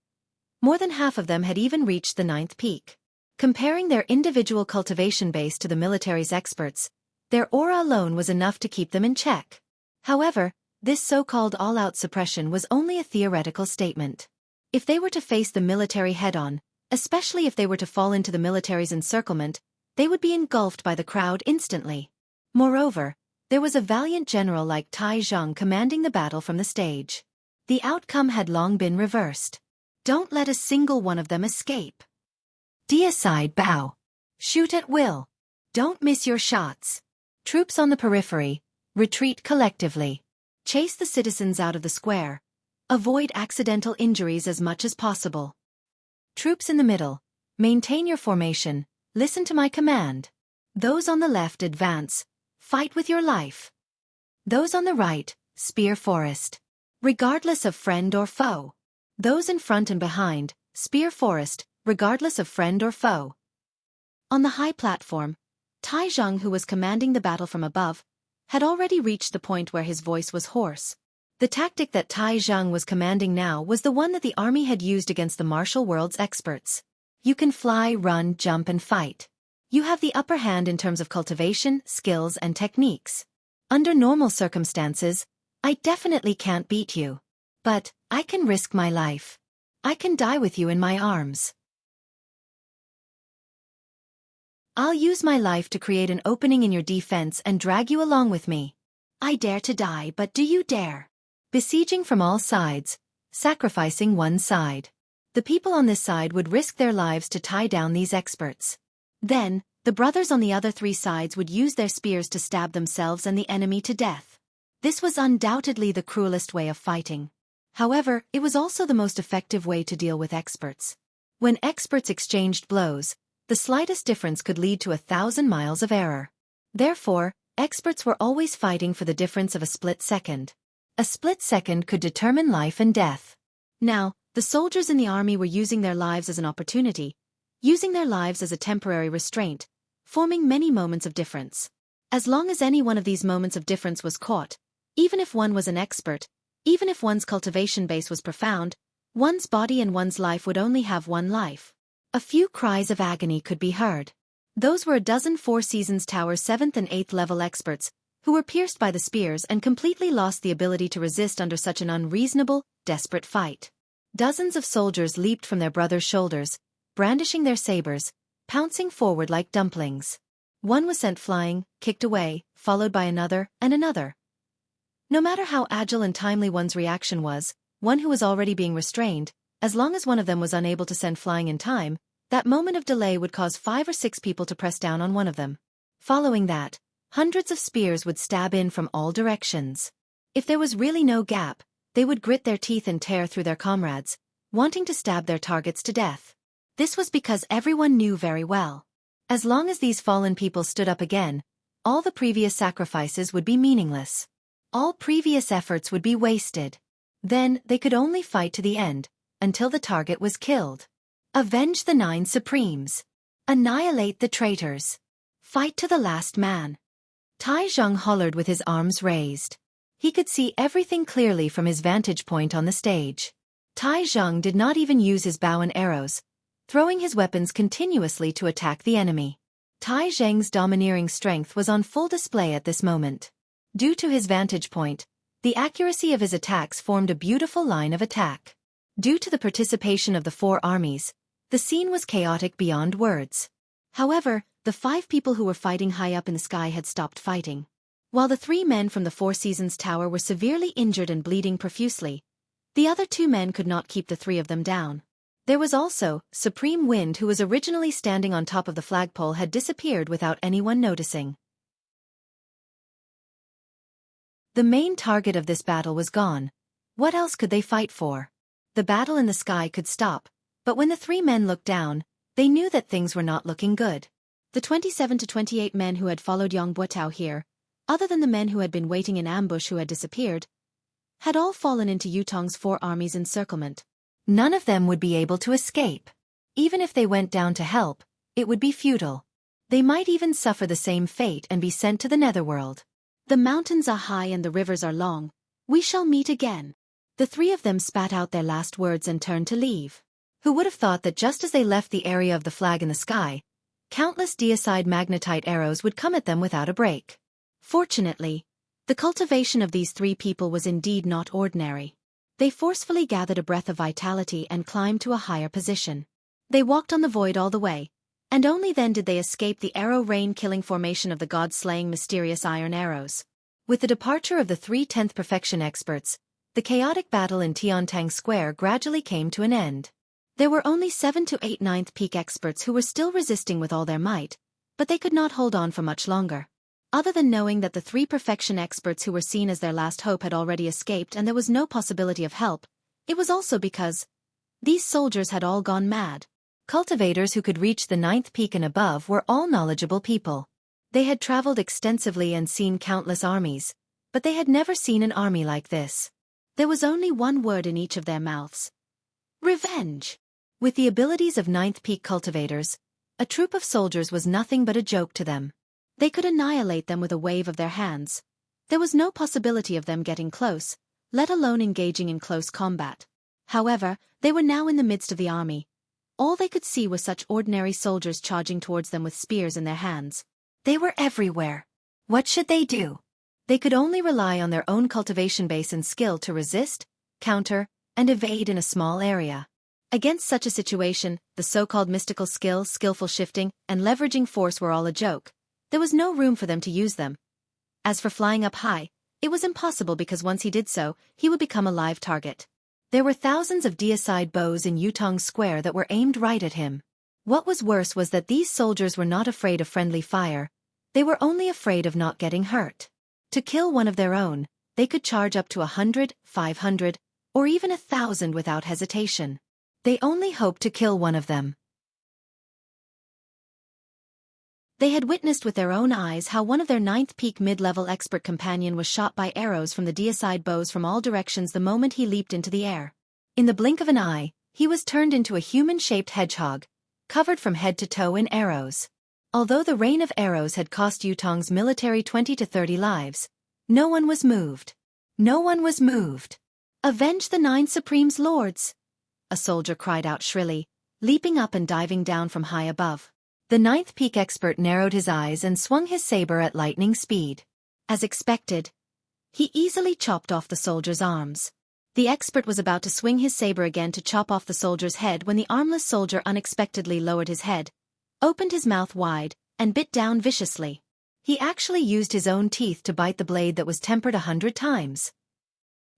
More than half of them had even reached the 9th peak. Comparing their individual cultivation base to the military's experts, their aura alone was enough to keep them in check. However, this so-called all-out suppression was only a theoretical statement. If they were to face the military head-on, especially if they were to fall into the military's encirclement, they would be engulfed by the crowd instantly. Moreover, there was a valiant general like Tai Zhang commanding the battle from the stage. The outcome had long been reversed. Don't let a single one of them escape. Deicide bow. Shoot at will. Don't miss your shots. Troops on the periphery, retreat collectively. Chase the citizens out of the square. Avoid accidental injuries as much as possible. Troops in the middle, maintain your formation, listen to my command. Those on the left advance, fight with your life. Those on the right, spear forest. Regardless of friend or foe. Those in front and behind, spear forest, regardless of friend or foe. On the high platform, Tai Zhang, who was commanding the battle from above, had already reached the point where his voice was hoarse. The tactic that Tai Zhang was commanding now was the one that the army had used against the martial world's experts. You can fly, run, jump, and fight. You have the upper hand in terms of cultivation, skills, and techniques. Under normal circumstances, I definitely can't beat you. But I can risk my life. I can die with you in my arms. I'll use my life to create an opening in your defense and drag you along with me. I dare to die, but do you dare? Besieging from all sides, sacrificing one side. The people on this side would risk their lives to tie down these experts. Then, the brothers on the other 3 sides would use their spears to stab themselves and the enemy to death. This was undoubtedly the cruelest way of fighting. However, it was also the most effective way to deal with experts. When experts exchanged blows, the slightest difference could lead to 1,000 miles of error. Therefore, experts were always fighting for the difference of a split second. A split second could determine life and death. Now, the soldiers in the army were using their lives as an opportunity, using their lives as a temporary restraint, forming many moments of difference. As long as any one of these moments of difference was caught, even if one was an expert, even if one's cultivation base was profound, one's body and one's life would only have one life. A few cries of agony could be heard. Those were a dozen Four Seasons Tower 7th and 8th level experts, who were pierced by the spears and completely lost the ability to resist under such an unreasonable, desperate fight. Dozens of soldiers leaped from their brothers' shoulders, brandishing their sabers, pouncing forward like dumplings. One was sent flying, kicked away, followed by another, and another. No matter how agile and timely one's reaction was, one who was already being restrained, as long as one of them was unable to send flying in time, that moment of delay would cause 5 or 6 people to press down on one of them. Following that, hundreds of spears would stab in from all directions. If there was really no gap, they would grit their teeth and tear through their comrades, wanting to stab their targets to death. This was because everyone knew very well. As long as these fallen people stood up again, all the previous sacrifices would be meaningless. All previous efforts would be wasted. Then they could only fight to the end, until the target was killed. Avenge the 9 Supremes. Annihilate the traitors. Fight to the last man. Tai Zhang hollered with his arms raised. He could see everything clearly from his vantage point on the stage. Tai Zhang did not even use his bow and arrows, throwing his weapons continuously to attack the enemy. Tai Zheng's domineering strength was on full display at this moment. Due to his vantage point, the accuracy of his attacks formed a beautiful line of attack. Due to the participation of the 4 armies, the scene was chaotic beyond words. However, the 5 people who were fighting high up in the sky had stopped fighting. While the 3 men from the 4 Seasons Tower were severely injured and bleeding profusely, the other 2 men could not keep the 3 of them down. There was also Supreme Wind, who was originally standing on top of the flagpole, had disappeared without anyone noticing. The main target of this battle was gone. What else could they fight for? The battle in the sky could stop, but when the 3 men looked down, they knew that things were not looking good. The 27 to 28 men who had followed Yang Buotao here, other than the men who had been waiting in ambush who had disappeared, had all fallen into Yutong's 4 armies' encirclement. None of them would be able to escape. Even if they went down to help, it would be futile. They might even suffer the same fate and be sent to the netherworld. The mountains are high and the rivers are long. We shall meet again. The 3 of them spat out their last words and turned to leave. Who would have thought that just as they left the area of the flag in the sky, countless deicide magnetite arrows would come at them without a break. Fortunately, the cultivation of these 3 people was indeed not ordinary. They forcefully gathered a breath of vitality and climbed to a higher position. They walked on the void all the way, and only then did they escape the arrow rain-killing formation of the god-slaying mysterious iron arrows. With the departure of the 3 10th perfection experts, the chaotic battle in Tiantang Square gradually came to an end. There were only 7 to 8 9th peak experts who were still resisting with all their might, but they could not hold on for much longer. Other than knowing that the 3 perfection experts who were seen as their last hope had already escaped and there was no possibility of help, it was also because these soldiers had all gone mad. Cultivators who could reach the 9th peak and above were all knowledgeable people. They had traveled extensively and seen countless armies, but they had never seen an army like this. There was only one word in each of their mouths: revenge. With the abilities of 9th peak cultivators, a troop of soldiers was nothing but a joke to them. They could annihilate them with a wave of their hands. There was no possibility of them getting close, let alone engaging in close combat. However, they were now in the midst of the army. All they could see were such ordinary soldiers charging towards them with spears in their hands. They were everywhere. What should they do? They could only rely on their own cultivation base and skill to resist, counter, and evade in a small area. Against such a situation, the so-called mystical skill, skillful shifting, and leveraging force were all a joke. There was no room for them to use them. As for flying up high, it was impossible because once he did so, he would become a live target. There were thousands of deicide bows in Yutong Square that were aimed right at him. What was worse was that these soldiers were not afraid of friendly fire. They were only afraid of not getting hurt. To kill one of their own, they could charge up to 100, 500, or even 1,000 without hesitation. They only hoped to kill one of them. They had witnessed with their own eyes how one of their 9th peak mid-level expert companion was shot by arrows from the deicide bows from all directions the moment he leaped into the air. In the blink of an eye, he was turned into a human-shaped hedgehog, covered from head to toe in arrows. Although the rain of arrows had cost Yutong's military 20 to 30 lives, no one was moved. No one was moved. "Avenge the 9 Supreme's lords!" a soldier cried out shrilly, leaping up and diving down from high above. The 9th peak expert narrowed his eyes and swung his saber at lightning speed. As expected, he easily chopped off the soldier's arms. The expert was about to swing his saber again to chop off the soldier's head when the armless soldier unexpectedly lowered his head, opened his mouth wide, and bit down viciously. He actually used his own teeth to bite the blade that was tempered 100 times.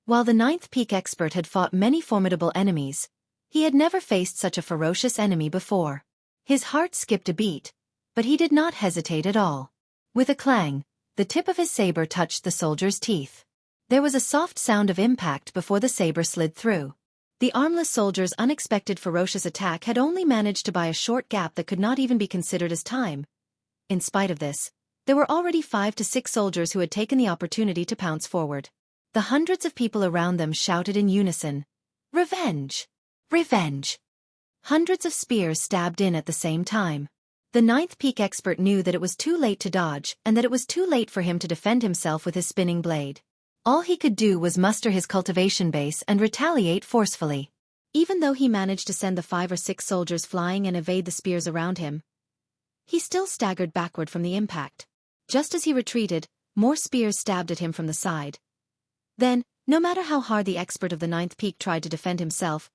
While the 9th peak expert had fought many formidable enemies, he had never faced such a ferocious enemy before. His heart skipped a beat, but he did not hesitate at all. With a clang, the tip of his saber touched the soldier's teeth. There was a soft sound of impact before the saber slid through. The armless soldier's unexpected ferocious attack had only managed to buy a short gap that could not even be considered as time. In spite of this, there were already 5 to 6 soldiers who had taken the opportunity to pounce forward. The hundreds of people around them shouted in unison, "Revenge! Revenge!" Hundreds of spears stabbed in at the same time. The 9th peak expert knew that it was too late to dodge and that it was too late for him to defend himself with his spinning blade. All he could do was muster his cultivation base and retaliate forcefully. Even though he managed to send the 5 or 6 soldiers flying and evade the spears around him, He still staggered backward from the impact. Just as he retreated, more spears stabbed at him from the side. Then, no matter how hard the expert of the ninth peak tried to defend himself,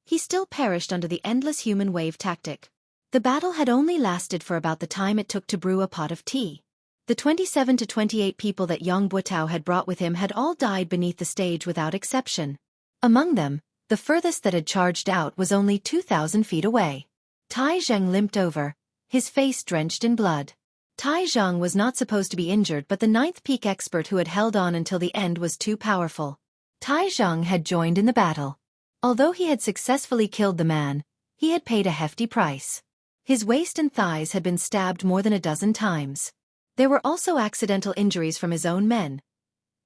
he still perished under the endless human wave tactic. The battle had only lasted for about the time it took to brew a pot of tea. The 27 to 28 people that Yang Buotao had brought with him had all died beneath the stage without exception. Among them, the furthest that had charged out was only 2,000 feet away. Tai Zheng limped over, his face drenched in blood. Tai Zheng was not supposed to be injured, but the ninth peak expert who had held on until the end was too powerful. Tai Zheng had joined in the battle. Although he had successfully killed the man, he had paid a hefty price. His waist and thighs had been stabbed more than a dozen times. There were also accidental injuries from his own men.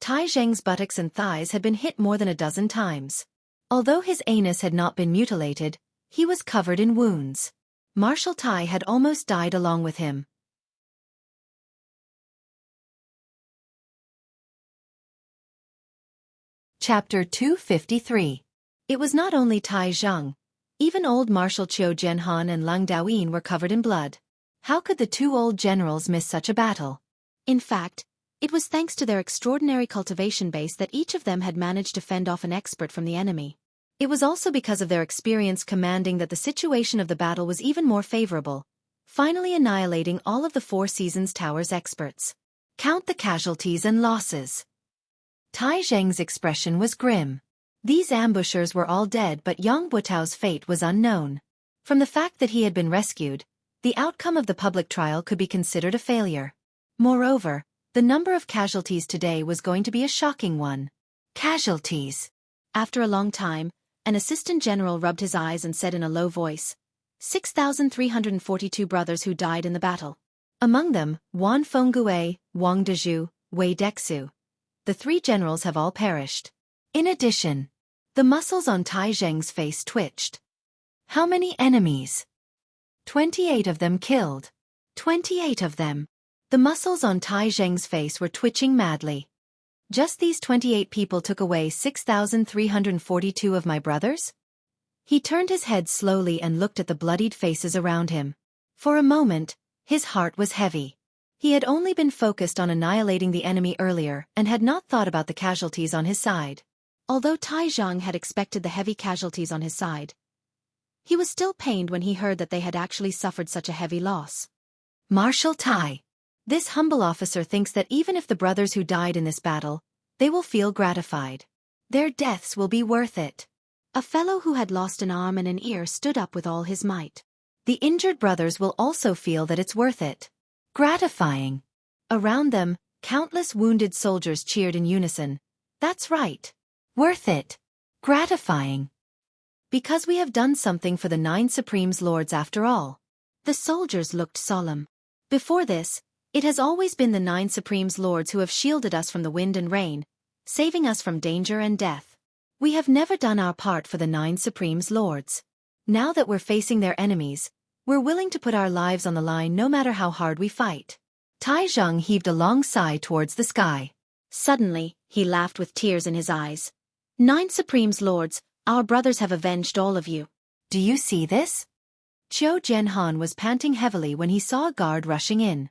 Tai Zheng's buttocks and thighs had been hit more than a dozen times. Although his anus had not been mutilated, he was covered in wounds. Marshal Tai had almost died along with him. Chapter 253. It was not only Tai Zheng. Even old Marshal Qiu Jianhan and Lang Daoyin were covered in blood. How could the two old generals miss such a battle? In fact, it was thanks to their extraordinary cultivation base that each of them had managed to fend off an expert from the enemy. It was also because of their experience commanding that the situation of the battle was even more favorable, finally annihilating all of the Four Seasons Tower's experts. Count the casualties and losses. Tai Zheng's expression was grim. These ambushers were all dead, but Yang Buotao's fate was unknown. From the fact that he had been rescued, the outcome of the public trial could be considered a failure. Moreover, the number of casualties today was going to be a shocking one. Casualties. After a long time, an assistant general rubbed his eyes and said in a low voice, 6,342 brothers who died in the battle. Among them, Wan Fenggue, Wang Dezhu, Wei Dexu. The three generals have all perished. In addition, the muscles on Tai Zheng's face twitched. How many enemies? 28 of them killed. 28 of them. The muscles on Tai Zheng's face were twitching madly. Just these 28 people took away 6,342 of my brothers? He turned his head slowly and looked at the bloodied faces around him. For a moment, his heart was heavy. He had only been focused on annihilating the enemy earlier and had not thought about the casualties on his side. Although Tai Zheng had expected the heavy casualties on his side, he was still pained when he heard that they had actually suffered such a heavy loss. Marshal Tai. This humble officer thinks that even if the brothers who died in this battle, they will feel gratified. Their deaths will be worth it. A fellow who had lost an arm and an ear stood up with all his might. The injured brothers will also feel that it's worth it. Gratifying. Around them, countless wounded soldiers cheered in unison. That's right. Worth it. Gratifying. Because we have done something for the 9 Supremes Lords after all. The soldiers looked solemn. Before this, it has always been the 9 Supremes Lords who have shielded us from the wind and rain, saving us from danger and death. We have never done our part for the 9 Supremes Lords. Now that we're facing their enemies, we're willing to put our lives on the line no matter how hard we fight. Tai Zheng heaved a long sigh towards the sky. Suddenly, he laughed with tears in his eyes. 9 Supremes Lords, our brothers have avenged all of you. Do you see this? Qiu Jianhan was panting heavily when he saw a guard rushing in.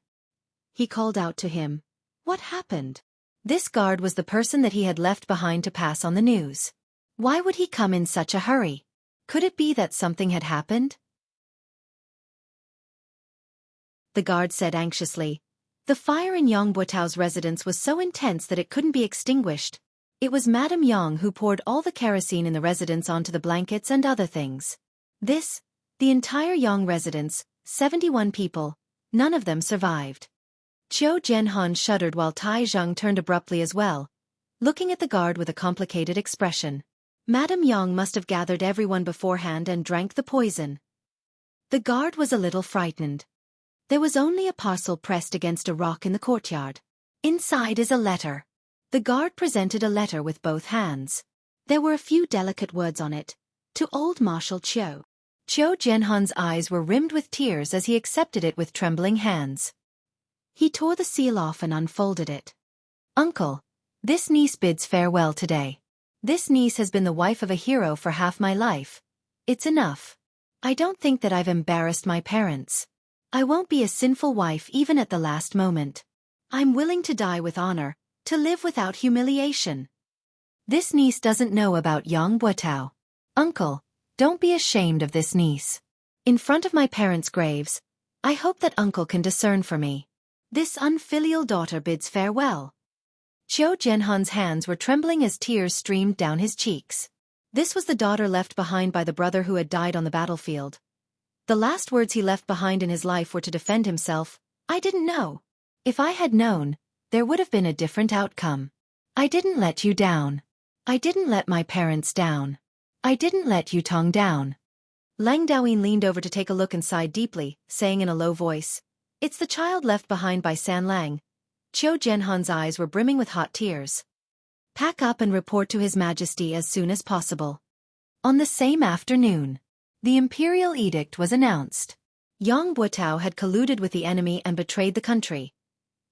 He called out to him. What happened? This guard was the person that he had left behind to pass on the news. Why would he come in such a hurry? Could it be that something had happened? The guard said anxiously. The fire in Yang Buotao's residence was so intense that it couldn't be extinguished. It was Madame Yang who poured all the kerosene in the residence onto the blankets and other things. The entire Yang residence, 71 people, none of them survived. Qiu Jianhan shuddered while Tai Zheng turned abruptly as well, looking at the guard with a complicated expression. Madame Yang must have gathered everyone beforehand and drank the poison. The guard was a little frightened. There was only a parcel pressed against a rock in the courtyard. Inside is a letter. The guard presented a letter with both hands. There were a few delicate words on it. To old Marshal Qiu. Qiu Jianhan's eyes were rimmed with tears as he accepted it with trembling hands. He tore the seal off and unfolded it. Uncle, this niece bids farewell today. This niece has been the wife of a hero for half my life. It's enough. I don't think that I've embarrassed my parents. I won't be a sinful wife even at the last moment. I'm willing to die with honor, to live without humiliation. This niece doesn't know about Yang Buotao. Uncle, don't be ashamed of this niece. In front of my parents' graves, I hope that uncle can discern for me. This unfilial daughter bids farewell. Qiu Jianhan's hands were trembling as tears streamed down his cheeks. This was the daughter left behind by the brother who had died on the battlefield. The last words he left behind in his life were to defend himself. I didn't know. If I had known, there would have been a different outcome. I didn't let you down. I didn't let my parents down. I didn't let you Tong down. Lang Daoyin leaned over to take a look and sighed deeply, saying in a low voice, "It's the child left behind by San Lang." Qiu Jianhan's eyes were brimming with hot tears. Pack up and report to His Majesty as soon as possible. On the same afternoon, the imperial edict was announced. Yang Buotao had colluded with the enemy and betrayed the country.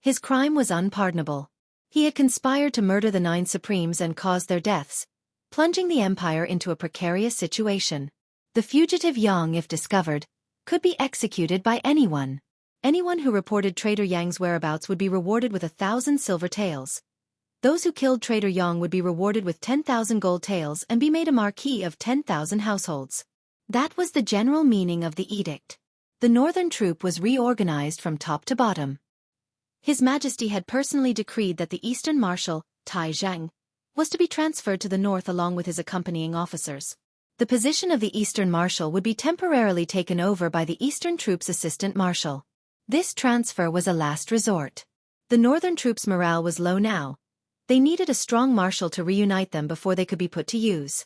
His crime was unpardonable. He had conspired to murder the 9 supremes and caused their deaths, plunging the empire into a precarious situation. The fugitive Yang, if discovered, could be executed by anyone. Anyone who reported traitor Yang's whereabouts would be rewarded with 1,000 silver taels. Those who killed traitor Yang would be rewarded with 10,000 gold taels and be made a marquis of 10,000 households. That was the general meaning of the edict. The northern troop was reorganized from top to bottom. His Majesty had personally decreed that the eastern marshal, Tai Zhang, was to be transferred to the north along with his accompanying officers. The position of the eastern marshal would be temporarily taken over by the eastern troops' assistant marshal. This transfer was a last resort. The northern troops' morale was low now. They needed a strong marshal to reunite them before they could be put to use.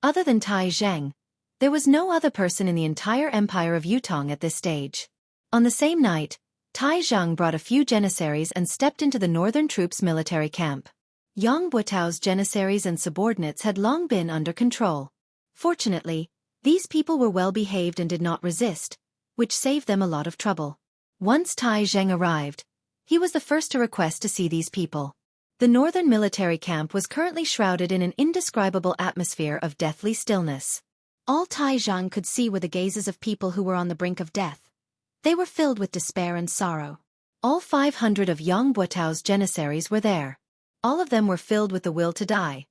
Other than Tai Zhang, there was no other person in the entire empire of Yutong at this stage. On the same night, Tai Zhang brought a few janissaries and stepped into the northern troops' military camp. Yang Buotao's janissaries and subordinates had long been under control. Fortunately, these people were well behaved and did not resist, which saved them a lot of trouble. Once Tai Zhang arrived, he was the first to request to see these people. The northern military camp was currently shrouded in an indescribable atmosphere of deathly stillness. All Tai Zhang could see were the gazes of people who were on the brink of death. They were filled with despair and sorrow. All 500 of Yang Buotao's janissaries were there. All of them were filled with the will to die.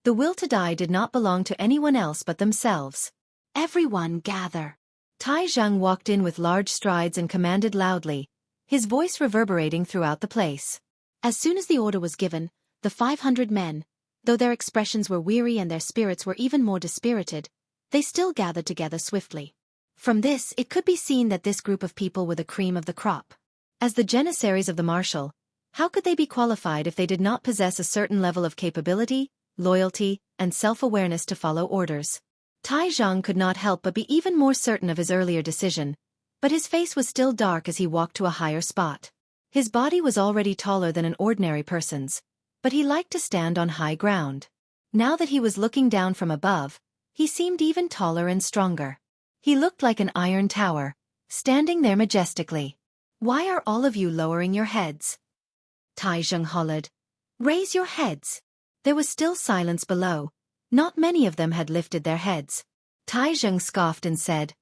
The will to die did not belong to anyone else but themselves. Everyone gather. Tai Zhang walked in with large strides and commanded loudly, his voice reverberating throughout the place. As soon as the order was given, the 500 men, though their expressions were weary and their spirits were even more dispirited, they still gathered together swiftly. From this, it could be seen that this group of people were the cream of the crop. As the janissaries of the marshal, how could they be qualified if they did not possess a certain level of capability, loyalty, and self-awareness to follow orders? Tai Zhang could not help but be even more certain of his earlier decision, but his face was still dark as he walked to a higher spot. His body was already taller than an ordinary person's, but he liked to stand on high ground. Now that he was looking down from above, he seemed even taller and stronger. He looked like an iron tower, standing there majestically. "Why are all of you lowering your heads?" Tai Zhang hollered. "Raise your heads." There was still silence below. Not many of them had lifted their heads. Tai Zhang scoffed and said,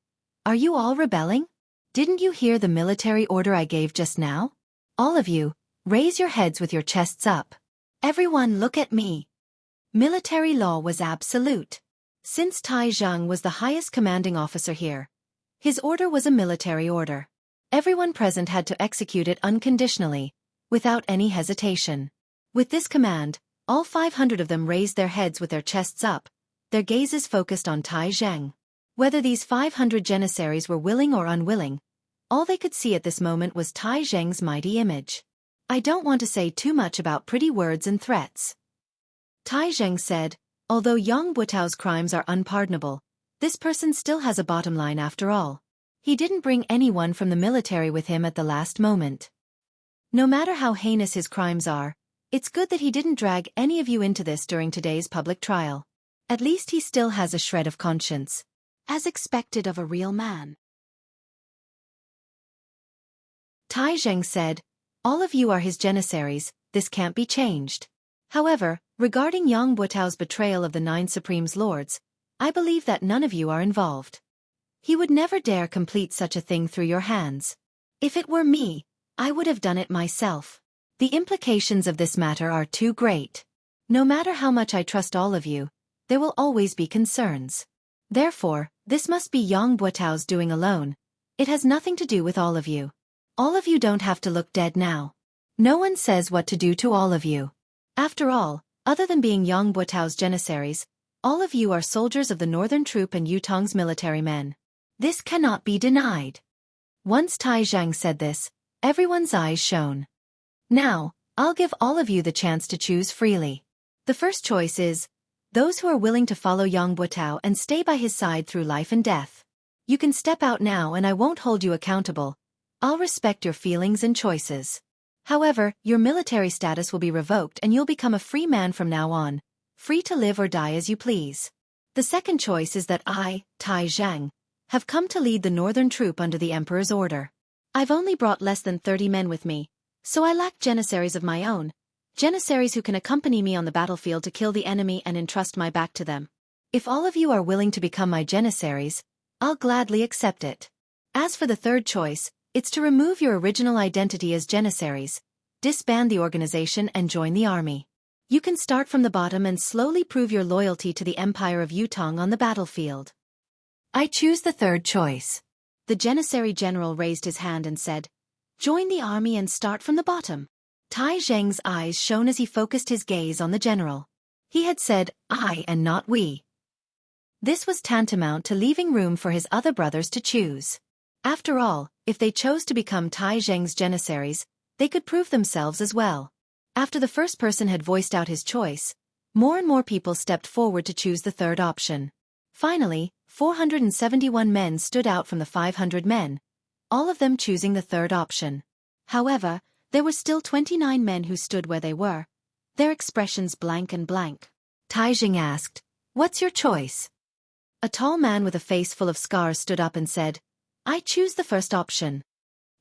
"Are you all rebelling? Didn't you hear the military order I gave just now? All of you, raise your heads with your chests up. Everyone look at me." Military law was absolute. Since Tai Zhang was the highest commanding officer here, his order was a military order. Everyone present had to execute it unconditionally, without any hesitation. With this command, all 500 of them raised their heads with their chests up, their gazes focused on Tai Zhang. Whether these 500 janissaries were willing or unwilling, all they could see at this moment was Tai Zhang's mighty image. "I don't want to say too much about pretty words and threats," Tai Zhang said, "although Yang Buotao's crimes are unpardonable, this person still has a bottom line after all. He didn't bring anyone from the military with him at the last moment. No matter how heinous his crimes are, it's good that he didn't drag any of you into this during today's public trial. At least he still has a shred of conscience, as expected of a real man." Tai Zhang said, "All of you are his janissaries, this can't be changed. However, regarding Yang Buotao's betrayal of the 9 Supremes Lords, I believe that none of you are involved. He would never dare complete such a thing through your hands. If it were me, I would have done it myself. The implications of this matter are too great. No matter how much I trust all of you, there will always be concerns. Therefore, this must be Yang Buotao's doing alone. It has nothing to do with all of you. All of you don't have to look dead now. No one says what to do to all of you. After all, other than being Yang Buotao's janissaries, all of you are soldiers of the Northern Troop and Yutong's military men. This cannot be denied. Once Tai Zhang said this, everyone's eyes shone. Now, I'll give all of you the chance to choose freely. The first choice is those who are willing to follow Yang Buotao and stay by his side through life and death. You can step out now and I won't hold you accountable. I'll respect your feelings and choices. However, your military status will be revoked and you'll become a free man from now on, free to live or die as you please. The second choice is that I, Tai Zhang, have come to lead the Northern Troop under the Emperor's order. I've only brought less than 30 men with me, so I lack janissaries of my own, janissaries who can accompany me on the battlefield to kill the enemy and entrust my back to them. If all of you are willing to become my janissaries, I'll gladly accept it. As for the third choice, it's to remove your original identity as janissaries, disband the organization and join the army. You can start from the bottom and slowly prove your loyalty to the Empire of Yutong on the battlefield. I choose the third choice. The janissary general raised his hand and said, "Join the army and start from the bottom." Tai Zheng's eyes shone as he focused his gaze on the general. He had said, "I" and not "we." This was tantamount to leaving room for his other brothers to choose. After all, if they chose to become Tai Zheng's janissaries, they could prove themselves as well. After the first person had voiced out his choice, more and more people stepped forward to choose the third option. Finally, 471 men stood out from the 500 men, all of them choosing the third option. However, there were still 29 men who stood where they were, their expressions blank and blank. Tai Zheng asked, "What's your choice?" A tall man with a face full of scars stood up and said, "I choose the first option."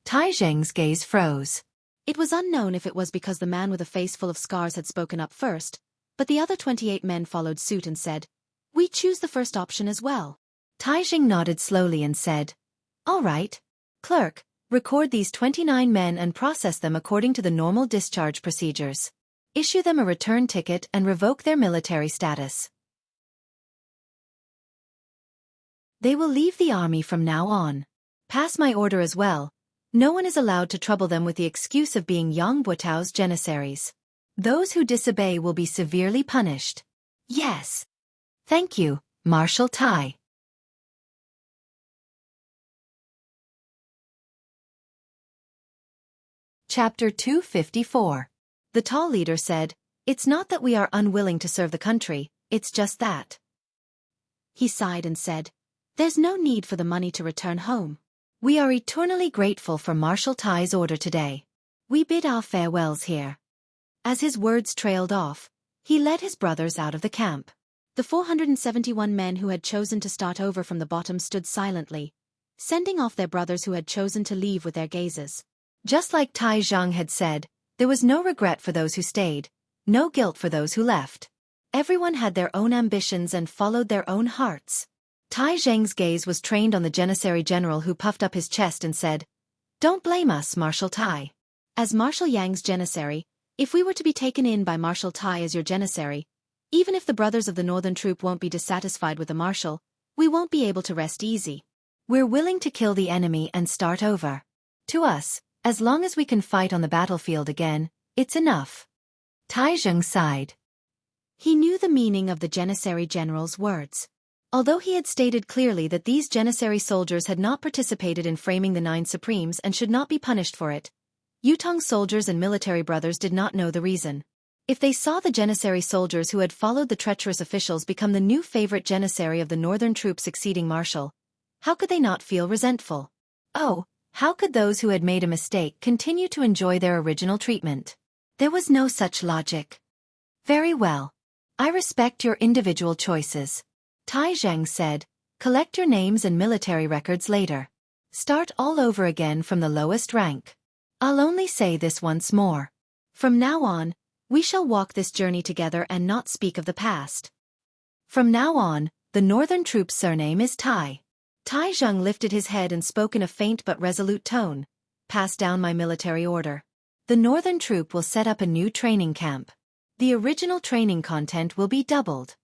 Tai Zheng's gaze froze. It was unknown if it was because the man with a face full of scars had spoken up first, but the other 28 men followed suit and said, "We choose the first option as well." Tai Zheng nodded slowly and said, "All right. Clerk, record these 29 men and process them according to the normal discharge procedures. Issue them a return ticket and revoke their military status. They will leave the army from now on. Pass my order as well. No one is allowed to trouble them with the excuse of being Yang Buotao's janissaries. Those who disobey will be severely punished." "Yes. Thank you, Marshal Tai." Chapter 254. The tall leader said, "It's not that we are unwilling to serve the country, it's just that." He sighed and said, "There's no need for the money to return home. We are eternally grateful for Marshal Tai's order today. We bid our farewells here." As his words trailed off, he led his brothers out of the camp. The 471 men who had chosen to start over from the bottom stood silently, sending off their brothers who had chosen to leave with their gazes. Just like Tai Zhang had said, there was no regret for those who stayed, no guilt for those who left. Everyone had their own ambitions and followed their own hearts. Tai Zheng's gaze was trained on the janissary general who puffed up his chest and said, "Don't blame us, Marshal Tai. As Marshal Yang's janissary, if we were to be taken in by Marshal Tai as your janissary, even if the brothers of the Northern Troop won't be dissatisfied with the Marshal, we won't be able to rest easy. We're willing to kill the enemy and start over. To us, as long as we can fight on the battlefield again, it's enough." Tai Zheng sighed. He knew the meaning of the janissary general's words. Although he had stated clearly that these janissary soldiers had not participated in framing the Nine Supremes and should not be punished for it, Yutong's soldiers and military brothers did not know the reason. If they saw the janissary soldiers who had followed the treacherous officials become the new favorite janissary of the Northern Troop succeeding Marshal, how could they not feel resentful? Oh, how could those who had made a mistake continue to enjoy their original treatment? There was no such logic. "Very well. I respect your individual choices," Tai Zheng said. "Collect your names and military records later. Start all over again from the lowest rank. I'll only say this once more. From now on, we shall walk this journey together and not speak of the past. From now on, the Northern Troop's surname is Tai. Tai Zheng lifted his head and spoke in a faint but resolute tone. Pass down my military order. The northern troop will set up a new training camp. The original training content will be doubled.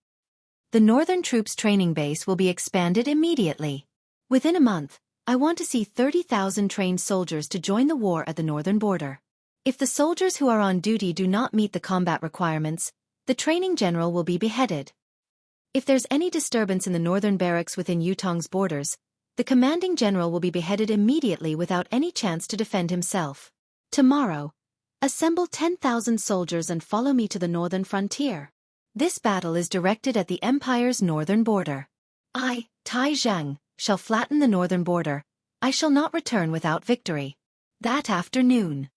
The northern troops' training base will be expanded immediately. Within a month, I want to see 30,000 trained soldiers to join the war at the northern border. If the soldiers who are on duty do not meet the combat requirements, the training general will be beheaded. If there's any disturbance in the northern barracks within Yutong's borders, the commanding general will be beheaded immediately without any chance to defend himself. Tomorrow, assemble 10,000 soldiers and follow me to the northern frontier. This battle is directed at the empire's northern border. I, Tai Zheng, shall flatten the northern border. I shall not return without victory. That afternoon,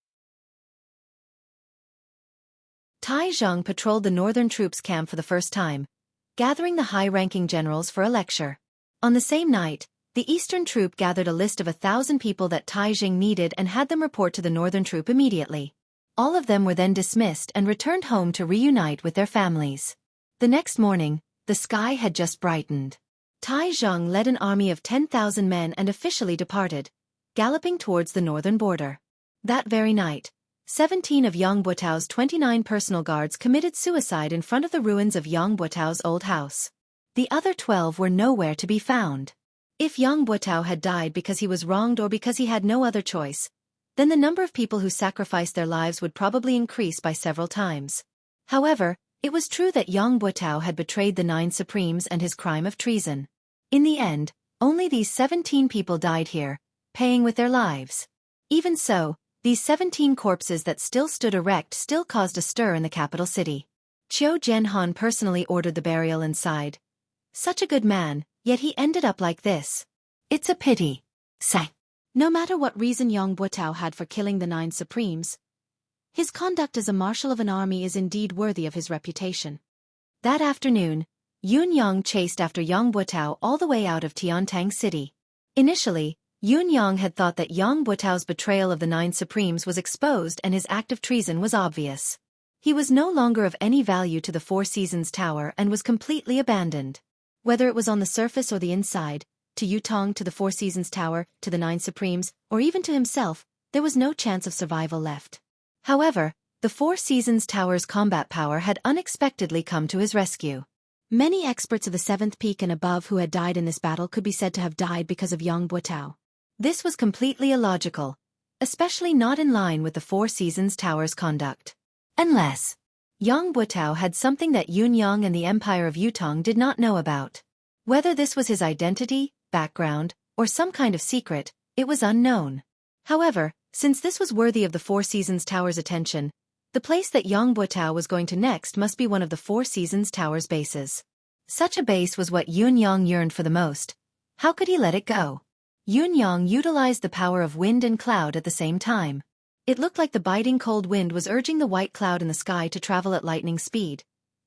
Tai Zheng patrolled the northern troops' camp for the first time, gathering the high-ranking generals for a lecture. On the same night, the eastern troop gathered a list of 1,000 people that Tai Zheng needed and had them report to the northern troop immediately. All of them were then dismissed and returned home to reunite with their families. The next morning, the sky had just brightened. Tai Zheng led an army of 10,000 men and officially departed, galloping towards the northern border. That very night, 17 of Yang Buotao's 29 personal guards committed suicide in front of the ruins of Yang Buotao's old house. The other 12 were nowhere to be found. If Yang Buotao had died because he was wronged or because he had no other choice, then the number of people who sacrificed their lives would probably increase by several times. However, it was true that Yang Buotao had betrayed the 9 Supremes and his crime of treason. In the end, only these 17 people died here, paying with their lives. Even so, these 17 corpses that still stood erect still caused a stir in the capital city. Qiu Jianhan personally ordered the burial and sighed. Such a good man, yet he ended up like this. It's a pity. Sigh. No matter what reason Yang Buotao had for killing the 9 Supremes, his conduct as a marshal of an army is indeed worthy of his reputation. That afternoon, Yun Yang chased after Yang Buotao all the way out of Tiantang City. Initially, Yun Yang had thought that Yang Buotao's betrayal of the 9 Supremes was exposed and his act of treason was obvious. He was no longer of any value to the Four Seasons Tower and was completely abandoned. Whether it was on the surface or the inside, to Yutong, to the Four Seasons Tower, to the 9 Supremes, or even to himself, there was no chance of survival left. However, the Four Seasons Tower's combat power had unexpectedly come to his rescue. Many experts of the 7th peak and above who had died in this battle could be said to have died because of Yang Buotao. This was completely illogical, especially not in line with the Four Seasons Tower's conduct. Unless Yang Buotao had something that Yun Yang and the Empire of Yutong did not know about. Whether this was his identity, background, or some kind of secret, it was unknown. However, since this was worthy of the Four Seasons Tower's attention, the place that Yang Buotao was going to next must be one of the Four Seasons Tower's bases. Such a base was what Yun Yang yearned for the most. How could he let it go? Yun Yang utilized the power of wind and cloud at the same time. It looked like the biting cold wind was urging the white cloud in the sky to travel at lightning speed.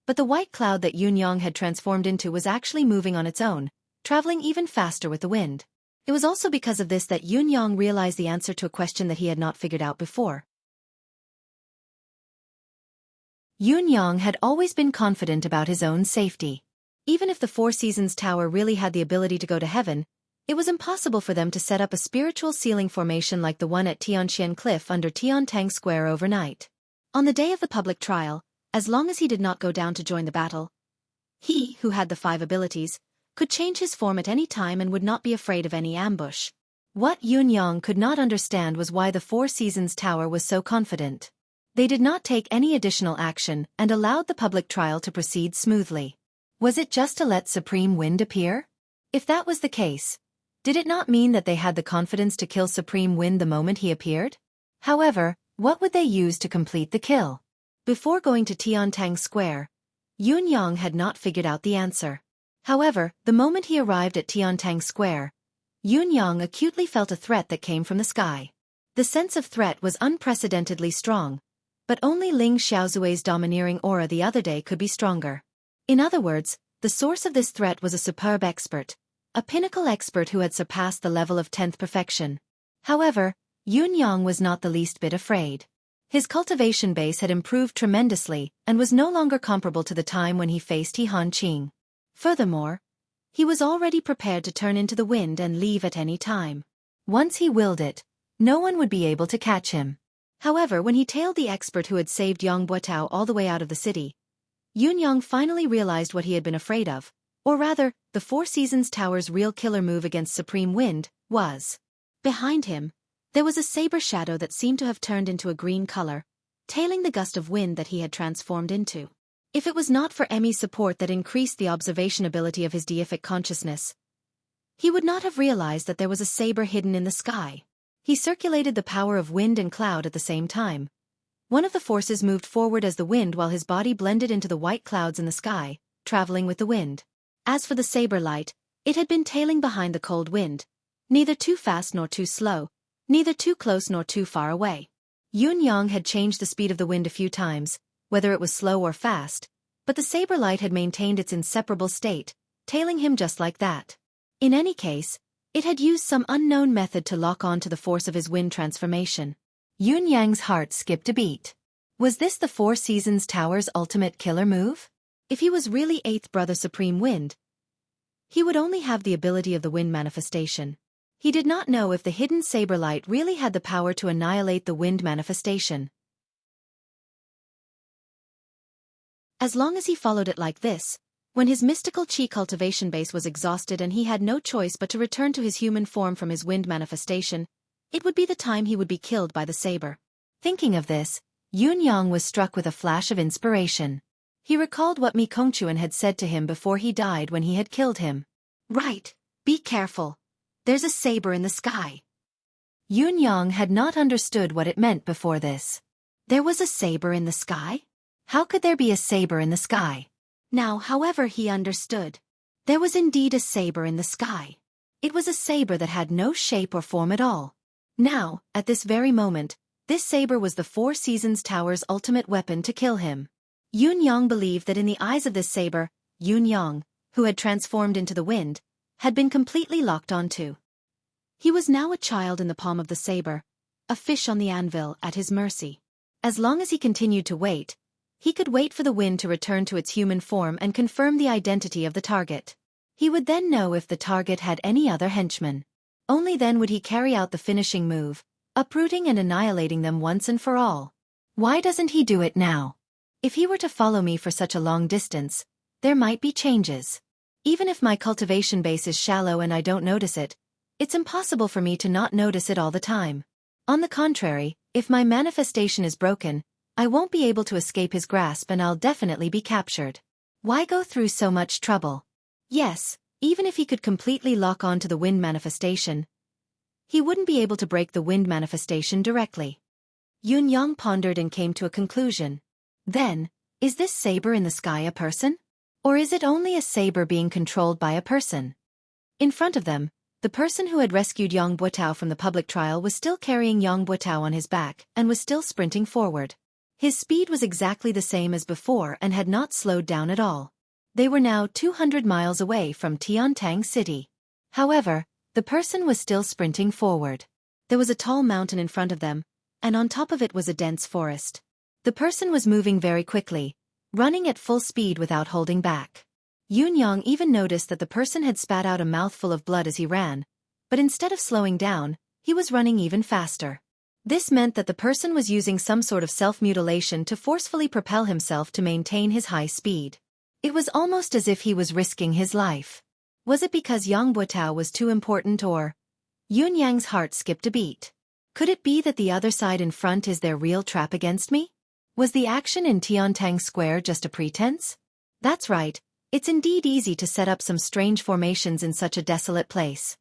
But the white cloud that Yun Yang had transformed into was actually moving on its own, traveling even faster with the wind. It was also because of this that Yun Yang realized the answer to a question that he had not figured out before. Yun Yang had always been confident about his own safety. Even if the Four Seasons Tower really had the ability to go to heaven, it was impossible for them to set up a spiritual ceiling formation like the one at Tianxian Cliff under Tiantang Square overnight. On the day of the public trial, as long as he did not go down to join the battle, he, who had the 5 abilities, could change his form at any time and would not be afraid of any ambush. What Yun Yang could not understand was why the Four Seasons Tower was so confident. They did not take any additional action and allowed the public trial to proceed smoothly. Was it just to let Supreme Wind appear? If that was the case, did it not mean that they had the confidence to kill Supreme Wind the moment he appeared? However, what would they use to complete the kill? Before going to Tiantang Square, Yun Yang had not figured out the answer. However, the moment he arrived at Tiantang Square, Yun Yang acutely felt a threat that came from the sky. The sense of threat was unprecedentedly strong, but only Ling Xiaozui's domineering aura the other day could be stronger. In other words, the source of this threat was a superb expert, a pinnacle expert who had surpassed the level of 10th perfection. However, Yun Yang was not the least bit afraid. His cultivation base had improved tremendously and was no longer comparable to the time when he faced He Han Qing. Furthermore, He was already prepared to turn into the wind and leave at any time. Once he willed it, no one would be able to catch him. However, when he tailed the expert who had saved Yang Buotao all the way out of the city, Yun Yang finally realized what he had been afraid of, or rather, the Four Seasons Tower's real killer move against Supreme Wind was. Behind him, there was a saber shadow that seemed to have turned into a green color, tailing the gust of wind that he had transformed into. If it was not for Emmy's support that increased the observation ability of his deific consciousness, he would not have realized that there was a saber hidden in the sky. He circulated the power of wind and cloud at the same time. One of the forces moved forward as the wind while his body blended into the white clouds in the sky, traveling with the wind. As for the saber light, it had been tailing behind the cold wind, neither too fast nor too slow, neither too close nor too far away. Yun Yang had changed the speed of the wind a few times, whether it was slow or fast, but the saber light had maintained its inseparable state, tailing him just like that. In any case, it had used some unknown method to lock on to the force of his wind transformation. Yun Yang's heart skipped a beat. Was this the Four Seasons Tower's ultimate killer move? If he was really Eighth Brother Supreme Wind, he would only have the ability of the wind manifestation. He did not know if the hidden saber light really had the power to annihilate the wind manifestation. As long as he followed it like this, when his mystical chi cultivation base was exhausted and he had no choice but to return to his human form from his wind manifestation, it would be the time he would be killed by the saber. Thinking of this, Yun Yang was struck with a flash of inspiration. He recalled what Mi Kongchuan had said to him before he died when he had killed him. Right, be careful. There's a saber in the sky. Yun Yang had not understood what it meant before this. There was a saber in the sky? How could there be a saber in the sky? Now, however, he understood. There was indeed a saber in the sky. It was a saber that had no shape or form at all. Now, at this very moment, this saber was the Four Seasons Tower's ultimate weapon to kill him. Yun Yang believed that in the eyes of this saber, Yun Yang, who had transformed into the wind, had been completely locked onto. He was now a child in the palm of the saber, a fish on the anvil at his mercy. As long as he continued to wait, he could wait for the wind to return to its human form and confirm the identity of the target. He would then know if the target had any other henchmen. Only then would he carry out the finishing move, uprooting and annihilating them once and for all. Why doesn't he do it now? If he were to follow me for such a long distance, there might be changes. Even if my cultivation base is shallow and I don't notice it, it's impossible for me to not notice it all the time. On the contrary, if my manifestation is broken, I won't be able to escape his grasp and I'll definitely be captured. Why go through so much trouble? Yes, even if he could completely lock on to the wind manifestation, he wouldn't be able to break the wind manifestation directly. Yun Yang pondered and came to a conclusion. Then, is this saber in the sky a person? Or is it only a saber being controlled by a person? In front of them, the person who had rescued Yang Buotao from the public trial was still carrying Yang Buotao on his back and was still sprinting forward. His speed was exactly the same as before and had not slowed down at all. They were now 200 miles away from Tiantang City. However, the person was still sprinting forward. There was a tall mountain in front of them, and on top of it was a dense forest. The person was moving very quickly, running at full speed without holding back. Yun Yang even noticed that the person had spat out a mouthful of blood as he ran, but instead of slowing down, he was running even faster. This meant that the person was using some sort of self-mutilation to forcefully propel himself to maintain his high speed. It was almost as if he was risking his life. Was it because Yang Buotao was too important or? Yun Yang's heart skipped a beat. Could it be that the other side in front is their real trap against me? Was the action in Tiantang Square just a pretense? That's right, it's indeed easy to set up some strange formations in such a desolate place.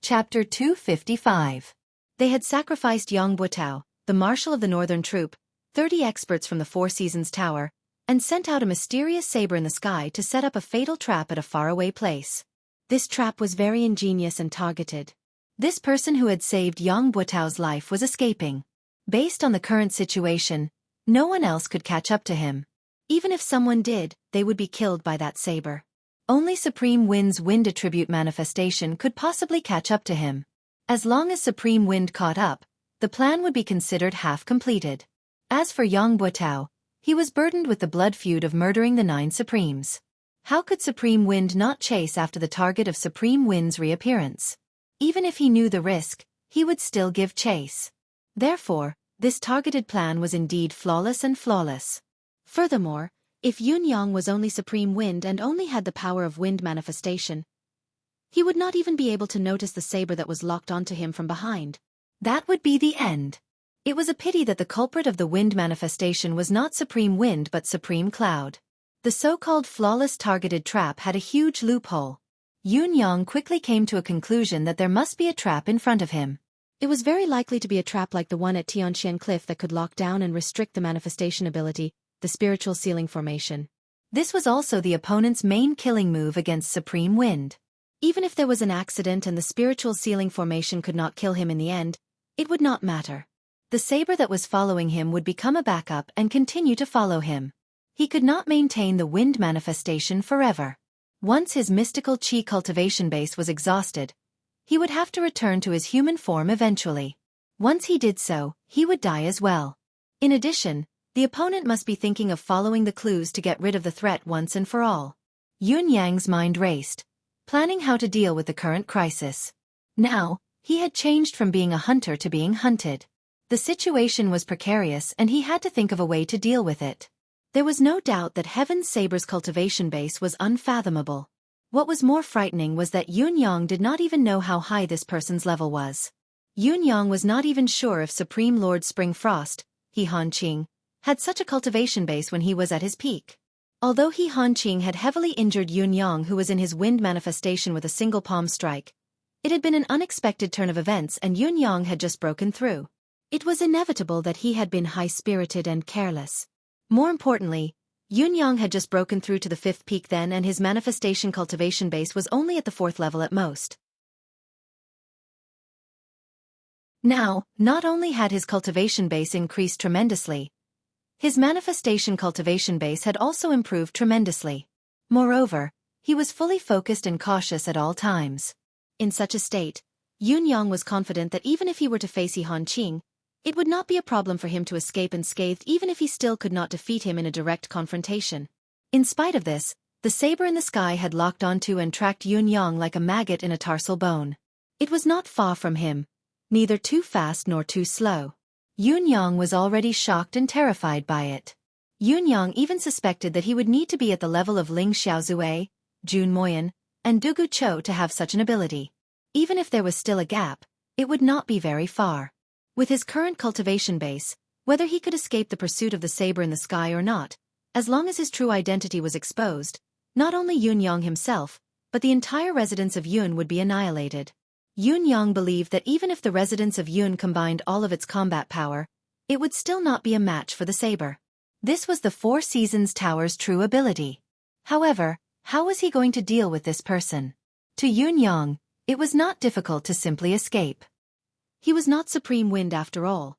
Chapter 255. They had sacrificed Yang Buotao, the marshal of the northern troop, 30 experts from the Four Seasons Tower, and sent out a mysterious saber in the sky to set up a fatal trap at a faraway place. This trap was very ingenious and targeted. This person who had saved Yang Buotao's life was escaping. Based on the current situation, no one else could catch up to him. Even if someone did, they would be killed by that saber. Only Supreme Wind's wind attribute manifestation could possibly catch up to him. As long as Supreme Wind caught up, the plan would be considered half completed. As for Yang Buotao, he was burdened with the blood feud of murdering the 9 Supremes. How could Supreme Wind not chase after the target of Supreme Wind's reappearance? Even if he knew the risk, he would still give chase. Therefore, this targeted plan was indeed flawless and flawless. Furthermore, if Yun Yang was only Supreme Wind and only had the power of wind manifestation, he would not even be able to notice the saber that was locked onto him from behind. That would be the end. It was a pity that the culprit of the wind manifestation was not Supreme Wind but Supreme Cloud. The so-called flawless targeted trap had a huge loophole. Yun Yang quickly came to a conclusion that there must be a trap in front of him. It was very likely to be a trap like the one at Tianxian Cliff that could lock down and restrict the manifestation ability, the spiritual ceiling formation. This was also the opponent's main killing move against Supreme Wind. Even if there was an accident and the spiritual ceiling formation could not kill him in the end, it would not matter. The saber that was following him would become a backup and continue to follow him. He could not maintain the wind manifestation forever. Once his mystical chi cultivation base was exhausted, he would have to return to his human form eventually. Once he did so, he would die as well. In addition, the opponent must be thinking of following the clues to get rid of the threat once and for all. Yun Yang's mind raced, planning how to deal with the current crisis. Now, he had changed from being a hunter to being hunted. The situation was precarious and he had to think of a way to deal with it. There was no doubt that Heaven's Saber's cultivation base was unfathomable. What was more frightening was that Yun Yang did not even know how high this person's level was. Yun Yang was not even sure if Supreme Lord Spring Frost, He Hanqing, had such a cultivation base when he was at his peak. Although He Hanqing had heavily injured Yun Yang who was in his wind manifestation with a single palm strike, it had been an unexpected turn of events and Yun Yang had just broken through. It was inevitable that he had been high-spirited and careless. More importantly, Yun Yang had just broken through to the 5th peak then and his manifestation cultivation base was only at the 4th level at most. Now, not only had his cultivation base increased tremendously, his manifestation cultivation base had also improved tremendously. Moreover, he was fully focused and cautious at all times. In such a state, Yun Yang was confident that even if he were to face He Hanqing, it would not be a problem for him to escape unscathed even if he still could not defeat him in a direct confrontation. In spite of this, the saber in the sky had locked onto and tracked Yun Yang like a maggot in a tarsal bone. It was not far from him, neither too fast nor too slow. Yun Yang was already shocked and terrified by it. Yun Yang even suspected that he would need to be at the level of Ling Xiaozue, Jun Moyan, and Dugu Cho to have such an ability. Even if there was still a gap, it would not be very far. With his current cultivation base, whether he could escape the pursuit of the saber in the sky or not, as long as his true identity was exposed, not only Yun Yang himself, but the entire residence of Yun would be annihilated. Yun Yang believed that even if the residence of Yun combined all of its combat power, it would still not be a match for the saber. This was the Four Seasons Tower's true ability. However, how was he going to deal with this person? To Yun Yang, it was not difficult to simply escape. He was not Supreme Wind after all.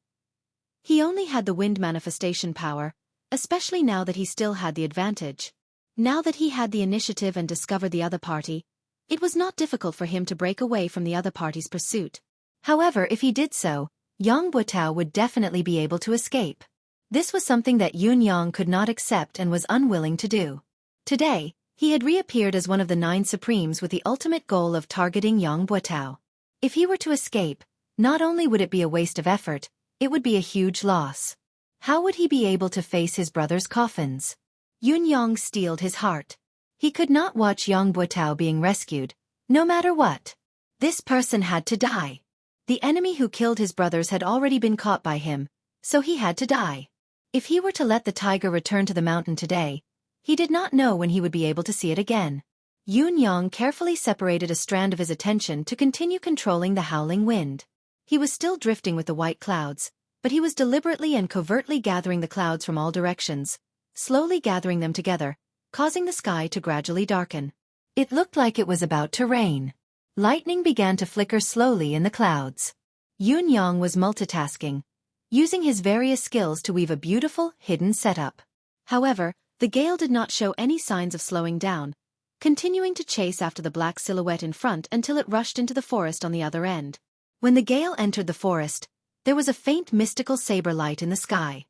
He only had the wind manifestation power, especially now that he still had the advantage. Now that he had the initiative and discovered the other party, it was not difficult for him to break away from the other party's pursuit. However, if he did so, Yang Buotao would definitely be able to escape. This was something that Yun Yang could not accept and was unwilling to do. Today, he had reappeared as one of the 9 Supremes with the ultimate goal of targeting Yang Buotao. If he were to escape, not only would it be a waste of effort, it would be a huge loss. How would he be able to face his brother's coffins? Yun Yang steeled his heart. He could not watch Yang Buotao being rescued, no matter what. This person had to die. The enemy who killed his brothers had already been caught by him, so he had to die. If he were to let the tiger return to the mountain today, he did not know when he would be able to see it again. Yun Yang carefully separated a strand of his attention to continue controlling the howling wind. He was still drifting with the white clouds, but he was deliberately and covertly gathering the clouds from all directions, slowly gathering them together, causing the sky to gradually darken. It looked like it was about to rain. Lightning began to flicker slowly in the clouds. Yun Yang was multitasking, using his various skills to weave a beautiful, hidden setup. However, the gale did not show any signs of slowing down, continuing to chase after the black silhouette in front until it rushed into the forest on the other end. When the gale entered the forest, there was a faint mystical saber light in the sky.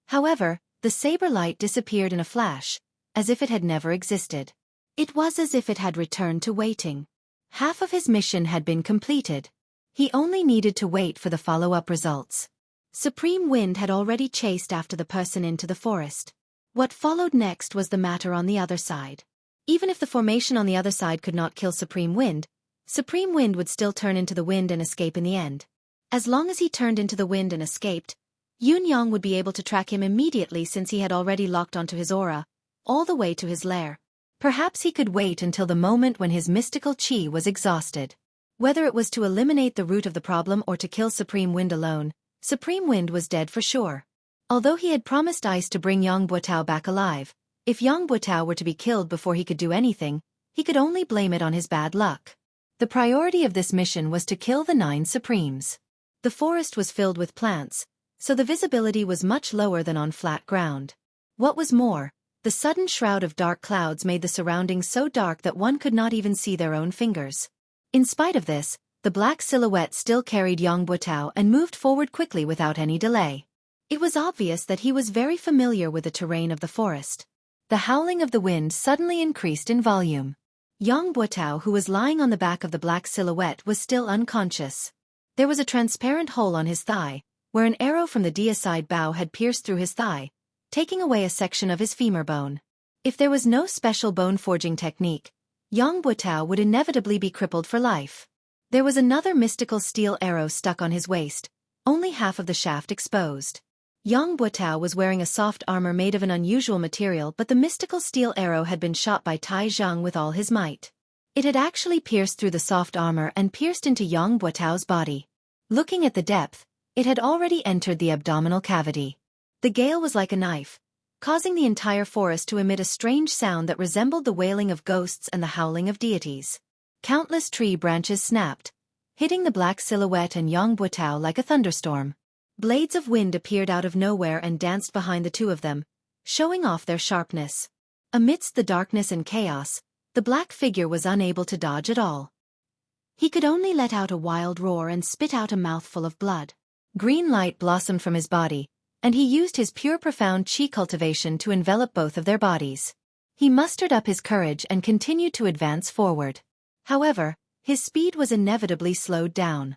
However, the saber light disappeared in a flash, as if it had never existed. It was as if it had returned to waiting. Half of his mission had been completed. He only needed to wait for the follow-up results. Supreme Wind had already chased after the person into the forest. What followed next was the matter on the other side. Even if the formation on the other side could not kill Supreme Wind would still turn into the wind and escape in the end. As long as he turned into the wind and escaped, Yun-Yang would be able to track him immediately since he had already locked onto his aura, all the way to his lair. Perhaps he could wait until the moment when his mystical chi was exhausted. Whether it was to eliminate the root of the problem or to kill Supreme Wind alone, Supreme Wind was dead for sure. Although he had promised Ice to bring Yang Buotao back alive, if Yang Buotao were to be killed before he could do anything, he could only blame it on his bad luck. The priority of this mission was to kill the 9 Supremes. The forest was filled with plants, so the visibility was much lower than on flat ground. What was more, the sudden shroud of dark clouds made the surroundings so dark that one could not even see their own fingers. In spite of this, the black silhouette still carried Yang Buotao and moved forward quickly without any delay. It was obvious that he was very familiar with the terrain of the forest. The howling of the wind suddenly increased in volume. Yang Buotao, who was lying on the back of the black silhouette, was still unconscious. There was a transparent hole on his thigh, where an arrow from the deicide bow had pierced through his thigh, taking away a section of his femur bone. If there was no special bone-forging technique, Yang Buotao would inevitably be crippled for life. There was another mystical steel arrow stuck on his waist, only half of the shaft exposed. Yang Buotao was wearing a soft armor made of an unusual material, but the mystical steel arrow had been shot by Tai Zhang with all his might. It had actually pierced through the soft armor and pierced into Yang Buotao's body. Looking at the depth, it had already entered the abdominal cavity. The gale was like a knife, causing the entire forest to emit a strange sound that resembled the wailing of ghosts and the howling of deities. Countless tree branches snapped, hitting the black silhouette and Yang Buotao like a thunderstorm. Blades of wind appeared out of nowhere and danced behind the two of them, showing off their sharpness. Amidst the darkness and chaos, the black figure was unable to dodge at all. He could only let out a wild roar and spit out a mouthful of blood. Green light blossomed from his body, and he used his pure profound chi cultivation to envelop both of their bodies. He mustered up his courage and continued to advance forward. However, his speed was inevitably slowed down.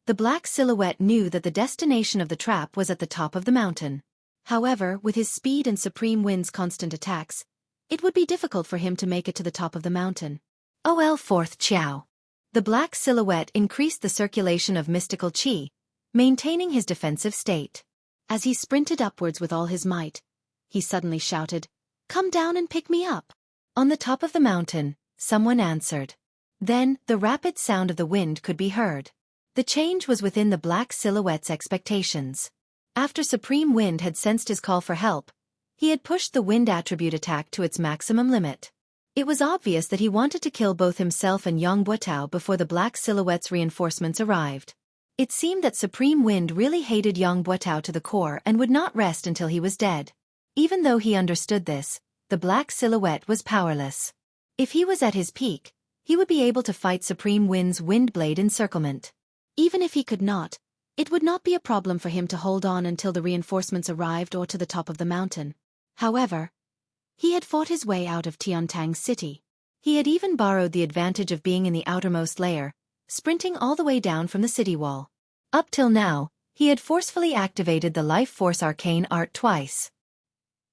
The black silhouette knew that the destination of the trap was at the top of the mountain. However, with his speed and Supreme Wind's constant attacks, it would be difficult for him to make it to the top of the mountain. OL 4th Qiao. The black silhouette increased the circulation of mystical chi, maintaining his defensive state. As he sprinted upwards with all his might, he suddenly shouted, "Come down and pick me up." On the top of the mountain, someone answered. Then, the rapid sound of the wind could be heard. The change was within the black silhouette's expectations. After Supreme Wind had sensed his call for help, he had pushed the wind attribute attack to its maximum limit. It was obvious that he wanted to kill both himself and Yang Buotao before the black silhouette's reinforcements arrived. It seemed that Supreme Wind really hated Yang Buotao to the core and would not rest until he was dead. Even though he understood this, the black silhouette was powerless. If he was at his peak, he would be able to fight Supreme Wind's wind blade encirclement. Even if he could not, it would not be a problem for him to hold on until the reinforcements arrived or to the top of the mountain. However, he had fought his way out of Tiantang City. He had even borrowed the advantage of being in the outermost layer, sprinting all the way down from the city wall. Up till now, he had forcefully activated the Life Force Arcane Art twice.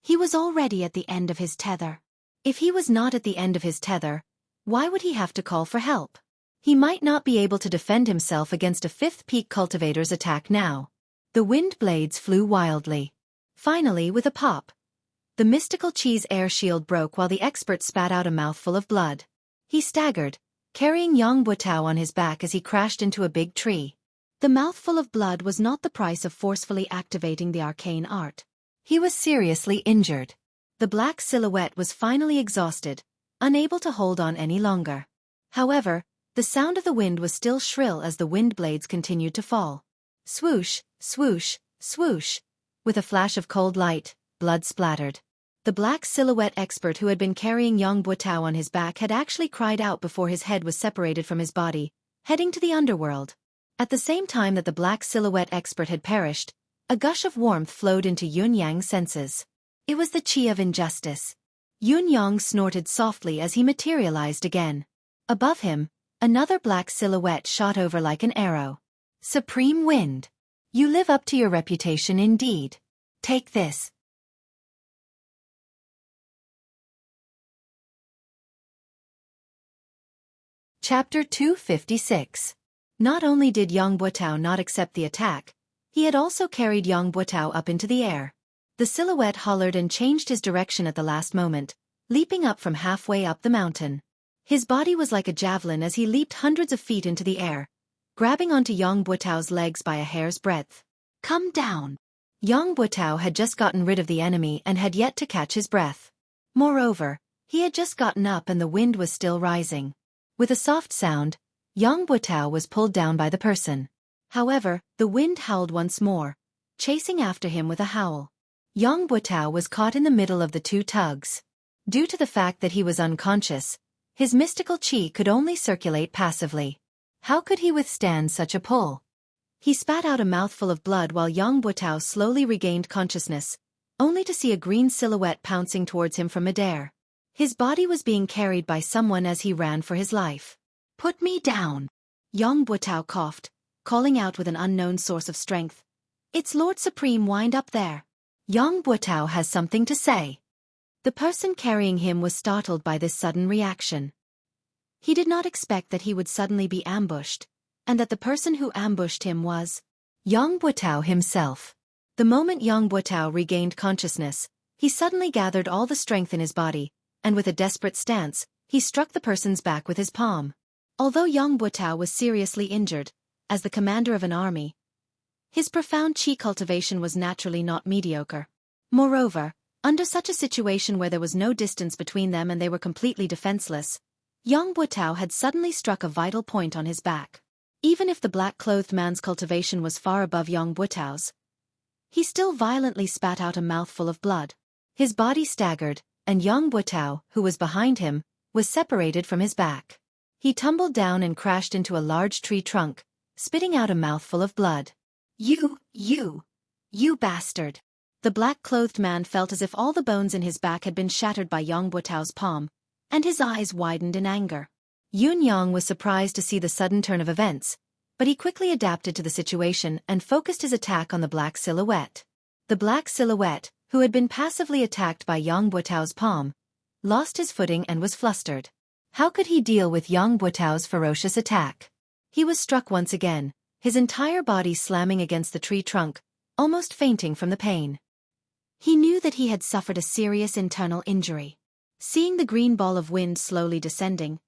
He was already at the end of his tether. If he was not at the end of his tether, why would he have to call for help? He might not be able to defend himself against a 5th peak cultivator's attack now. The wind blades flew wildly. Finally, with a pop, the mystical chi's air shield broke while the expert spat out a mouthful of blood. He staggered, carrying Yang Buotao on his back as he crashed into a big tree. The mouthful of blood was not the price of forcefully activating the arcane art. He was seriously injured. The black silhouette was finally exhausted, unable to hold on any longer. However, the sound of the wind was still shrill as the wind blades continued to fall. Swoosh, swoosh, swoosh. With a flash of cold light, blood splattered. The black silhouette expert who had been carrying Yang Buotao on his back had actually cried out before his head was separated from his body, heading to the underworld. At the same time that the black silhouette expert had perished, a gush of warmth flowed into Yun Yang's senses. It was the chi of injustice. Yun Yang snorted softly as he materialized again. Above him, another black silhouette shot over like an arrow. Supreme Wind. You live up to your reputation indeed. Take this. Chapter 256. Not only did Yang Buotao not accept the attack, he had also carried Yang Buotao up into the air. The silhouette hollered and changed his direction at the last moment, leaping up from halfway up the mountain. His body was like a javelin as he leaped hundreds of feet into the air, grabbing onto Yang Buotao's legs by a hair's breadth. Come down! Yang Buotao had just gotten rid of the enemy and had yet to catch his breath. Moreover, he had just gotten up and the wind was still rising. With a soft sound, Yang Buotao was pulled down by the person. However, the wind howled once more, chasing after him with a howl. Yang Buotao was caught in the middle of the two tugs. Due to the fact that he was unconscious, his mystical chi could only circulate passively. How could he withstand such a pull? He spat out a mouthful of blood while Yang Buotao slowly regained consciousness, only to see a green silhouette pouncing towards him from midair. His body was being carried by someone as he ran for his life. Put me down! Yang Buotao coughed, calling out with an unknown source of strength. It's Lord Supreme Wind up there. Yang Buotao has something to say. The person carrying him was startled by this sudden reaction. He did not expect that he would suddenly be ambushed, and that the person who ambushed him was Yang Buotao himself. The moment Yang Buotao regained consciousness, he suddenly gathered all the strength in his body, and with a desperate stance, he struck the person's back with his palm. Although Yang Buotao was seriously injured, as the commander of an army, his profound chi cultivation was naturally not mediocre. Moreover, under such a situation where there was no distance between them and they were completely defenseless, Yang Buotao had suddenly struck a vital point on his back. Even if the black-clothed man's cultivation was far above Yang Buotao's, he still violently spat out a mouthful of blood. His body staggered, and Yang Buotao, who was behind him, was separated from his back. He tumbled down and crashed into a large tree trunk, spitting out a mouthful of blood. You bastard! The black-clothed man felt as if all the bones in his back had been shattered by Yang Buotao's palm, and his eyes widened in anger. Yun Yang was surprised to see the sudden turn of events, but he quickly adapted to the situation and focused his attack on the black silhouette. The black silhouette, who had been passively attacked by Yang Buotao's palm, lost his footing and was flustered. How could he deal with Yang Buotao's ferocious attack? He was struck once again, his entire body slamming against the tree trunk, almost fainting from the pain. He knew that he had suffered a serious internal injury. Seeing the green ball of wind slowly descending,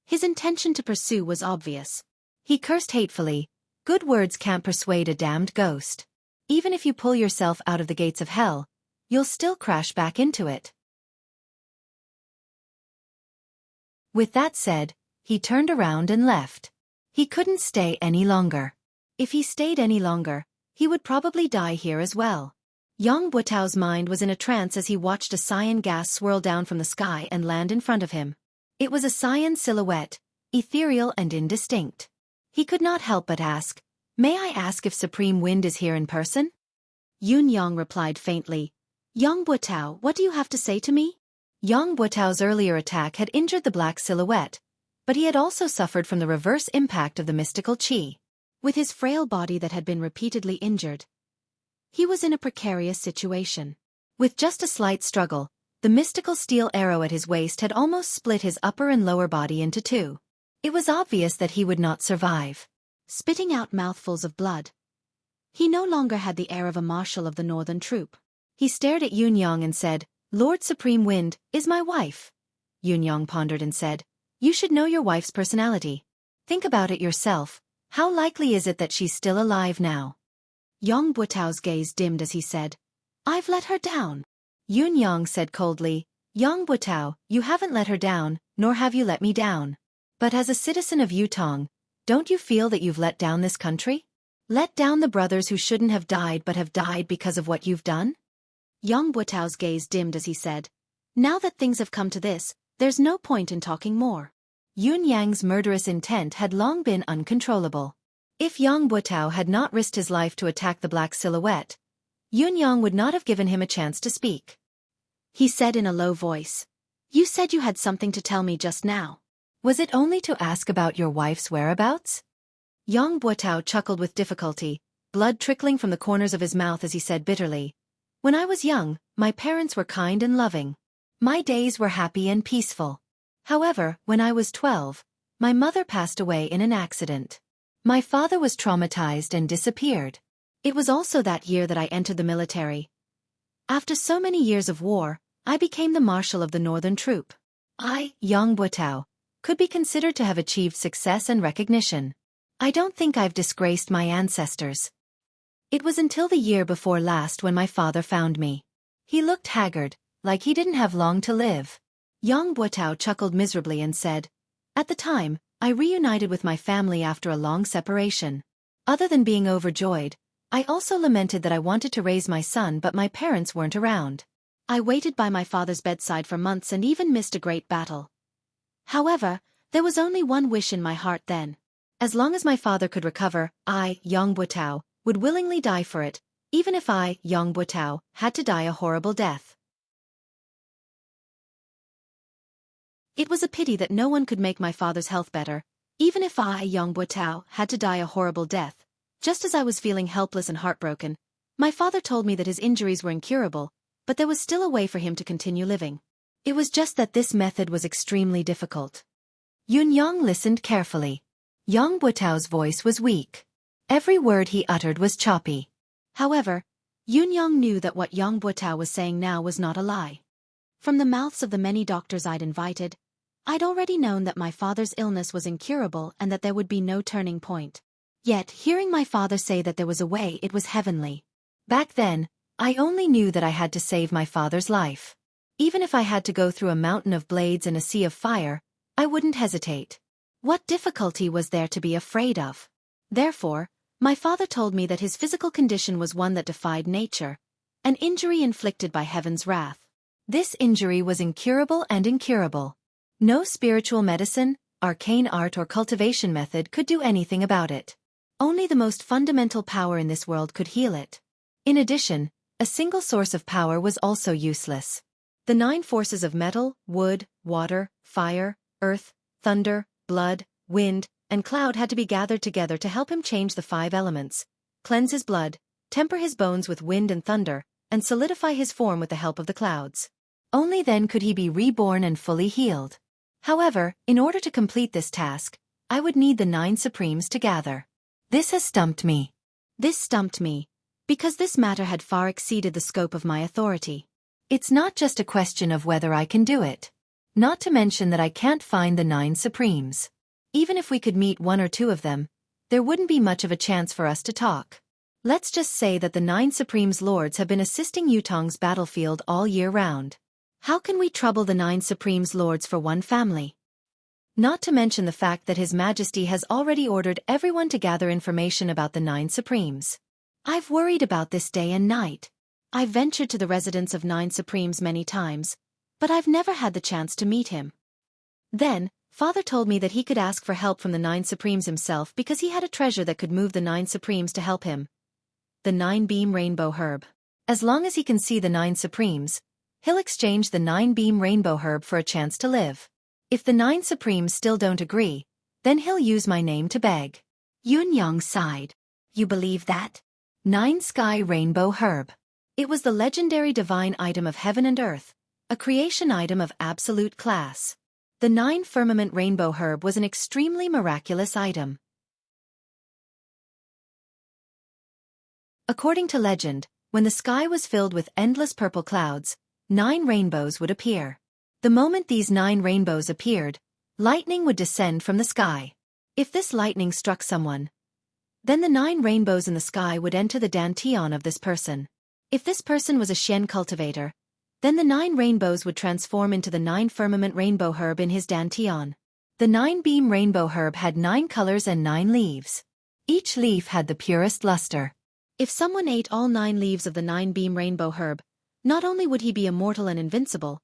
his intention to pursue was obvious. He cursed hatefully, "Good words can't persuade a damned ghost. Even if you pull yourself out of the gates of hell, you'll still crash back into it." With that said, he turned around and left. He couldn't stay any longer. If he stayed any longer, he would probably die here as well. Yang Buotao's mind was in a trance as he watched a cyan gas swirl down from the sky and land in front of him. It was a cyan silhouette, ethereal and indistinct. He could not help but ask, "May I ask if Supreme Wind is here in person?" Yun Yang replied faintly, "Yang Buotao, what do you have to say to me?" Yang Buotao's earlier attack had injured the black silhouette, but he had also suffered from the reverse impact of the mystical chi. With his frail body that had been repeatedly injured, he was in a precarious situation. With just a slight struggle, the mystical steel arrow at his waist had almost split his upper and lower body into two. It was obvious that he would not survive. Spitting out mouthfuls of blood, he no longer had the air of a marshal of the northern troop. He stared at Yun Yang and said, "Lord Supreme Wind is my wife." Yun Yang pondered and said, "You should know your wife's personality. Think about it yourself. How likely is it that she's still alive now?" Yang Buotao's gaze dimmed as he said, "I've let her down." Yun Yang said coldly, "Yang Buotao, you haven't let her down, nor have you let me down. But as a citizen of Yutong, don't you feel that you've let down this country? Let down the brothers who shouldn't have died but have died because of what you've done?" Yang Buotao's gaze dimmed as he said, "Now that things have come to this, there's no point in talking more." Yun Yang's murderous intent had long been uncontrollable. If Yang Butao had not risked his life to attack the black silhouette, Yun Yang would not have given him a chance to speak. He said in a low voice, "You said you had something to tell me just now. Was it only to ask about your wife's whereabouts?" Yang Butao chuckled with difficulty, blood trickling from the corners of his mouth as he said bitterly, "When I was young, my parents were kind and loving. My days were happy and peaceful. However, when I was 12, my mother passed away in an accident. My father was traumatized and disappeared. It was also that year that I entered the military. After so many years of war, I became the marshal of the northern troop. I, Yang Butao, could be considered to have achieved success and recognition. I don't think I've disgraced my ancestors. It was until the year before last when my father found me. He looked haggard, like he didn't have long to live." Yang Butao chuckled miserably and said, "At the time, I reunited with my family after a long separation. Other than being overjoyed, I also lamented that I wanted to raise my son but my parents weren't around. I waited by my father's bedside for months and even missed a great battle. However, there was only one wish in my heart then. As long as my father could recover, I, Yang Butao, would willingly die for it, even if I, Yang Butao, had to die a horrible death. It was a pity that no one could make my father's health better, even if I, Yang Butao, had to die a horrible death. Just as I was feeling helpless and heartbroken, my father told me that his injuries were incurable, but there was still a way for him to continue living. It was just that this method was extremely difficult." Yun Yang listened carefully. Yang Butao's voice was weak. Every word he uttered was choppy. However, Yun Yang knew that what Yang Butao was saying now was not a lie. From the mouths of the many doctors I'd invited, I'd already known that my father's illness was incurable and that there would be no turning point. Yet, hearing my father say that there was a way, it was heavenly. Back then, I only knew that I had to save my father's life. Even if I had to go through a mountain of blades and a sea of fire, I wouldn't hesitate. What difficulty was there to be afraid of? Therefore, my father told me that his physical condition was one that defied nature, an injury inflicted by heaven's wrath. This injury was incurable and incurable. No spiritual medicine, arcane art or cultivation method could do anything about it. Only the most fundamental power in this world could heal it. In addition, a single source of power was also useless. The 9 forces of metal, wood, water, fire, earth, thunder, blood, wind, and cloud had to be gathered together to help him change the 5 elements, cleanse his blood, temper his bones with wind and thunder, and solidify his form with the help of the clouds. Only then could he be reborn and fully healed. However, in order to complete this task, I would need the 9 Supremes to gather. This has stumped me. This stumped me, because this matter had far exceeded the scope of my authority. It's not just a question of whether I can do it. Not to mention that I can't find the 9 Supremes. Even if we could meet 1 or 2 of them, there wouldn't be much of a chance for us to talk. Let's just say that the 9 Supremes Lords have been assisting Yutong's battlefield all year round. How can we trouble the 9 Supremes Lords for one family? Not to mention the fact that His Majesty has already ordered everyone to gather information about the 9 Supremes. I've worried about this day and night. I've ventured to the residence of 9 Supremes many times, but I've never had the chance to meet him. Then, Father told me that he could ask for help from the 9 Supremes himself because he had a treasure that could move the 9 Supremes to help him. The 9-beam rainbow herb. As long as he can see the 9 Supremes, he'll exchange the 9-beam rainbow herb for a chance to live. If the 9 Supremes still don't agree, then he'll use my name to beg. Yun Yang sighed. You believe that? 9 Sky Rainbow Herb. It was the legendary divine item of heaven and earth, a creation item of absolute class. The 9 Firmament Rainbow Herb was an extremely miraculous item. According to legend, when the sky was filled with endless purple clouds, 9 rainbows would appear. The moment these 9 rainbows appeared, lightning would descend from the sky. If this lightning struck someone, then the 9 rainbows in the sky would enter the dantian of this person. If this person was a Xian cultivator, then the 9 rainbows would transform into the 9 Firmament Rainbow Herb in his dantian. The 9-beam rainbow herb had 9 colors and 9 leaves. Each leaf had the purest luster. If someone ate all 9 leaves of the 9-beam rainbow herb, not only would he be immortal and invincible,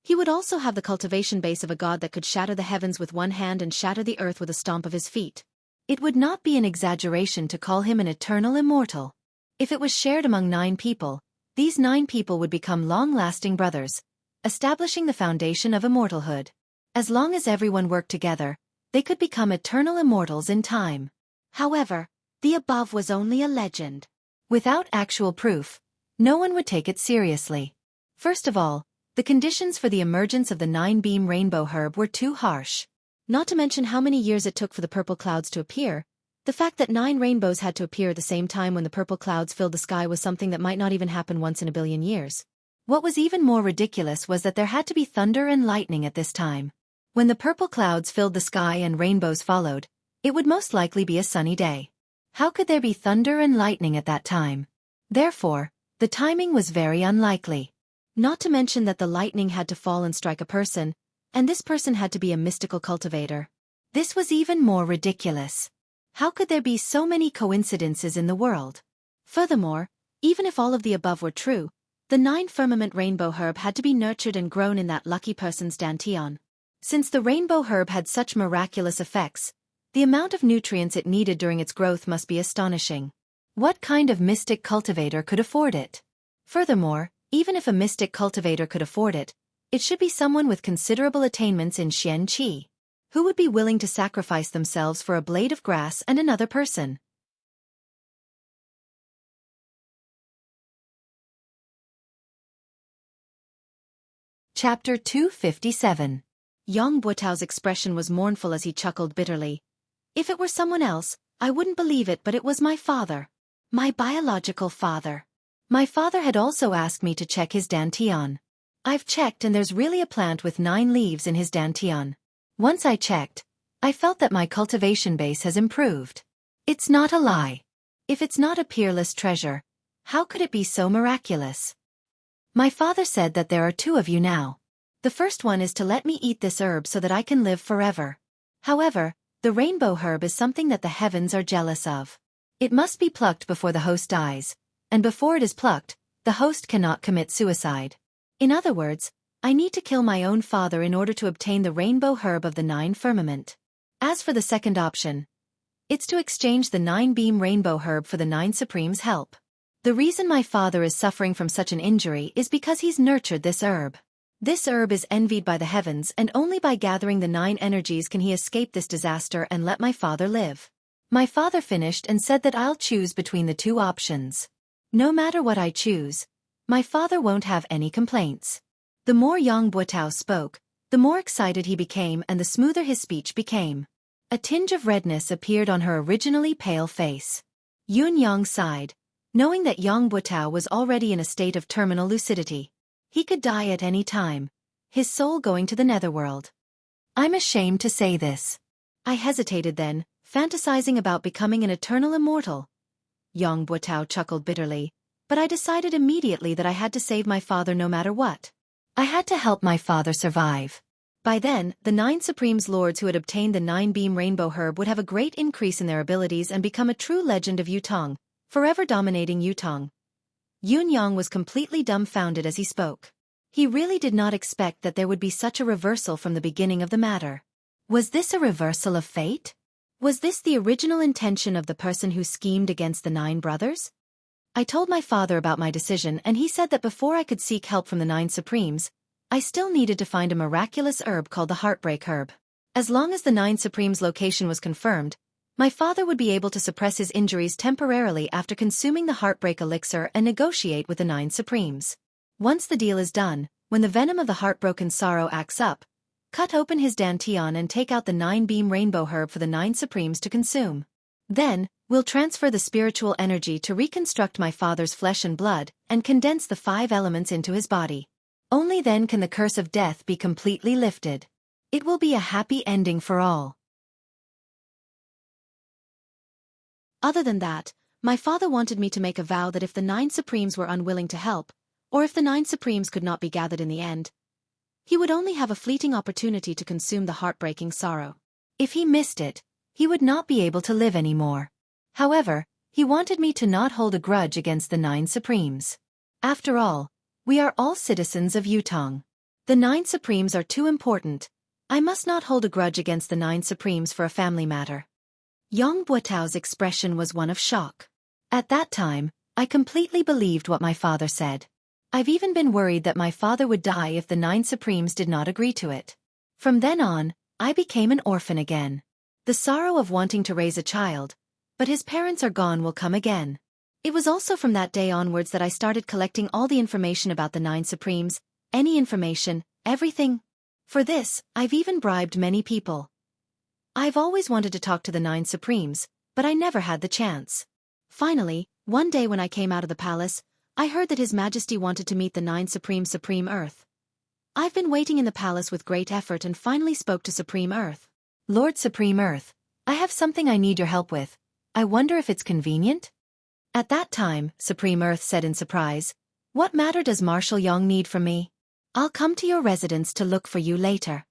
he would also have the cultivation base of a god that could shatter the heavens with one hand and shatter the earth with a stomp of his feet. It would not be an exaggeration to call him an eternal immortal. If it was shared among 9 people, these 9 people would become long-lasting brothers, establishing the foundation of immortalhood. As long as everyone worked together, they could become eternal immortals in time. However, the above was only a legend. Without actual proof, no one would take it seriously. First of all, the conditions for the emergence of the 9-beam rainbow herb were too harsh. Not to mention how many years it took for the purple clouds to appear. The fact that 9 rainbows had to appear at the same time when the purple clouds filled the sky was something that might not even happen once in a billion years. What was even more ridiculous was that there had to be thunder and lightning at this time. When the purple clouds filled the sky and rainbows followed, it would most likely be a sunny day. How could there be thunder and lightning at that time? Therefore, the timing was very unlikely. Not to mention that the lightning had to fall and strike a person, and this person had to be a mystical cultivator. This was even more ridiculous. How could there be so many coincidences in the world? Furthermore, even if all of the above were true, the 9-firmament rainbow herb had to be nurtured and grown in that lucky person's dantian. Since the rainbow herb had such miraculous effects, the amount of nutrients it needed during its growth must be astonishing. What kind of mystic cultivator could afford it? Furthermore, even if a mystic cultivator could afford it, it should be someone with considerable attainments in Xueqi. Who would be willing to sacrifice themselves for a blade of grass and another person? Chapter 257. Yang Buotao's expression was mournful as he chuckled bitterly. If it were someone else, I wouldn't believe it, but it was my father. My biological father. My father had also asked me to check his dantian. I've checked and there's really a plant with 9 leaves in his dantian. Once I checked, I felt that my cultivation base has improved. It's not a lie. If it's not a peerless treasure, how could it be so miraculous? My father said that there are 2 of you now. The first one is to let me eat this herb so that I can live forever. However, the rainbow herb is something that the heavens are jealous of. It must be plucked before the host dies, and before it is plucked, the host cannot commit suicide. In other words, I need to kill my own father in order to obtain the rainbow herb of the 9 firmament. As for the second option, it's to exchange the 9-beam rainbow herb for the 9 supremes' help. The reason my father is suffering from such an injury is because he's nurtured this herb. This herb is envied by the heavens, and only by gathering the 9 energies can he escape this disaster and let my father live. My father finished and said that I'll choose between the 2 options. No matter what I choose, my father won't have any complaints. The more Yang Buotao spoke, the more excited he became and the smoother his speech became. A tinge of redness appeared on her originally pale face. Yun Yang sighed, knowing that Yang Buotao was already in a state of terminal lucidity. He could die at any time, his soul going to the netherworld. I'm ashamed to say this. I hesitated then, fantasizing about becoming an eternal immortal. Yang Buotao chuckled bitterly, but I decided immediately that I had to save my father no matter what. I had to help my father survive. By then, the 9 Supremes Lords who had obtained the 9-beam rainbow herb would have a great increase in their abilities and become a true legend of Yutong, forever dominating Yutong. Yun Yang was completely dumbfounded as he spoke. He really did not expect that there would be such a reversal from the beginning of the matter. Was this a reversal of fate? Was this the original intention of the person who schemed against the 9 brothers? I told my father about my decision and he said that before I could seek help from the 9 Supremes, I still needed to find a miraculous herb called the Heartbreak Herb. As long as the 9 Supremes' location was confirmed, my father would be able to suppress his injuries temporarily after consuming the Heartbreak Elixir and negotiate with the 9 Supremes. Once the deal is done, when the venom of the heartbroken sorrow acts up, cut open his dantian and take out the 9-beam rainbow herb for the 9 Supremes to consume. Then, we'll transfer the spiritual energy to reconstruct my father's flesh and blood and condense the 5 elements into his body. Only then can the curse of death be completely lifted. It will be a happy ending for all. Other than that, my father wanted me to make a vow that if the 9 Supremes were unwilling to help, or if the 9 Supremes could not be gathered in the end, he would only have a fleeting opportunity to consume the heartbreaking sorrow. If he missed it, he would not be able to live anymore. However, he wanted me to not hold a grudge against the 9 Supremes. After all, we are all citizens of Yutong. The 9 Supremes are too important. I must not hold a grudge against the 9 Supremes for a family matter. Yang Buotao's expression was one of shock. At that time, I completely believed what my father said. I've even been worried that my father would die if the 9 Supremes did not agree to it. From then on, I became an orphan again. The sorrow of wanting to raise a child, but his parents are gone, will come again. It was also from that day onwards that I started collecting all the information about the 9 Supremes, any information, everything. For this, I've even bribed many people. I've always wanted to talk to the 9 Supremes, but I never had the chance. Finally, one day when I came out of the palace, I heard that His Majesty wanted to meet the 9 Supreme Earth. I've been waiting in the palace with great effort and finally spoke to Supreme Earth. Lord Supreme Earth, I have something I need your help with. I wonder if it's convenient? At that time, Supreme Earth said in surprise, "What matter does Marshal Yang need from me? I'll come to your residence to look for you later."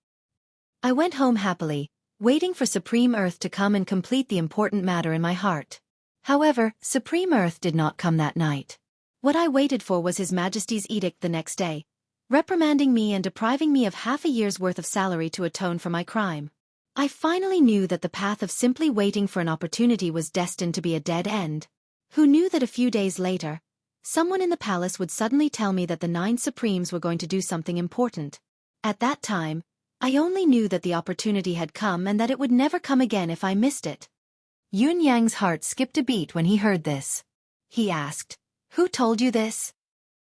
I went home happily, waiting for Supreme Earth to come and complete the important matter in my heart. However, Supreme Earth did not come that night. What I waited for was His Majesty's edict the next day, reprimanding me and depriving me of half a year's worth of salary to atone for my crime. I finally knew that the path of simply waiting for an opportunity was destined to be a dead end. Who knew that a few days later, someone in the palace would suddenly tell me that the 9 Supremes were going to do something important? At that time, I only knew that the opportunity had come and that it would never come again if I missed it. Yun Yang's heart skipped a beat when he heard this. He asked, "Who told you this?"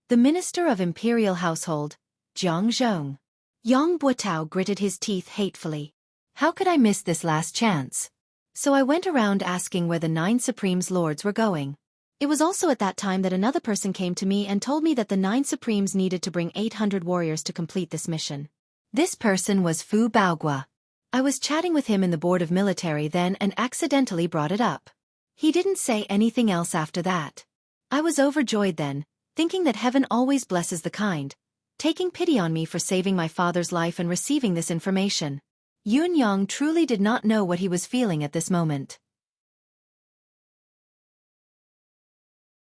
"The Minister of Imperial Household, Jiang Zhong." Yang Buotao gritted his teeth hatefully. How could I miss this last chance? So I went around asking where the 9 Supremes lords were going. It was also at that time that another person came to me and told me that the 9 Supremes needed to bring 800 warriors to complete this mission. This person was Fu Baogua. I was chatting with him in the board of military then and accidentally brought it up. He didn't say anything else after that. I was overjoyed then, thinking that heaven always blesses the kind, taking pity on me for saving my father's life and receiving this information. Yun Yang truly did not know what he was feeling at this moment.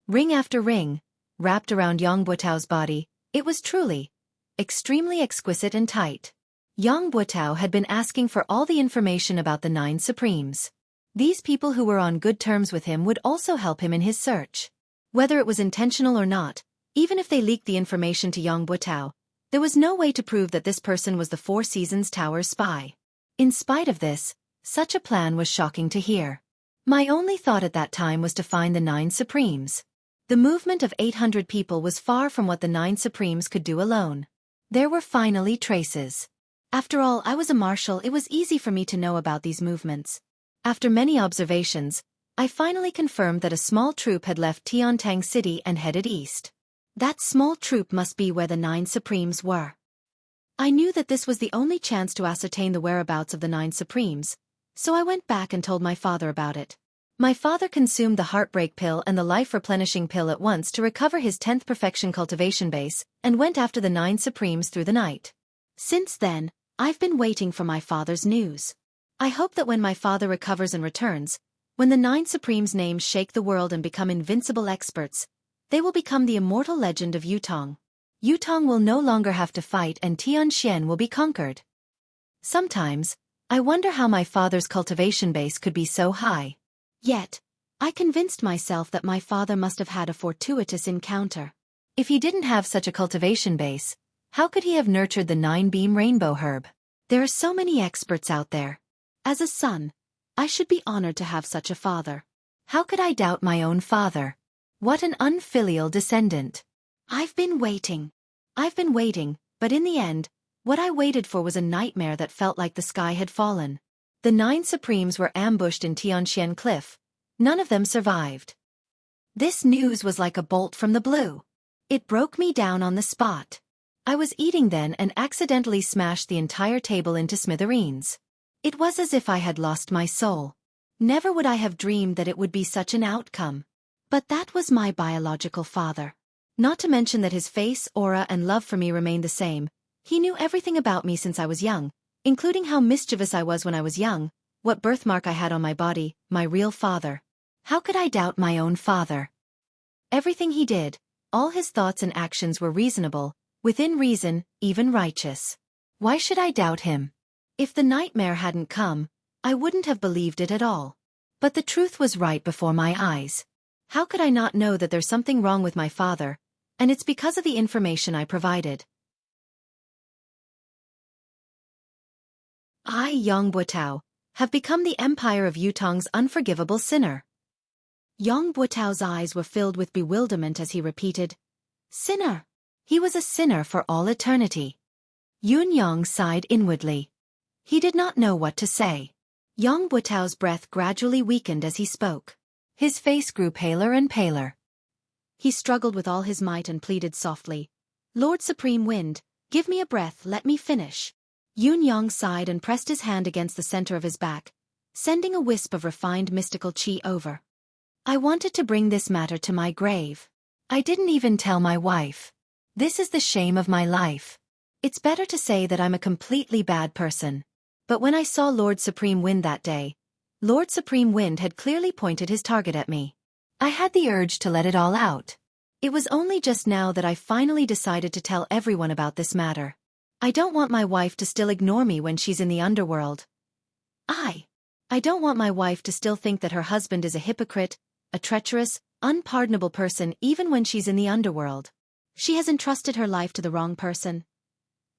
Ring after ring, wrapped around Yang Buotao's body, it was truly extremely exquisite and tight. Yang Buotao had been asking for all the information about the 9 Supremes. These people who were on good terms with him would also help him in his search. Whether it was intentional or not, even if they leaked the information to Yang Buotao, there was no way to prove that this person was the Four Seasons Tower's spy. In spite of this, such a plan was shocking to hear. My only thought at that time was to find the 9 Supremes. The movement of 800 people was far from what the 9 Supremes could do alone. There were finally traces. After all, I was a marshal, it was easy for me to know about these movements. After many observations, I finally confirmed that a small troop had left Tiantang City and headed east. That small troop must be where the 9 Supremes were. I knew that this was the only chance to ascertain the whereabouts of the 9 Supremes, so I went back and told my father about it. My father consumed the heartbreak pill and the life-replenishing pill at once to recover his 10th perfection cultivation base, and went after the 9 Supremes through the night. Since then, I've been waiting for my father's news. I hope that when my father recovers and returns, when the 9 Supremes' names shake the world and become invincible experts, they will become the immortal legend of Yutong. Yutong will no longer have to fight and Tianxian will be conquered. Sometimes, I wonder how my father's cultivation base could be so high. Yet, I convinced myself that my father must have had a fortuitous encounter. If he didn't have such a cultivation base, how could he have nurtured the 9-beam rainbow herb? There are so many experts out there. As a son, I should be honored to have such a father. How could I doubt my own father? What an unfilial descendant. I've been waiting, but in the end, what I waited for was a nightmare that felt like the sky had fallen. The 9 Supremes were ambushed in Tianxian Cliff. None of them survived. This news was like a bolt from the blue. It broke me down on the spot. I was eating then and accidentally smashed the entire table into smithereens. It was as if I had lost my soul. Never would I have dreamed that it would be such an outcome. But that was my biological father. Not to mention that his face, aura, and love for me remained the same. He knew everything about me since I was young, including how mischievous I was when I was young, what birthmark I had on my body, my real father. How could I doubt my own father? Everything he did, all his thoughts and actions were reasonable, within reason, even righteous. Why should I doubt him? If the nightmare hadn't come, I wouldn't have believed it at all. But the truth was right before my eyes. How could I not know that there's something wrong with my father? And it's because of the information I provided. I, Yang Buotao, have become the empire of Yutong's unforgivable sinner. Yang Buotao's eyes were filled with bewilderment as he repeated, "Sinner." He was a sinner for all eternity. Yun Yang sighed inwardly. He did not know what to say. Yang Buotao's breath gradually weakened as he spoke. His face grew paler and paler. He struggled with all his might and pleaded softly, "Lord Supreme Wind, give me a breath, let me finish." Yun Yang sighed and pressed his hand against the center of his back, sending a wisp of refined mystical qi over. "I wanted to bring this matter to my grave. I didn't even tell my wife. This is the shame of my life. It's better to say that I'm a completely bad person. But when I saw Lord Supreme Wind that day, Lord Supreme Wind had clearly pointed his target at me. I had the urge to let it all out. It was only just now that I finally decided to tell everyone about this matter. I don't want my wife to still ignore me when she's in the underworld. I don't want my wife to still think that her husband is a hypocrite, a treacherous, unpardonable person even when she's in the underworld. She has entrusted her life to the wrong person."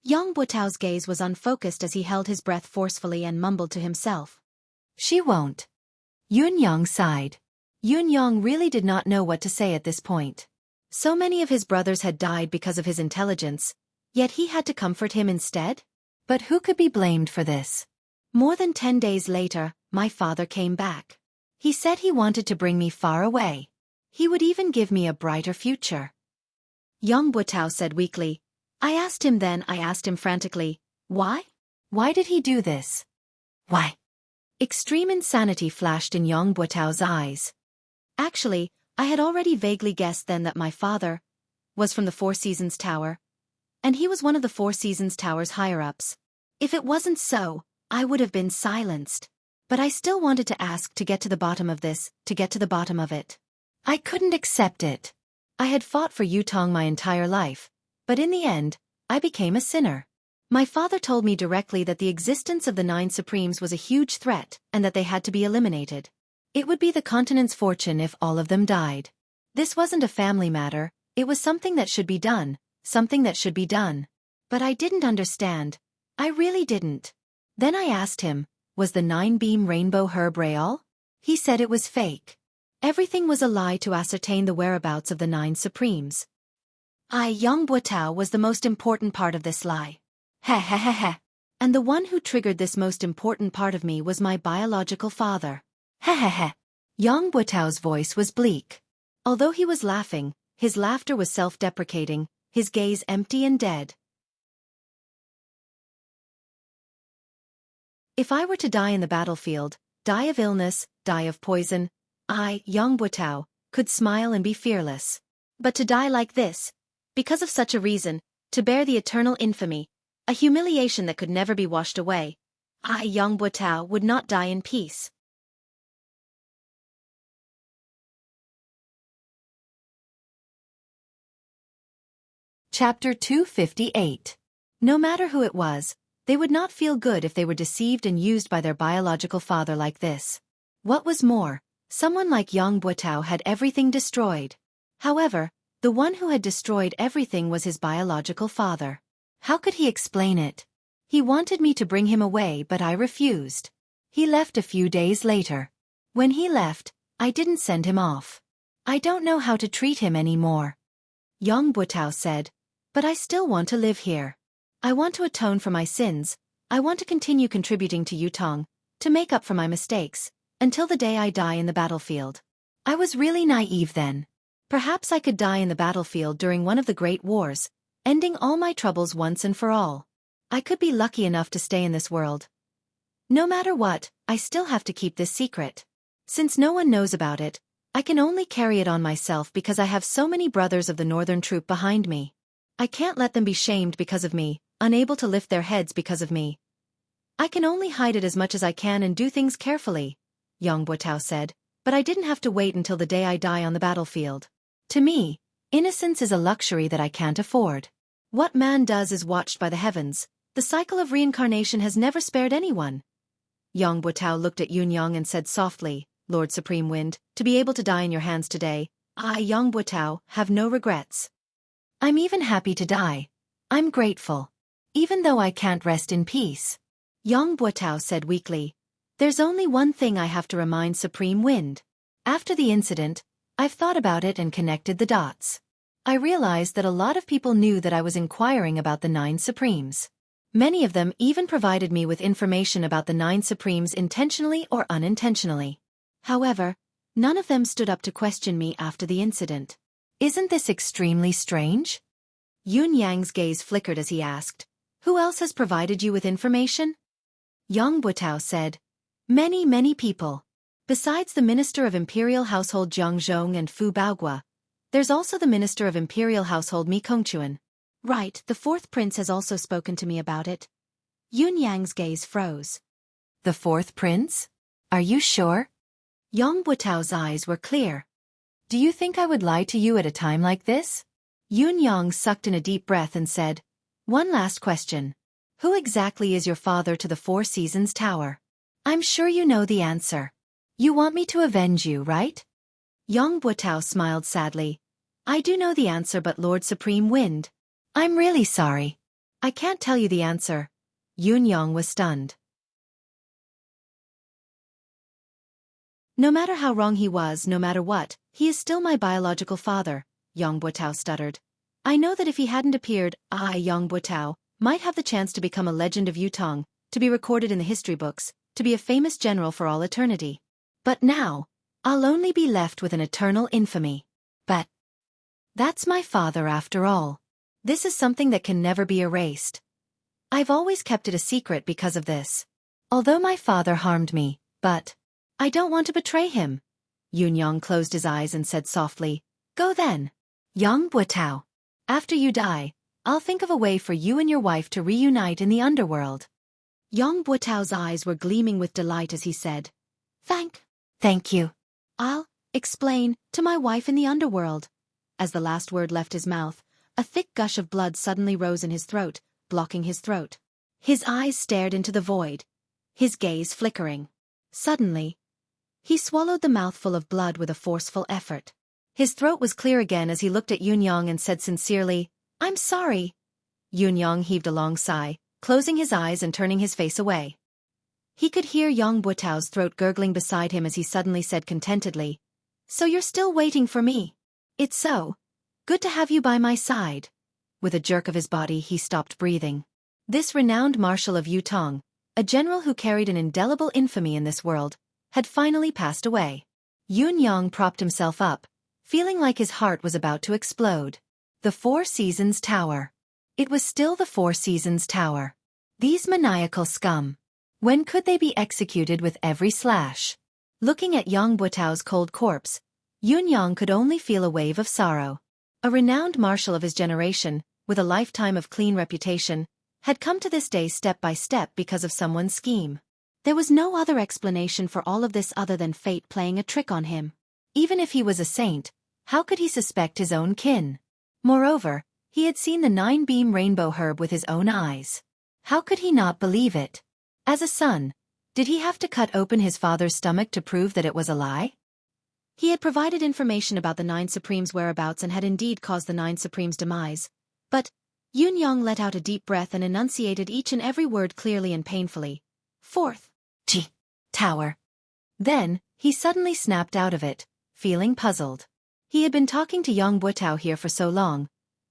Yang Buotao's gaze was unfocused as he held his breath forcefully and mumbled to himself. "She won't." Yun Yang sighed. Yun Yang really did not know what to say at this point. So many of his brothers had died because of his intelligence, yet he had to comfort him instead? But who could be blamed for this? More than 10 days later, my father came back. He said he wanted to bring me far away. He would even give me a brighter future. Yang Buotao said weakly. I asked him frantically, why? Why did he do this? Why? Extreme insanity flashed in Yang Buotao's eyes. Actually, I had already vaguely guessed then that my father was from the Four Seasons Tower, and he was one of the Four Seasons Tower's higher-ups. If it wasn't so, I would have been silenced. But I still wanted to ask to get to the bottom of this, to get to the bottom of it. I couldn't accept it. I had fought for Yutong my entire life, but in the end, I became a sinner. My father told me directly that the existence of the 9 Supremes was a huge threat and that they had to be eliminated. It would be the continent's fortune if all of them died. This wasn't a family matter, it was something that should be done, something that should be done. But I didn't understand. I really didn't. Then I asked him, was the 9-beam rainbow herb real? He said it was fake. Everything was a lie to ascertain the whereabouts of the 9 Supremes. Yang Buotao was the most important part of this lie. Heh. And the one who triggered this most important part of me was my biological father. Heh. Yang Buotao's voice was bleak. Although he was laughing, his laughter was self-deprecating, his gaze empty and dead. If I were to die in the battlefield, die of illness, die of poison, I, Yang Buotao, could smile and be fearless. But to die like this, because of such a reason, to bear the eternal infamy, a humiliation that could never be washed away, I, Yang Buotao, would not die in peace. Chapter 258. No matter who it was, they would not feel good if they were deceived and used by their biological father like this. What was more, someone like Yang Buotao had everything destroyed. However, the one who had destroyed everything was his biological father. How could he explain it? He wanted me to bring him away, but I refused. He left a few days later. When he left, I didn't send him off. I don't know how to treat him anymore. Yang Buotao said, but I still want to live here. I want to atone for my sins, I want to continue contributing to Yutong, to make up for my mistakes, until the day I die in the battlefield. I was really naive then. Perhaps I could die in the battlefield during one of the great wars, ending all my troubles once and for all. I could be lucky enough to stay in this world. No matter what, I still have to keep this secret. Since no one knows about it, I can only carry it on myself because I have so many brothers of the Northern Troop behind me. I can't let them be shamed because of me, unable to lift their heads because of me. I can only hide it as much as I can and do things carefully, Yang Buotao said, but I didn't have to wait until the day I die on the battlefield. To me, innocence is a luxury that I can't afford. What man does is watched by the heavens. The cycle of reincarnation has never spared anyone. Yang Buotao looked at Yun Yang and said softly, Lord Supreme Wind, to be able to die in your hands today. I, Yang Buotao, have no regrets. I'm even happy to die. I'm grateful. Even though I can't rest in peace. Yang Buotao said weakly. There's only one thing I have to remind Supreme Wind. After the incident, I've thought about it and connected the dots. I realized that a lot of people knew that I was inquiring about the 9 Supremes. Many of them even provided me with information about the 9 Supremes intentionally or unintentionally. However, none of them stood up to question me after the incident. Isn't this extremely strange? Yun Yang's gaze flickered as he asked, who else has provided you with information? Yang Buotao said, many people. Besides the Minister of Imperial Household Jiang Zhong and Fu Baogua, there's also the Minister of Imperial Household Mi Kongquan. Right, the 4th prince has also spoken to me about it. Yun Yang's gaze froze. The 4th prince? Are you sure? Yang Buotao's eyes were clear. Do you think I would lie to you at a time like this? Yun Yang sucked in a deep breath and said, one last question. Who exactly is your father to the 4 Seasons Tower? I'm sure you know the answer. You want me to avenge you, right? Yang Buotao smiled sadly. I do know the answer, but Lord Supreme Wind. I'm really sorry. I can't tell you the answer. Yun Yang was stunned. No matter how wrong he was, no matter what, he is still my biological father, Yang Buotao stuttered. I know that if he hadn't appeared, I, Yang Buotao, might have the chance to become a legend of Yutong, to be recorded in the history books, to be a famous general for all eternity. But now, I'll only be left with an eternal infamy. But that's my father after all. This is something that can never be erased. I've always kept it a secret because of this. Although my father harmed me, but I don't want to betray him. Yun Yang closed his eyes and said softly, go then. Yang Buotao. After you die, I'll think of a way for you and your wife to reunite in the underworld. Yang Buotao's eyes were gleaming with delight as he said, Thank you. I'll explain to my wife in the underworld. As the last word left his mouth, a thick gush of blood suddenly rose in his throat, blocking his throat. His eyes stared into the void, his gaze flickering. Suddenly, he swallowed the mouthful of blood with a forceful effort. His throat was clear again as he looked at Yun Yang and said sincerely, I'm sorry. Yun Yang heaved a long sigh, closing his eyes and turning his face away. He could hear Yang Buotao's throat gurgling beside him as he suddenly said contentedly, so you're still waiting for me? It's so good to have you by my side. With a jerk of his body he stopped breathing. This renowned marshal of Yutong, a general who carried an indelible infamy in this world, had finally passed away. Yun Yang propped himself up, feeling like his heart was about to explode. The 4 Seasons Tower. It was still the 4 Seasons Tower. These maniacal scum. When could they be executed with every slash? Looking at Yang Buotao's cold corpse, Yun Yang could only feel a wave of sorrow. A renowned marshal of his generation, with a lifetime of clean reputation, had come to this day step by step because of someone's scheme. There was no other explanation for all of this other than fate playing a trick on him. Even if he was a saint, how could he suspect his own kin? Moreover, he had seen the 9-beam rainbow herb with his own eyes. How could he not believe it? As a son, did he have to cut open his father's stomach to prove that it was a lie? He had provided information about the 9 Supremes' whereabouts and had indeed caused the 9 Supremes' demise. But Yun Yang let out a deep breath and enunciated each and every word clearly and painfully. 4th Tower. Then, he suddenly snapped out of it, feeling puzzled. He had been talking to Yang Buotao here for so long.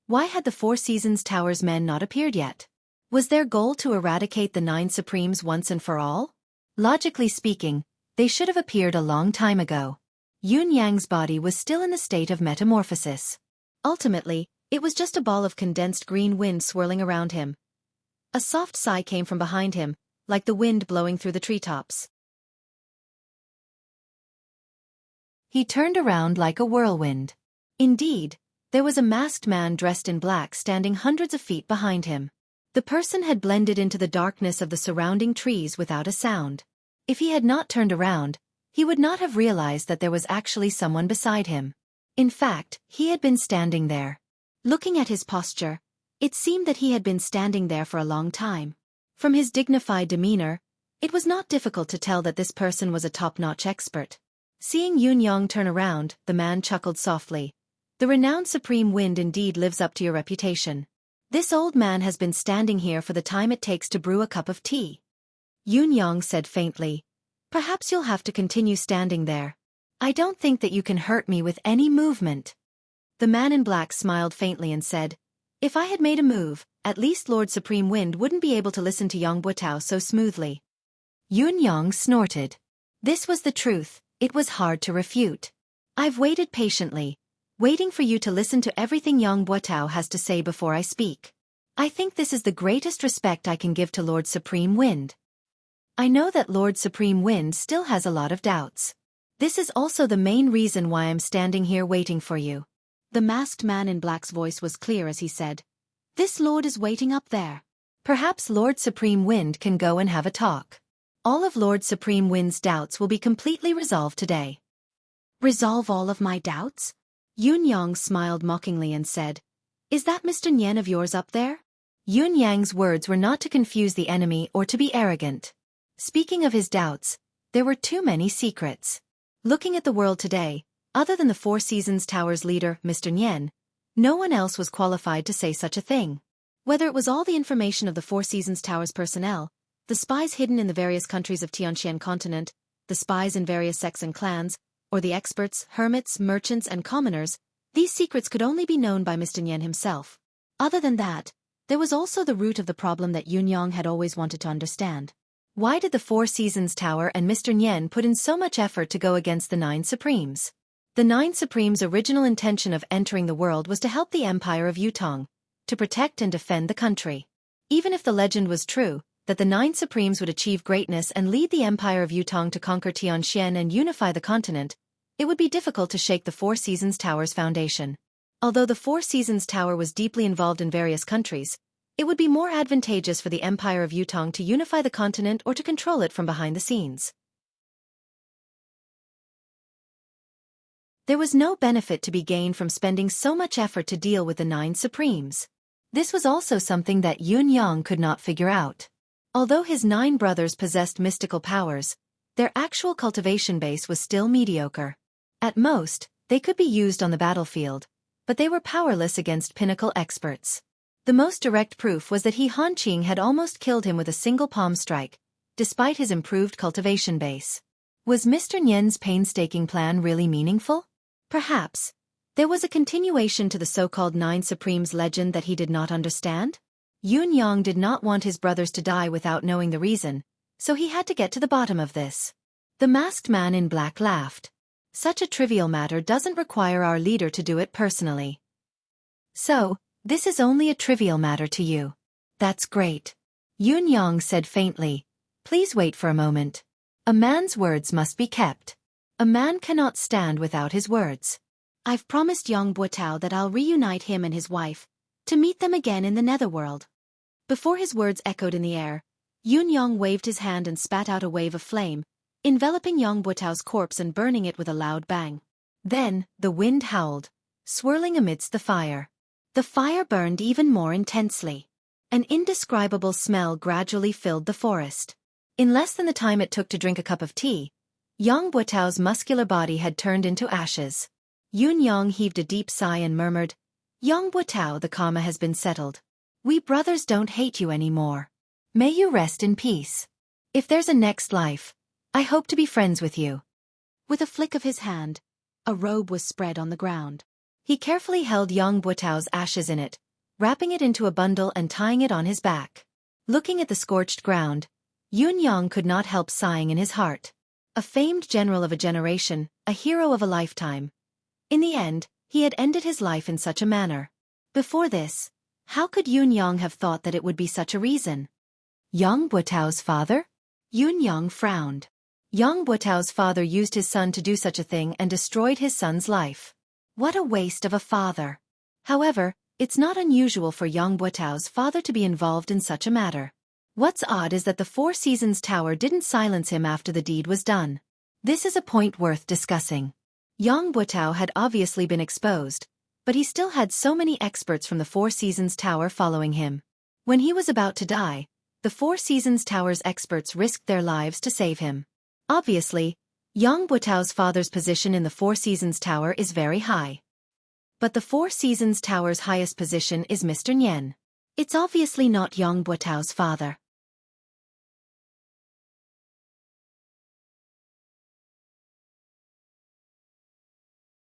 Why had the 4 Seasons Tower's men not appeared yet? Was their goal to eradicate the 9 Supremes once and for all? Logically speaking, they should have appeared a long time ago. Yun Yang's body was still in the state of metamorphosis. Ultimately, it was just a ball of condensed green wind swirling around him. A soft sigh came from behind him, like the wind blowing through the treetops. He turned around like a whirlwind. Indeed, there was a masked man dressed in black standing hundreds of feet behind him. The person had blended into the darkness of the surrounding trees without a sound. If he had not turned around, he would not have realized that there was actually someone beside him. In fact, he had been standing there. Looking at his posture, it seemed that he had been standing there for a long time. From his dignified demeanor, it was not difficult to tell that this person was a top-notch expert. Seeing Yun-Yong turn around, the man chuckled softly. The renowned Supreme Wind indeed lives up to your reputation. This old man has been standing here for the time it takes to brew a cup of tea. Yun-Yong said faintly. Perhaps you'll have to continue standing there. I don't think that you can hurt me with any movement. The man in black smiled faintly and said, if I had made a move, at least Lord Supreme Wind wouldn't be able to listen to Yang Buotao so smoothly. Yun-Yong snorted. This was the truth. It was hard to refute. I've waited patiently, waiting for you to listen to everything Yang Buotao has to say before I speak. I think this is the greatest respect I can give to Lord Supreme Wind. I know that Lord Supreme Wind still has a lot of doubts. This is also the main reason why I'm standing here waiting for you. The masked man in black's voice was clear as he said, this lord is waiting up there. Perhaps Lord Supreme Wind can go and have a talk. All of Lord Supreme Wind's doubts will be completely resolved today. Resolve all of my doubts? Yun-Yong smiled mockingly and said, is that Mr. Nyen of yours up there? Yun-Yang's words were not to confuse the enemy or to be arrogant. Speaking of his doubts, there were too many secrets. Looking at the world today, other than the Four Seasons Tower's leader, Mr. Nyen, no one else was qualified to say such a thing. Whether it was all the information of the Four Seasons Tower's personnel, the spies hidden in the various countries of Tianxian continent, the spies in various sects and clans, or the experts, hermits, merchants, and commoners, these secrets could only be known by Mr. Nyen himself. Other than that, there was also the root of the problem that Yun-Yong had always wanted to understand. Why did the Four Seasons Tower and Mr. Nyen put in so much effort to go against the Nine Supremes? The Nine Supremes' original intention of entering the world was to help the Empire of Yutong, to protect and defend the country. Even if the legend was true, that the Nine Supremes would achieve greatness and lead the Empire of Yutong to conquer Tianxian and unify the continent, it would be difficult to shake the Four Seasons Tower's foundation. Although the Four Seasons Tower was deeply involved in various countries, it would be more advantageous for the Empire of Yutong to unify the continent or to control it from behind the scenes. There was no benefit to be gained from spending so much effort to deal with the Nine Supremes. This was also something that Yun-Yong could not figure out. Although his 9 brothers possessed mystical powers, their actual cultivation base was still mediocre. At most, they could be used on the battlefield, but they were powerless against pinnacle experts. The most direct proof was that Han Qing had almost killed him with a single palm strike, despite his improved cultivation base. Was Mr. Nyen's painstaking plan really meaningful? Perhaps. There was a continuation to the so-called Nine Supremes legend that he did not understand? Yun-Yong did not want his brothers to die without knowing the reason, so he had to get to the bottom of this. The masked man in black laughed. Such a trivial matter doesn't require our leader to do it personally. So, this is only a trivial matter to you. That's great. Yun-Yong said faintly. Please wait for a moment. A man's words must be kept. A man cannot stand without his words. I've promised Yang Buotao that I'll reunite him and his wife, to meet them again in the netherworld. Before his words echoed in the air, Yun-Yong waved his hand and spat out a wave of flame, enveloping Yang Buotao's corpse and burning it with a loud bang. Then, the wind howled, swirling amidst the fire. The fire burned even more intensely. An indescribable smell gradually filled the forest. In less than the time it took to drink a cup of tea, Yang Buotao's muscular body had turned into ashes. Yun-Yong heaved a deep sigh and murmured, Yang Buotao, the karma has been settled. We brothers don't hate you anymore. May you rest in peace. If there's a next life, I hope to be friends with you. With a flick of his hand, a robe was spread on the ground. He carefully held Yang Buotao's ashes in it, wrapping it into a bundle and tying it on his back. Looking at the scorched ground, Yun-Yong could not help sighing in his heart. A famed general of a generation, a hero of a lifetime. In the end, he had ended his life in such a manner. Before this, how could Yun-Yong have thought that it would be such a reason? Yang Buotao's father? Yun-Yong frowned. Yang Buotao's father used his son to do such a thing and destroyed his son's life. What a waste of a father. However, it's not unusual for Yang Buotao's father to be involved in such a matter. What's odd is that the Four Seasons Tower didn't silence him after the deed was done. This is a point worth discussing. Yang Buotao had obviously been exposed, but he still had so many experts from the Four Seasons Tower following him. When he was about to die, the Four Seasons Tower's experts risked their lives to save him. Obviously, Yang Buetao's father's position in the Four Seasons Tower is very high. But the Four Seasons Tower's highest position is Mr. Nian. It's obviously not Yang Buetao's father.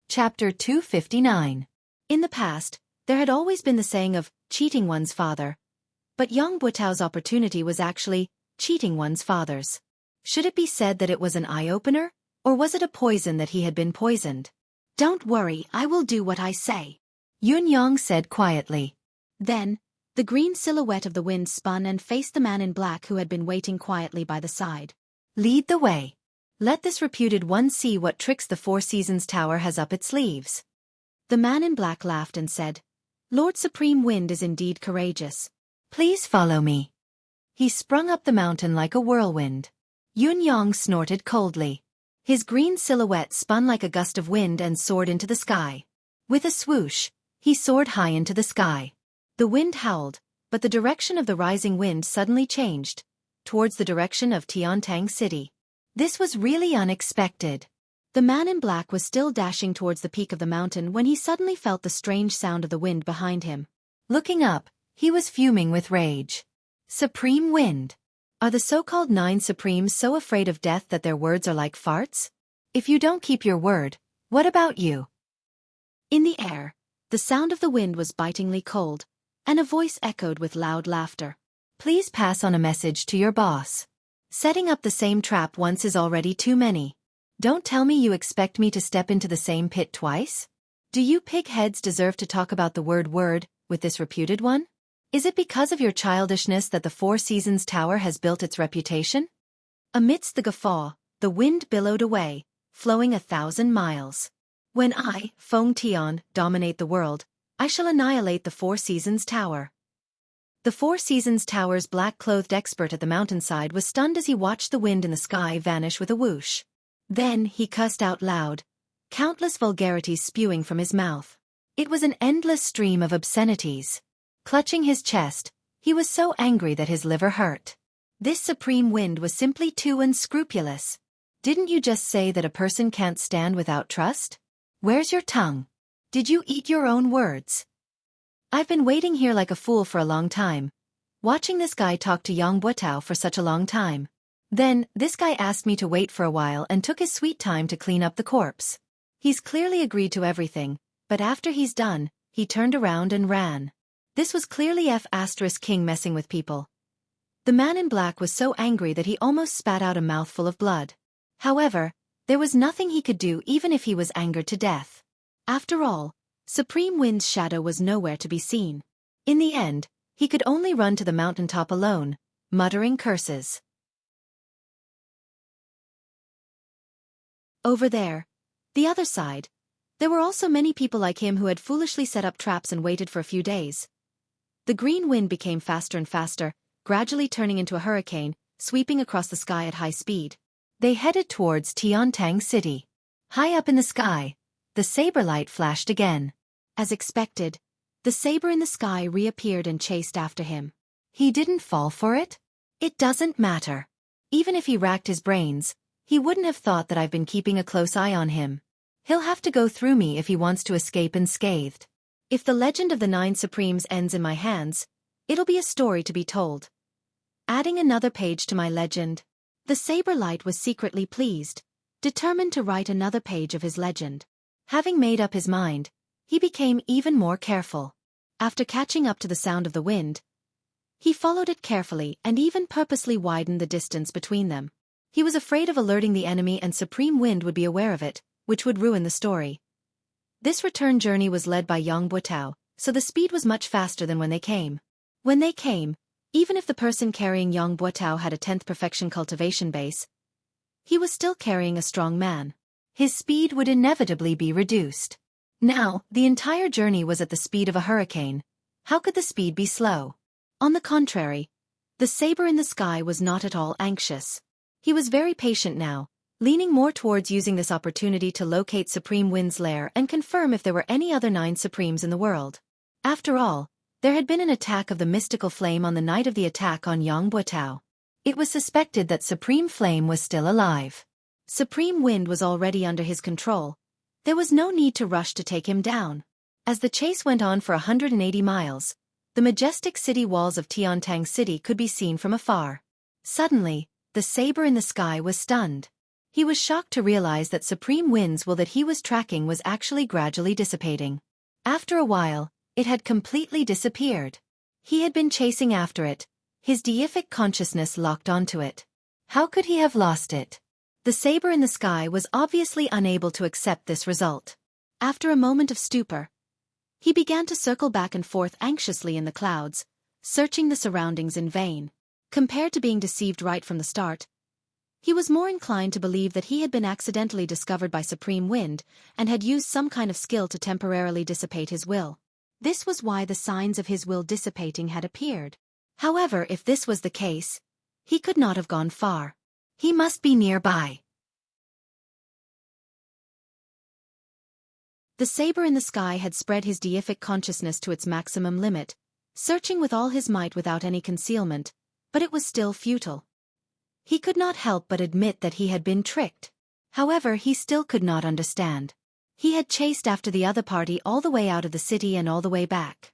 Chapter 259. In the past, there had always been the saying of cheating one's father. But Yang Buetao's opportunity was actually cheating one's father's. Should it be said that it was an eye-opener, or was it a poison that he had been poisoned? Don't worry, I will do what I say, Yun Yang said quietly. Then, the green silhouette of the wind spun and faced the man in black who had been waiting quietly by the side. Lead the way. Let this reputed one see what tricks the Four Seasons Tower has up its sleeves. The man in black laughed and said, Lord Supreme Wind is indeed courageous. Please follow me. He sprung up the mountain like a whirlwind. Yun Yang snorted coldly. His green silhouette spun like a gust of wind and soared into the sky. With a swoosh, he soared high into the sky. The wind howled, but the direction of the rising wind suddenly changed, towards the direction of Tiantang City. This was really unexpected. The man in black was still dashing towards the peak of the mountain when he suddenly felt the strange sound of the wind behind him. Looking up, he was fuming with rage. Supreme Wind. Are the so-called 9 Supremes so afraid of death that their words are like farts? If you don't keep your word, what about you? In the air, the sound of the wind was bitingly cold, and a voice echoed with loud laughter. Please pass on a message to your boss. Setting up the same trap once is already too many. Don't tell me you expect me to step into the same pit twice? Do you pig-heads deserve to talk about the word with this reputed one? Is it because of your childishness that the Four Seasons Tower has built its reputation? Amidst the guffaw, the wind billowed away, flowing 1,000 miles. When I, Feng Tian, dominate the world, I shall annihilate the Four Seasons Tower. The Four Seasons Tower's black-clothed expert at the mountainside was stunned as he watched the wind in the sky vanish with a whoosh. Then he cussed out loud, countless vulgarities spewing from his mouth. It was an endless stream of obscenities. Clutching his chest, he was so angry that his liver hurt. This supreme wind was simply too unscrupulous. Didn't you just say that a person can't stand without trust? Where's your tongue? Did you eat your own words? I've been waiting here like a fool for a long time, watching this guy talk to Yang Buetao for such a long time. Then, this guy asked me to wait for a while and took his sweet time to clean up the corpse. He's clearly agreed to everything, but after he's done, he turned around and ran. This was clearly King messing with people. The man in black was so angry that he almost spat out a mouthful of blood. However, there was nothing he could do even if he was angered to death. After all, Supreme Wind's shadow was nowhere to be seen. In the end, he could only run to the mountaintop alone, muttering curses. Over there, the other side, there were also many people like him who had foolishly set up traps and waited for a few days. The green wind became faster and faster, gradually turning into a hurricane, sweeping across the sky at high speed. They headed towards Tiantang City. High up in the sky, the saber light flashed again. As expected, the saber in the sky reappeared and chased after him. He didn't fall for it? It doesn't matter. Even if he racked his brains, he wouldn't have thought that I've been keeping a close eye on him. He'll have to go through me if he wants to escape unscathed. If the legend of the 9 Supremes ends in my hands, it'll be a story to be told. Adding another page to my legend. The saber light was secretly pleased, determined to write another page of his legend. Having made up his mind, he became even more careful. After catching up to the sound of the wind, he followed it carefully and even purposely widened the distance between them. He was afraid of alerting the enemy and Supreme Wind would be aware of it, which would ruin the story. This return journey was led by Yang Buetao, so the speed was much faster than when they came. When they came, even if the person carrying Yang Buetao had a 10th perfection cultivation base, he was still carrying a strong man. His speed would inevitably be reduced. Now, the entire journey was at the speed of a hurricane. How could the speed be slow? On the contrary, the saber in the sky was not at all anxious. He was very patient now, leaning more towards using this opportunity to locate Supreme Wind's lair and confirm if there were any other 9 Supremes in the world. After all, there had been an attack of the mystical flame on the night of the attack on Yang Buetao. It was suspected that Supreme Flame was still alive. Supreme Wind was already under his control. There was no need to rush to take him down. As the chase went on for 180 miles, the majestic city walls of Tiantang City could be seen from afar. Suddenly, the saber in the sky was stunned. He was shocked to realize that Supreme Wind's will that he was tracking was actually gradually dissipating. After a while, it had completely disappeared. He had been chasing after it, his deific consciousness locked onto it. How could he have lost it? The saber in the sky was obviously unable to accept this result. After a moment of stupor, he began to circle back and forth anxiously in the clouds, searching the surroundings in vain. Compared to being deceived right from the start, he was more inclined to believe that he had been accidentally discovered by Supreme Wind and had used some kind of skill to temporarily dissipate his will. This was why the signs of his will dissipating had appeared. However, if this was the case, he could not have gone far. He must be nearby. The saber in the sky had spread his deific consciousness to its maximum limit, searching with all his might without any concealment, but it was still futile. He could not help but admit that he had been tricked. However, he still could not understand. He had chased after the other party all the way out of the city and all the way back.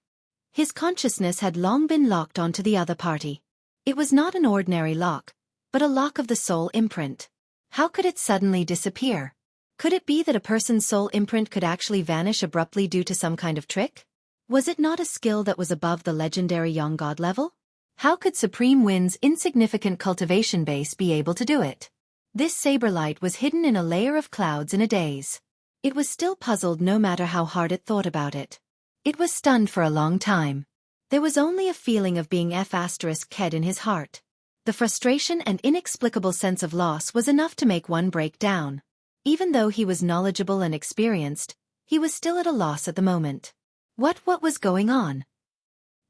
His consciousness had long been locked onto the other party. It was not an ordinary lock, but a lock of the soul imprint. How could it suddenly disappear? Could it be that a person's soul imprint could actually vanish abruptly due to some kind of trick? Was it not a skill that was above the legendary young god level? How could Supreme Wind's insignificant cultivation base be able to do it? This saber light was hidden in a layer of clouds in a daze. It was still puzzled no matter how hard it thought about it. It was stunned for a long time. There was only a feeling of being F***ed in his heart. The frustration and inexplicable sense of loss was enough to make one break down. Even though he was knowledgeable and experienced, he was still at a loss at the moment. What was going on?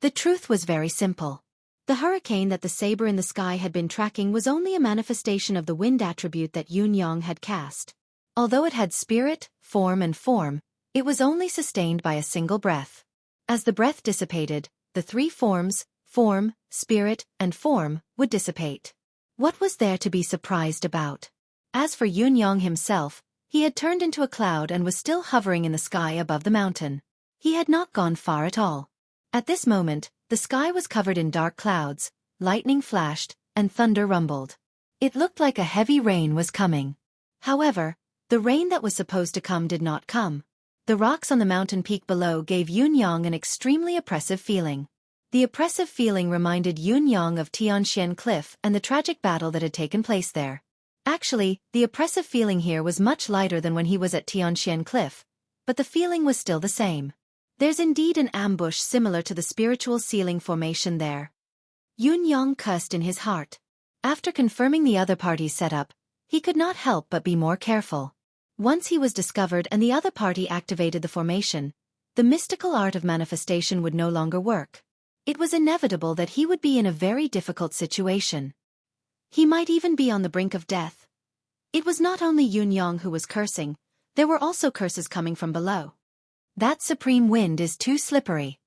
The truth was very simple. The hurricane that the saber in the sky had been tracking was only a manifestation of the wind attribute that Yun Yang had cast. Although it had spirit, form, it was only sustained by a single breath. As the breath dissipated, the three forms, form, spirit, and form, would dissipate. What was there to be surprised about? As for Yun Yang himself, he had turned into a cloud and was still hovering in the sky above the mountain. He had not gone far at all. At this moment, the sky was covered in dark clouds, lightning flashed, and thunder rumbled. It looked like a heavy rain was coming. However, the rain that was supposed to come did not come. The rocks on the mountain peak below gave Yun Yang an extremely oppressive feeling. The oppressive feeling reminded Yun Yang of Tianxian Cliff and the tragic battle that had taken place there. Actually, the oppressive feeling here was much lighter than when he was at Tianxian Cliff, but the feeling was still the same. There's indeed an ambush similar to the spiritual ceiling formation there. Yun Yang cursed in his heart. After confirming the other party's setup, he could not help but be more careful. Once he was discovered and the other party activated the formation, the mystical art of manifestation would no longer work. It was inevitable that he would be in a very difficult situation. He might even be on the brink of death. It was not only Yun Yang who was cursing, there were also curses coming from below. That Supreme Wind is too slippery.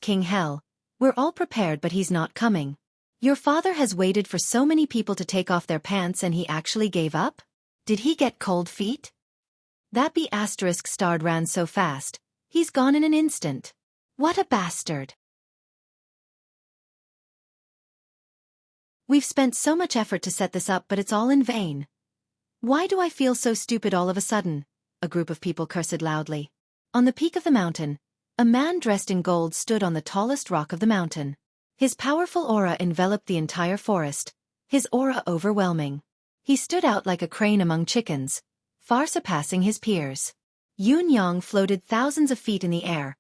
King Hell, we're all prepared but he's not coming. Your father has waited for so many people to take off their pants and he actually gave up? Did he get cold feet? That B***** ran so fast, he's gone in an instant. What a bastard. We've spent so much effort to set this up but it's all in vain. Why do I feel so stupid all of a sudden? A group of people cursed loudly. On the peak of the mountain, a man dressed in gold stood on the tallest rock of the mountain. His powerful aura enveloped the entire forest, his aura overwhelming. He stood out like a crane among chickens, far surpassing his peers. Yun Yang floated thousands of feet in the air,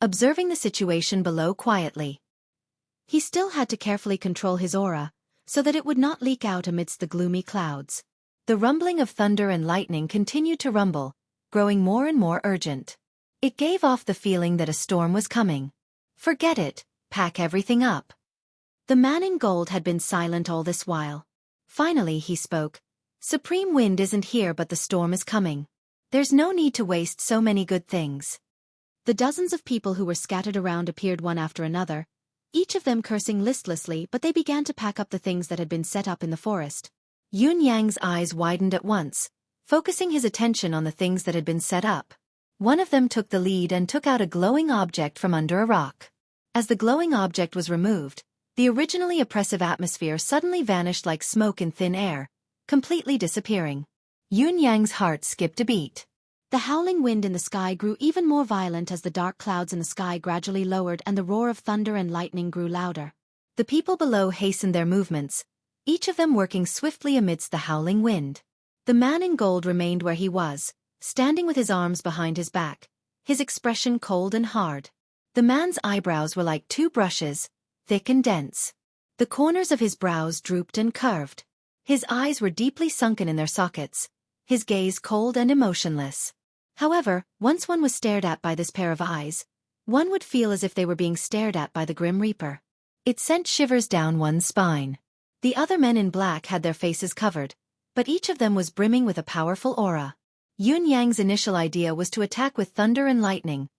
observing the situation below quietly. He still had to carefully control his aura, so that it would not leak out amidst the gloomy clouds. The rumbling of thunder and lightning continued to rumble, growing more and more urgent. It gave off the feeling that a storm was coming. Forget it, pack everything up. The man in gold had been silent all this while. Finally he spoke. Supreme Wind isn't here but the storm is coming. There's no need to waste so many good things. The dozens of people who were scattered around appeared one after another, each of them cursing listlessly, but they began to pack up the things that had been set up in the forest. Yun Yang's eyes widened at once, focusing his attention on the things that had been set up. One of them took the lead and took out a glowing object from under a rock. As the glowing object was removed, the originally oppressive atmosphere suddenly vanished like smoke in thin air, completely disappearing. Yun Yang's heart skipped a beat. The howling wind in the sky grew even more violent as the dark clouds in the sky gradually lowered and the roar of thunder and lightning grew louder. The people below hastened their movements, each of them working swiftly amidst the howling wind. The man in gold remained where he was, standing with his arms behind his back, his expression cold and hard. The man's eyebrows were like two brushes, thick and dense. The corners of his brows drooped and curved. His eyes were deeply sunken in their sockets, his gaze cold and emotionless. However, once one was stared at by this pair of eyes, one would feel as if they were being stared at by the Grim Reaper. It sent shivers down one's spine. The other men in black had their faces covered, but each of them was brimming with a powerful aura. Yun Yang's initial idea was to attack with thunder and lightning,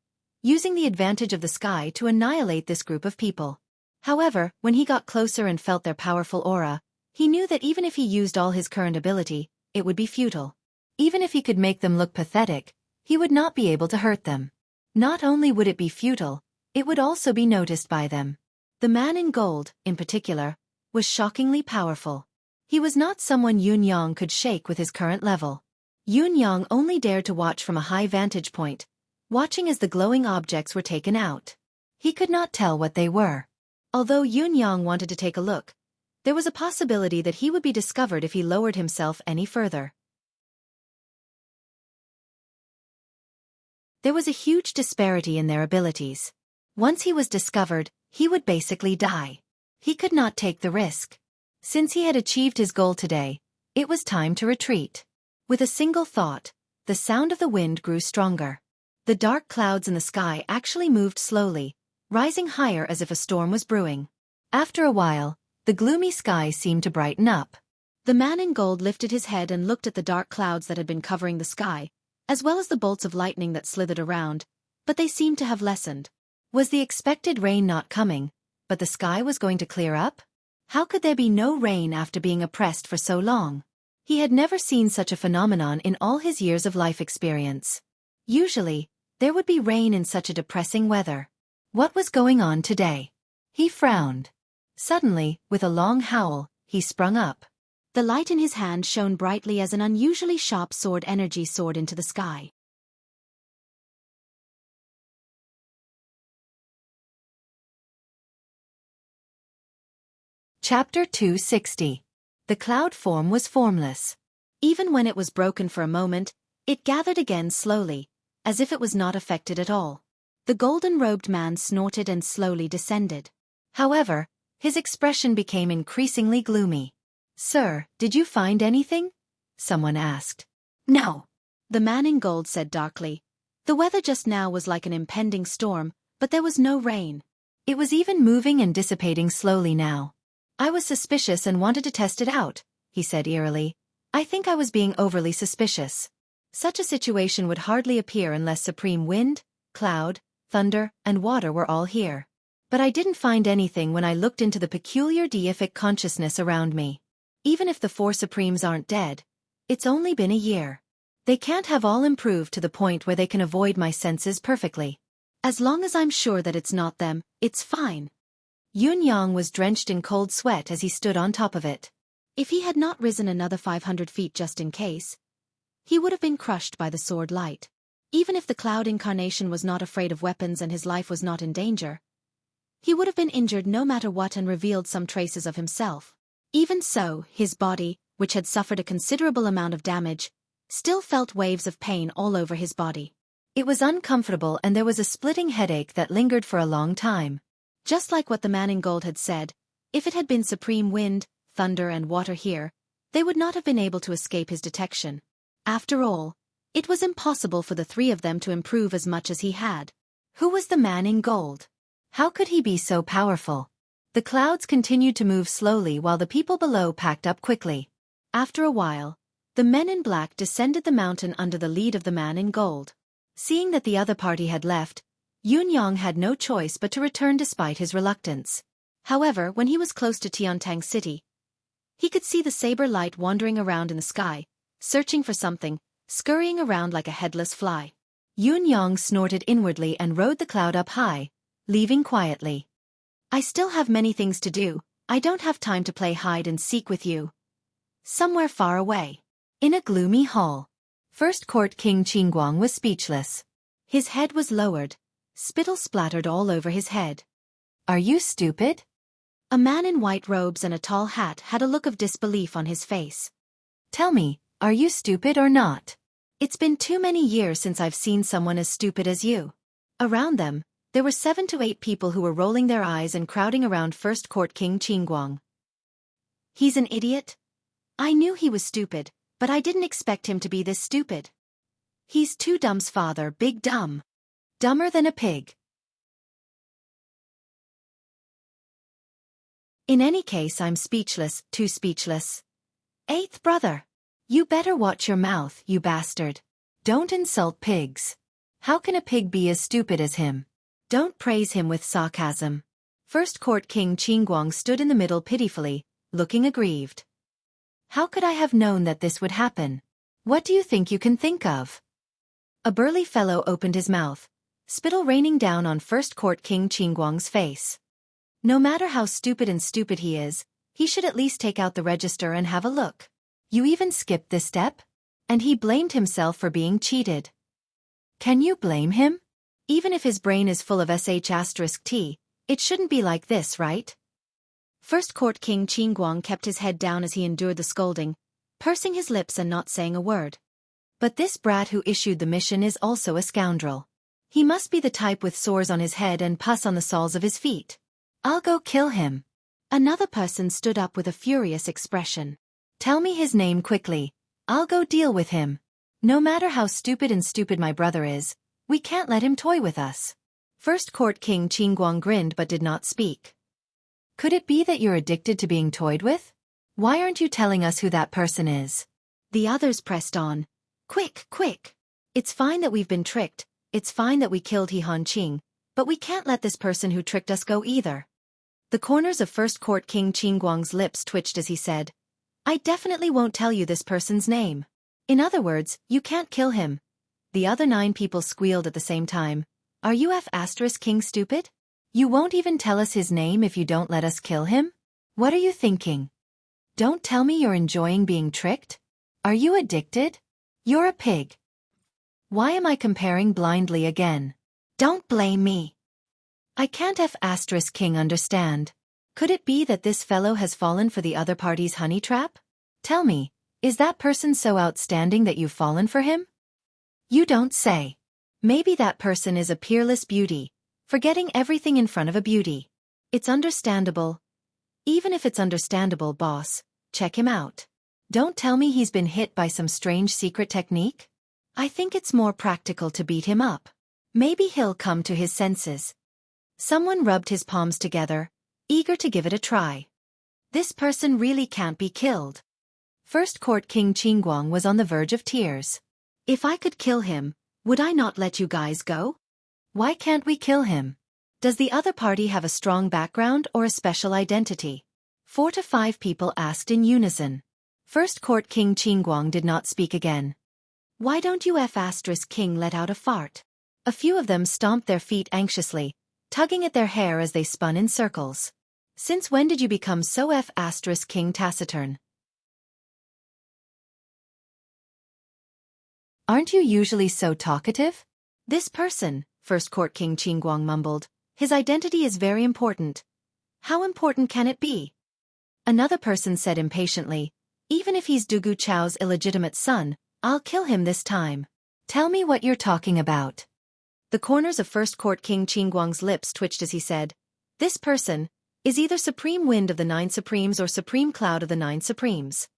using the advantage of the sky to annihilate this group of people. However, when he got closer and felt their powerful aura, he knew that even if he used all his current ability, it would be futile. Even if he could make them look pathetic, he would not be able to hurt them. Not only would it be futile, it would also be noticed by them. The man in gold, in particular, was shockingly powerful. He was not someone Yun Yang could shake with his current level. Yun Yang only dared to watch from a high vantage point, watching as the glowing objects were taken out. He could not tell what they were. Although Yun Yang wanted to take a look, there was a possibility that he would be discovered if he lowered himself any further. There was a huge disparity in their abilities. Once he was discovered, he would basically die. He could not take the risk. Since he had achieved his goal today, it was time to retreat. With a single thought, the sound of the wind grew stronger. The dark clouds in the sky actually moved slowly, rising higher as if a storm was brewing. After a while, the gloomy sky seemed to brighten up. The man in gold lifted his head and looked at the dark clouds that had been covering the sky, as well as the bolts of lightning that slithered around, but they seemed to have lessened. Was the expected rain not coming, but the sky was going to clear up? How could there be no rain after being oppressed for so long? He had never seen such a phenomenon in all his years of life experience. Usually, there would be rain in such a depressing weather. What was going on today? He frowned. Suddenly, with a long howl, he sprung up. The light in his hand shone brightly as an unusually sharp sword energy soared into the sky. Chapter 260. The cloud form was formless. Even when it was broken for a moment, it gathered again slowly, as if it was not affected at all. The golden-robed man snorted and slowly descended. However, his expression became increasingly gloomy. "Sir, did you find anything?" someone asked. "No," the man in gold said darkly. The weather just now was like an impending storm, but there was no rain. It was even moving and dissipating slowly now. "I was suspicious and wanted to test it out," he said eerily. "I think I was being overly suspicious. Such a situation would hardly appear unless supreme wind, cloud, thunder, and water were all here. But I didn't find anything when I looked into the peculiar deific consciousness around me. Even if the four supremes aren't dead, it's only been a year. They can't have all improved to the point where they can avoid my senses perfectly. As long as I'm sure that it's not them, it's fine." Yun Yang was drenched in cold sweat as he stood on top of it. If he had not risen another 500 feet just in case, he would have been crushed by the sword light. Even if the cloud incarnation was not afraid of weapons and his life was not in danger, he would have been injured no matter what and revealed some traces of himself. Even so, his body, which had suffered a considerable amount of damage, still felt waves of pain all over his body. It was uncomfortable and there was a splitting headache that lingered for a long time. Just like what the man in gold had said, if it had been supreme wind, thunder and water here, they would not have been able to escape his detection. After all, it was impossible for the three of them to improve as much as he had. Who was the man in gold? How could he be so powerful? The clouds continued to move slowly while the people below packed up quickly. After a while, the men in black descended the mountain under the lead of the man in gold. Seeing that the other party had left, Yun Yang had no choice but to return despite his reluctance. However, when he was close to Tiantang City, He could see the saber light wandering around in the sky, searching for something, scurrying around like a headless fly. Yun Yang snorted inwardly and rode the cloud up high, leaving quietly. I still have many things to do. I don't have time to play hide and seek with you. Somewhere far away, in a gloomy hall, First Court King Qingguang was speechless. His head was lowered. Spittle splattered all over his head. Are you stupid? A man in white robes and a tall hat had a look of disbelief on his face. Tell me, are you stupid or not? It's been too many years since I've seen someone as stupid as you. Around them, there were 7 to 8 people who were rolling their eyes and crowding around First Court King Qingguang. He's an idiot? I knew he was stupid, but I didn't expect him to be this stupid. He's too dumb's father, big dumb. Dumber than a pig. In any case, I'm speechless, too speechless. 8th brother. You better watch your mouth, you bastard. Don't insult pigs. How can a pig be as stupid as him? Don't praise him with sarcasm. First Court King Qingguang stood in the middle pitifully, looking aggrieved. How could I have known that this would happen? What do you think you can think of? A burly fellow opened his mouth, spittle raining down on First Court King Qingguang's face. No matter how stupid he is, he should at least take out the register and have a look. You even skipped this step? And he blamed himself for being cheated. Can you blame him? Even if his brain is full of sh*t, it shouldn't be like this, right? First Court King Qingguang kept his head down as he endured the scolding, pursing his lips and not saying a word. But this brat who issued the mission is also a scoundrel. He must be the type with sores on his head and pus on the soles of his feet. I'll go kill him. Another person stood up with a furious expression. Tell me his name quickly. I'll go deal with him. No matter how stupid my brother is, we can't let him toy with us. First Court King Qingguang grinned but did not speak. Could it be that you're addicted to being toyed with? Why aren't you telling us who that person is? The others pressed on. Quick, quick. It's fine that we've been tricked, it's fine that we killed He Hanqing, but we can't let this person who tricked us go either. The corners of First Court King Qingguang's lips twitched as he said, I definitely won't tell you this person's name. In other words, you can't kill him. The other 9 people squealed at the same time. Are you King stupid? You won't even tell us his name if you don't let us kill him? What are you thinking? Don't tell me you're enjoying being tricked? Are you addicted? You're a pig. Why am I comparing blindly again? Don't blame me. I can't King understand. Could it be that this fellow has fallen for the other party's honey trap? Tell me, is that person so outstanding that you've fallen for him? You don't say. Maybe that person is a peerless beauty, forgetting everything in front of a beauty. It's understandable. Even if it's understandable, boss, check him out. Don't tell me he's been hit by some strange secret technique? I think it's more practical to beat him up. Maybe he'll come to his senses. Someone rubbed his palms together, eager to give it a try. This person really can't be killed. First Court King Qingguang was on the verge of tears. If I could kill him, would I not let you guys go? Why can't we kill him? Does the other party have a strong background or a special identity? 4 to 5 people asked in unison. First Court King Qingguang did not speak again. Why don't you King let out a fart? A few of them stomped their feet anxiously, tugging at their hair as they spun in circles. Since when did you become so King taciturn? Aren't you usually so talkative? This person, First Court King Qingguang mumbled, his identity is very important. How important can it be? Another person said impatiently, even if he's Dugu Chao's illegitimate son, I'll kill him this time. Tell me what you're talking about. The corners of First Court King Qingguang's lips twitched as he said, this person is either Supreme Wind of the 9 Supremes or Supreme Cloud of the 9 Supremes.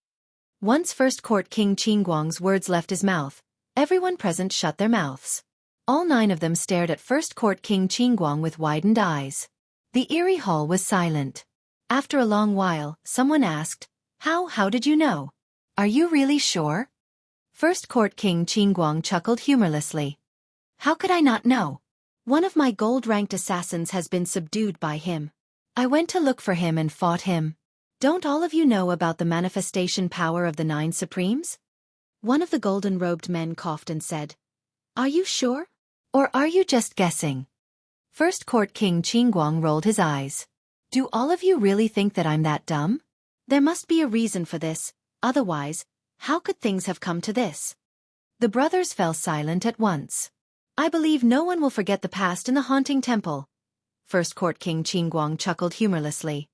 Once First Court King Qingguang's words left his mouth, everyone present shut their mouths. All 9 of them stared at First Court King Qingguang with widened eyes. The eerie hall was silent. After a long while, someone asked, How did you know? Are you really sure? First Court King Qingguang chuckled humorlessly. How could I not know? One of my gold-ranked assassins has been subdued by him. I went to look for him and fought him. Don't all of you know about the manifestation power of the 9 Supremes? One of the golden-robed men coughed and said, Are you sure? Or are you just guessing? First Court King Qingguang rolled his eyes. Do all of you really think that I'm that dumb? There must be a reason for this, otherwise, how could things have come to this? The brothers fell silent at once. I believe no one will forget the past in the haunting temple. First Court King Qingguang chuckled humorlessly.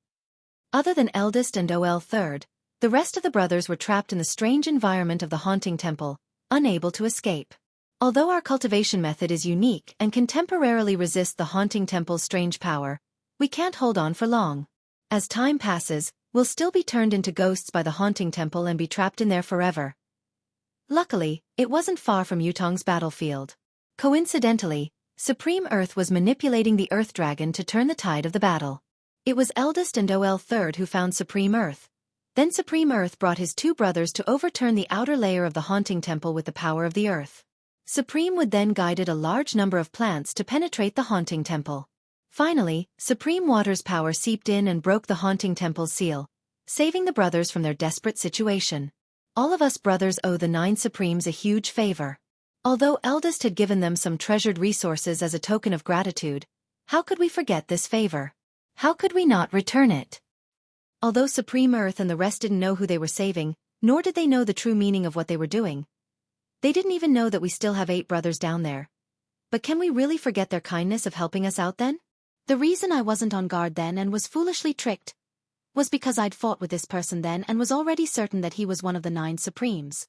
Other than eldest and OL third, the rest of the brothers were trapped in the strange environment of the haunting temple, unable to escape. Although our cultivation method is unique and can temporarily resist the haunting temple's strange power, we can't hold on for long. As time passes, we'll still be turned into ghosts by the haunting temple and be trapped in there forever. Luckily, it wasn't far from Yutong's battlefield. Coincidentally, Supreme Earth was manipulating the Earth Dragon to turn the tide of the battle. It was eldest and OL third who found Supreme Earth. Then Supreme Earth brought his 2 brothers to overturn the outer layer of the haunting temple with the power of the earth. Supreme would then guided a large number of plants to penetrate the haunting temple. Finally, Supreme Water's power seeped in and broke the haunting temple's seal, saving the brothers from their desperate situation. All of us brothers owe the 9 Supremes a huge favor. Although Eldest had given them some treasured resources as a token of gratitude, how could we forget this favor? How could we not return it? Although Supreme Earth and the rest didn't know who they were saving, nor did they know the true meaning of what they were doing. They didn't even know that we still have 8 brothers down there. But can we really forget their kindness of helping us out then? The reason I wasn't on guard then and was foolishly tricked was because I'd fought with this person then and was already certain that he was one of the 9 Supremes.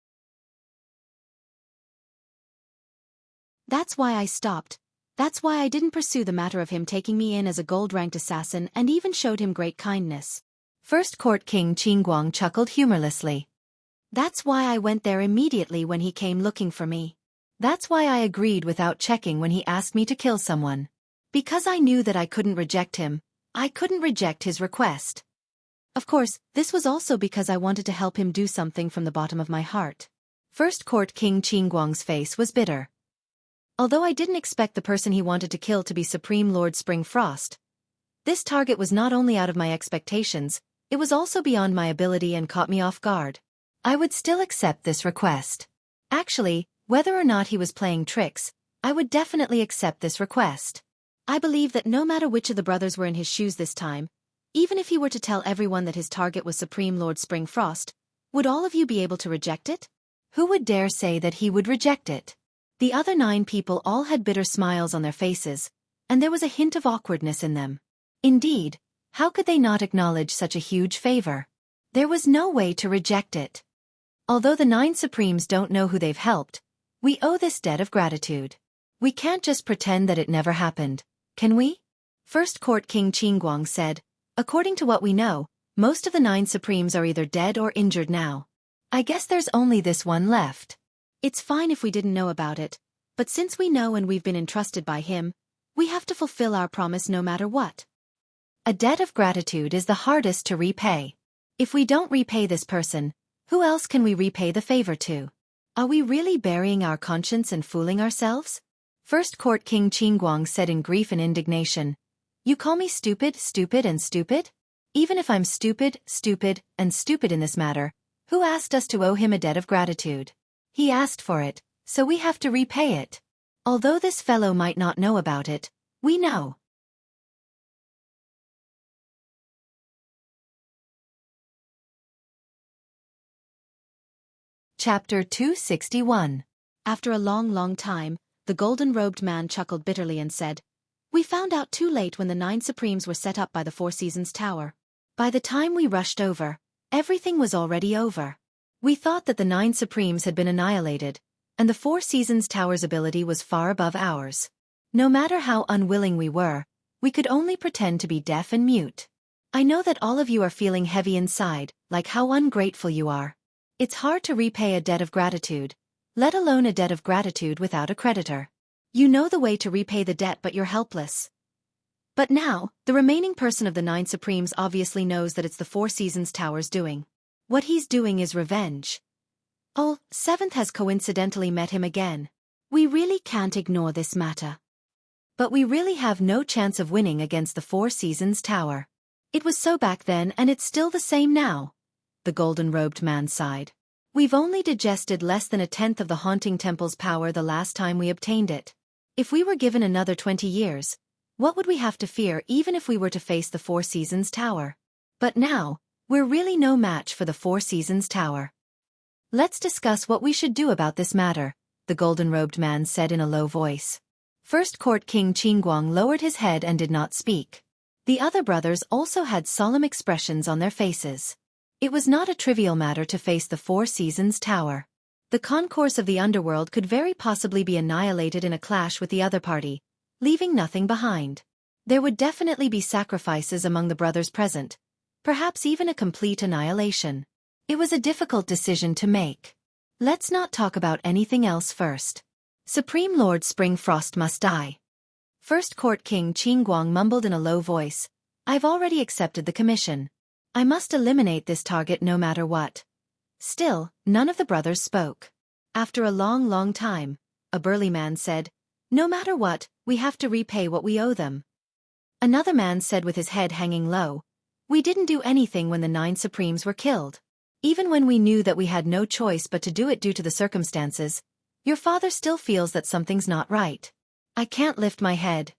That's why I stopped. That's why I didn't pursue the matter of him taking me in as a gold-ranked assassin and even showed him great kindness. First Court King Qingguang chuckled humorlessly. That's why I went there immediately when he came looking for me. That's why I agreed without checking when he asked me to kill someone. Because I knew that I couldn't reject him, I couldn't reject his request. Of course, this was also because I wanted to help him do something from the bottom of my heart. First Court King Qingguang's face was bitter. Although I didn't expect the person he wanted to kill to be Supreme Lord Springfrost, this target was not only out of my expectations, it was also beyond my ability and caught me off guard. I would still accept this request. Actually, whether or not he was playing tricks, I would definitely accept this request. I believe that no matter which of the brothers were in his shoes this time, even if he were to tell everyone that his target was Supreme Lord Springfrost, would all of you be able to reject it? Who would dare say that he would reject it? The other 9 people all had bitter smiles on their faces, and there was a hint of awkwardness in them. Indeed, how could they not acknowledge such a huge favor? There was no way to reject it. Although the 9 Supremes don't know who they've helped, we owe this debt of gratitude. We can't just pretend that it never happened, can we? First Court King Qingguang said, according to what we know, most of the 9 Supremes are either dead or injured now. I guess there's only this one left. It's fine if we didn't know about it, but since we know and we've been entrusted by him, we have to fulfill our promise no matter what. A debt of gratitude is the hardest to repay. If we don't repay this person, who else can we repay the favor to? Are we really burying our conscience and fooling ourselves? First Court King Qingguang said in grief and indignation, You call me stupid, stupid and stupid? Even if I'm stupid, stupid, and stupid in this matter, who asked us to owe him a debt of gratitude? He asked for it, so we have to repay it. Although this fellow might not know about it, we know. Chapter 261. After a long time, the golden-robed man chuckled bitterly and said, We found out too late when the 9 Supremes were set up by the 4 Seasons Tower. By the time we rushed over, everything was already over. We thought that the 9 Supremes had been annihilated, and the 4 Seasons Tower's ability was far above ours. No matter how unwilling we were, we could only pretend to be deaf and mute. I know that all of you are feeling heavy inside, like how ungrateful you are. It's hard to repay a debt of gratitude, let alone a debt of gratitude without a creditor. You know the way to repay the debt but you're helpless. But now, the remaining person of the 9 Supremes obviously knows that it's the 4 Seasons Tower's doing. What he's doing is revenge. Oh, 7th has coincidentally met him again. We really can't ignore this matter. But we really have no chance of winning against the 4 Seasons Tower. It was so back then and it's still the same now. The golden-robed man sighed. We've only digested less than 1/10 of the haunting temple's power the last time we obtained it. If we were given another 20 years, what would we have to fear even if we were to face the Four Seasons Tower? But now, we're really no match for the Four Seasons Tower. Let's discuss what we should do about this matter, the golden-robed man said in a low voice. First Court King Qingguang lowered his head and did not speak. The other brothers also had solemn expressions on their faces. It was not a trivial matter to face the Four Seasons Tower. The concourse of the underworld could very possibly be annihilated in a clash with the other party, leaving nothing behind. There would definitely be sacrifices among the brothers present, perhaps even a complete annihilation. It was a difficult decision to make. Let's not talk about anything else first. Supreme Lord Springfrost must die. First Court King Qingguang mumbled in a low voice, I've already accepted the commission. I must eliminate this target no matter what. Still, none of the brothers spoke. After a long time, a burly man said, no matter what, we have to repay what we owe them. Another man said with his head hanging low, we didn't do anything when the 9 Supremes were killed. Even when we knew that we had no choice but to do it due to the circumstances, your father still feels that something's not right. I can't lift my head.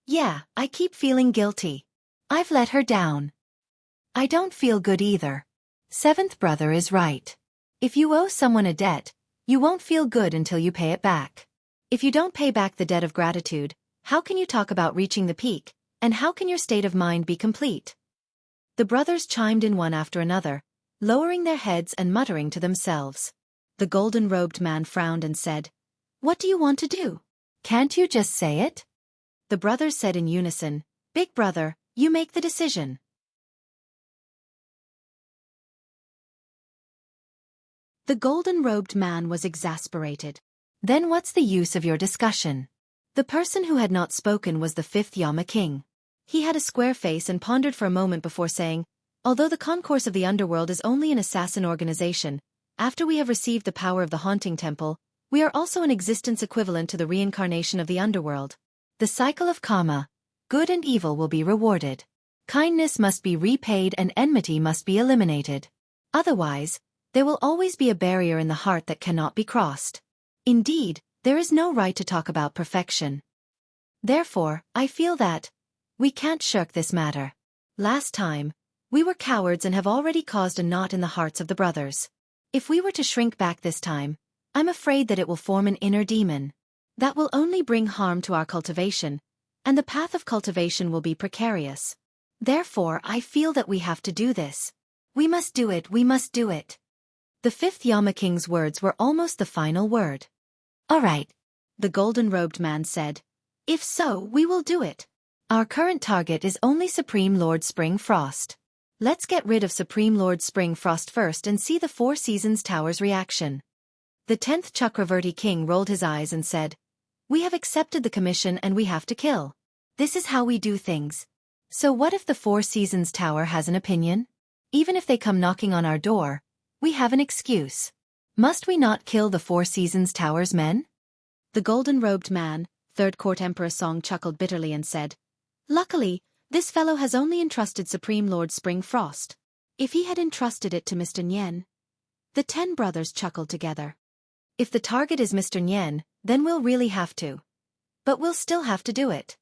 Yeah, I keep feeling guilty. I've let her down. I don't feel good either. 7th brother is right. If you owe someone a debt, you won't feel good until you pay it back. If you don't pay back the debt of gratitude, how can you talk about reaching the peak, and how can your state of mind be complete? The brothers chimed in one after another, lowering their heads and muttering to themselves. The golden-robed man frowned and said, what do you want to do? Can't you just say it? The brothers said in unison, Big brother, you make the decision. The golden-robed man was exasperated. Then what's the use of your discussion? The person who had not spoken was the 5th Yama King. He had a square face and pondered for a moment before saying, although the concourse of the underworld is only an assassin organization, after we have received the power of the haunting temple, we are also an existence equivalent to the reincarnation of the underworld. The cycle of karma, good and evil will be rewarded. Kindness must be repaid and enmity must be eliminated. Otherwise, there will always be a barrier in the heart that cannot be crossed. Indeed, there is no right to talk about perfection. Therefore, I feel that we can't shirk this matter. Last time, we were cowards and have already caused a knot in the hearts of the brothers. If we were to shrink back this time, I'm afraid that it will form an inner demon. That will only bring harm to our cultivation, and the path of cultivation will be precarious. Therefore, I feel that we have to do this. We must do it, we must do it. The 5th Yama King's words were almost the final word. All right, the golden-robed man said. If so, we will do it. Our current target is only Supreme Lord Springfrost. Let's get rid of Supreme Lord Springfrost first and see the Four Seasons Tower's reaction. The 10th Chakravarti King rolled his eyes and said, we have accepted the commission and we have to kill. This is how we do things. So what if the Four Seasons Tower has an opinion? Even if they come knocking on our door, we have an excuse. Must we not kill the Four Seasons Tower's men? The golden-robed man, 3rd Court Emperor Song chuckled bitterly and said, luckily, this fellow has only entrusted Supreme Lord Springfrost. If he had entrusted it to Mr. Nyen. The 10 brothers chuckled together. If the target is Mr. Nyen, then we'll really have to. But we'll still have to do it.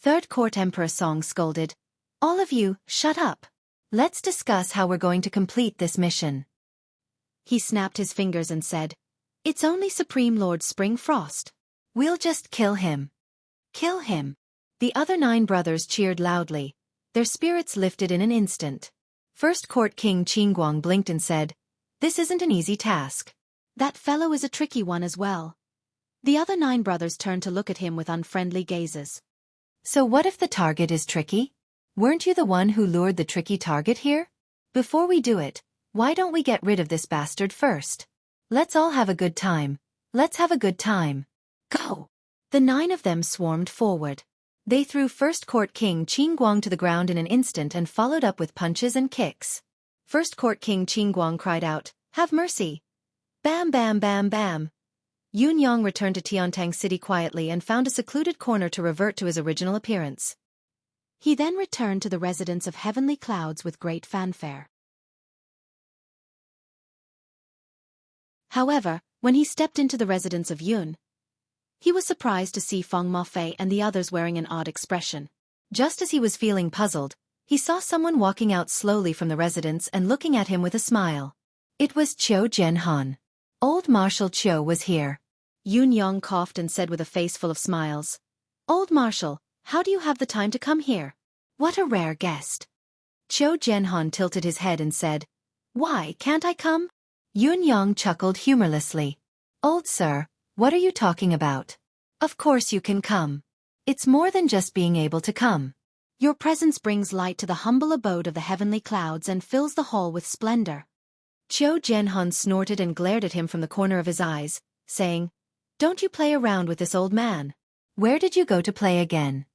3rd Court Emperor Song scolded, all of you, shut up. Let's discuss how we're going to complete this mission. He snapped his fingers and said, it's only Supreme Lord Springfrost. We'll just kill him. Kill him. The other 9 brothers cheered loudly, their spirits lifted in an instant. First Court King Qingguang blinked and said, this isn't an easy task. That fellow is a tricky one as well. The other 9 brothers turned to look at him with unfriendly gazes. So what if the target is tricky? Weren't you the one who lured the tricky target here? Before we do it, why don't we get rid of this bastard first? Let's all have a good time. Let's have a good time. Go! The 9 of them swarmed forward. They threw First Court King Qingguang to the ground in an instant and followed up with punches and kicks. First Court King Qingguang cried out, have mercy! Bam bam bam bam! Yun Yang returned to Tiantang City quietly and found a secluded corner to revert to his original appearance. He then returned to the residence of heavenly clouds with great fanfare. However, when he stepped into the residence of Yun, he was surprised to see Feng Mafei and the others wearing an odd expression. Just as he was feeling puzzled, he saw someone walking out slowly from the residence and looking at him with a smile. It was Qiu Jianhan. Old Marshal Qiu was here. Yun Yang coughed and said with a face full of smiles, "Old Marshal, how do you have the time to come here? What a rare guest." Qiu Jianhan tilted his head and said, "Why can't I come?" Yun Yang chuckled humorlessly. "Old sir, what are you talking about? Of course you can come. It's more than just being able to come. Your presence brings light to the humble abode of the heavenly clouds and fills the hall with splendor." Qiu Jianhan snorted and glared at him from the corner of his eyes, saying, "Don't you play around with this old man. Where did you go to play again?"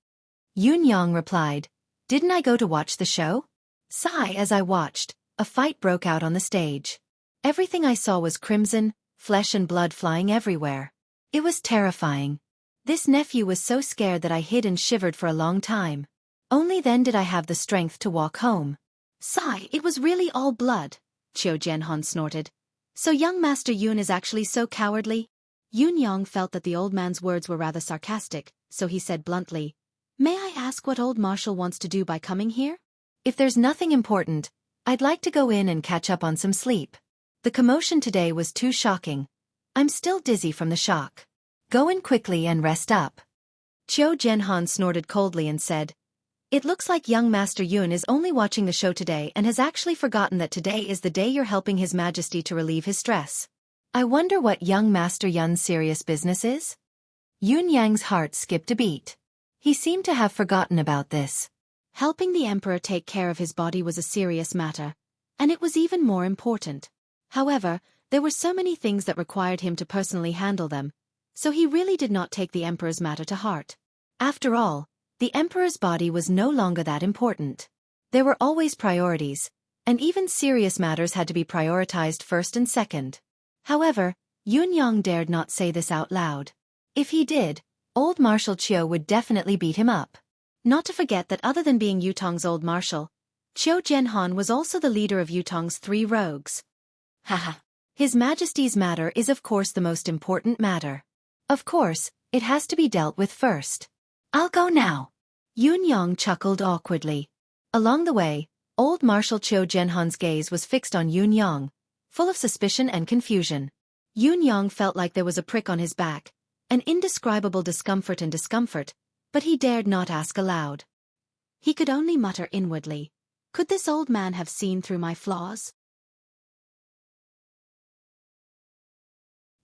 Yun Yang replied, "Didn't I go to watch the show?" Sigh, as I watched, a fight broke out on the stage. Everything I saw was crimson, flesh and blood flying everywhere. It was terrifying. This nephew was so scared that I hid and shivered for a long time. Only then did I have the strength to walk home. Sigh, it was really all blood, Qiu Jianhan snorted. So young Master Yun is actually so cowardly? Yun Yang felt that the old man's words were rather sarcastic, so he said bluntly, "May I ask what old Marshal wants to do by coming here?" "If there's nothing important, I'd like to go in and catch up on some sleep. The commotion today was too shocking. I'm still dizzy from the shock. Go in quickly and rest up." Qiu Jianhan snorted coldly and said, "It looks like young Master Yun is only watching the show today and has actually forgotten that today is the day you're helping His Majesty to relieve his stress. I wonder what young Master Yun's serious business is?" Yun Yang's heart skipped a beat. He seemed to have forgotten about this. Helping the emperor take care of his body was a serious matter, and it was even more important. However, there were so many things that required him to personally handle them, so he really did not take the emperor's matter to heart. After all, the emperor's body was no longer that important. There were always priorities, and even serious matters had to be prioritized first and second. However, Yun Yang dared not say this out loud. If he did, old Marshal Qiu would definitely beat him up. Not to forget that other than being Yutong's old marshal, Qiu Jianhan was also the leader of Yutong's 3 rogues. Haha. His Majesty's matter is of course the most important matter. Of course, it has to be dealt with first. I'll go now. Yun Yang chuckled awkwardly. Along the way, old Marshal Qiu Jianhan's gaze was fixed on Yun Yang, full of suspicion and confusion. Yun Yang felt like there was a prick on his back, an indescribable discomfort, but he dared not ask aloud. He could only mutter inwardly, "Could this old man have seen through my flaws?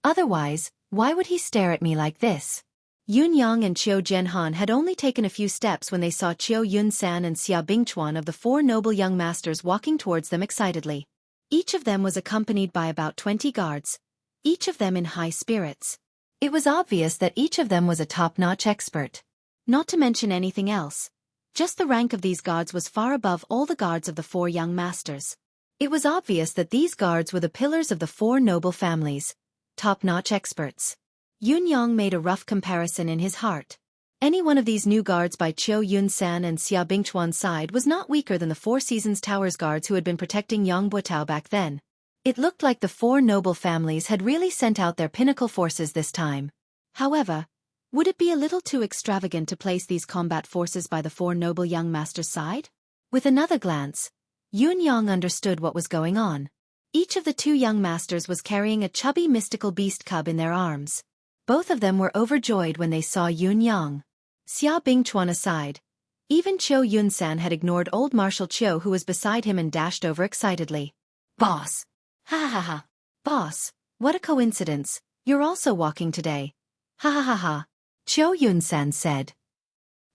Otherwise, why would he stare at me like this?" Yun Yang and Qiu Jianhan had only taken a few steps when they saw Qiu Yunsan and Xia Bingchuan of the 4 noble young masters walking towards them excitedly. Each of them was accompanied by about 20 guards, each of them in high spirits. It was obvious that each of them was a top-notch expert. Not to mention anything else, just the rank of these guards was far above all the guards of the 4 young masters. It was obvious that these guards were the pillars of the 4 noble families, top-notch experts. Yun Yang made a rough comparison in his heart. Any one of these new guards by Qiu Yunsan and Xia Bingchuan's side was not weaker than the 4 Seasons Towers guards who had been protecting Yang Buotao back then. It looked like the 4 noble families had really sent out their pinnacle forces this time. However, would it be a little too extravagant to place these combat forces by the 4 noble young masters' side? With another glance, Yun Yang understood what was going on. Each of the 2 young masters was carrying a chubby mystical beast cub in their arms. Both of them were overjoyed when they saw Yun Yang. Xia Bingchuan aside, even Qiu Yunsan had ignored old Marshal Qiu who was beside him and dashed over excitedly. "Boss! Ha ha ha ha! Boss, what a coincidence, you're also walking today. Ha ha ha ha!" Qiu Yunsan said.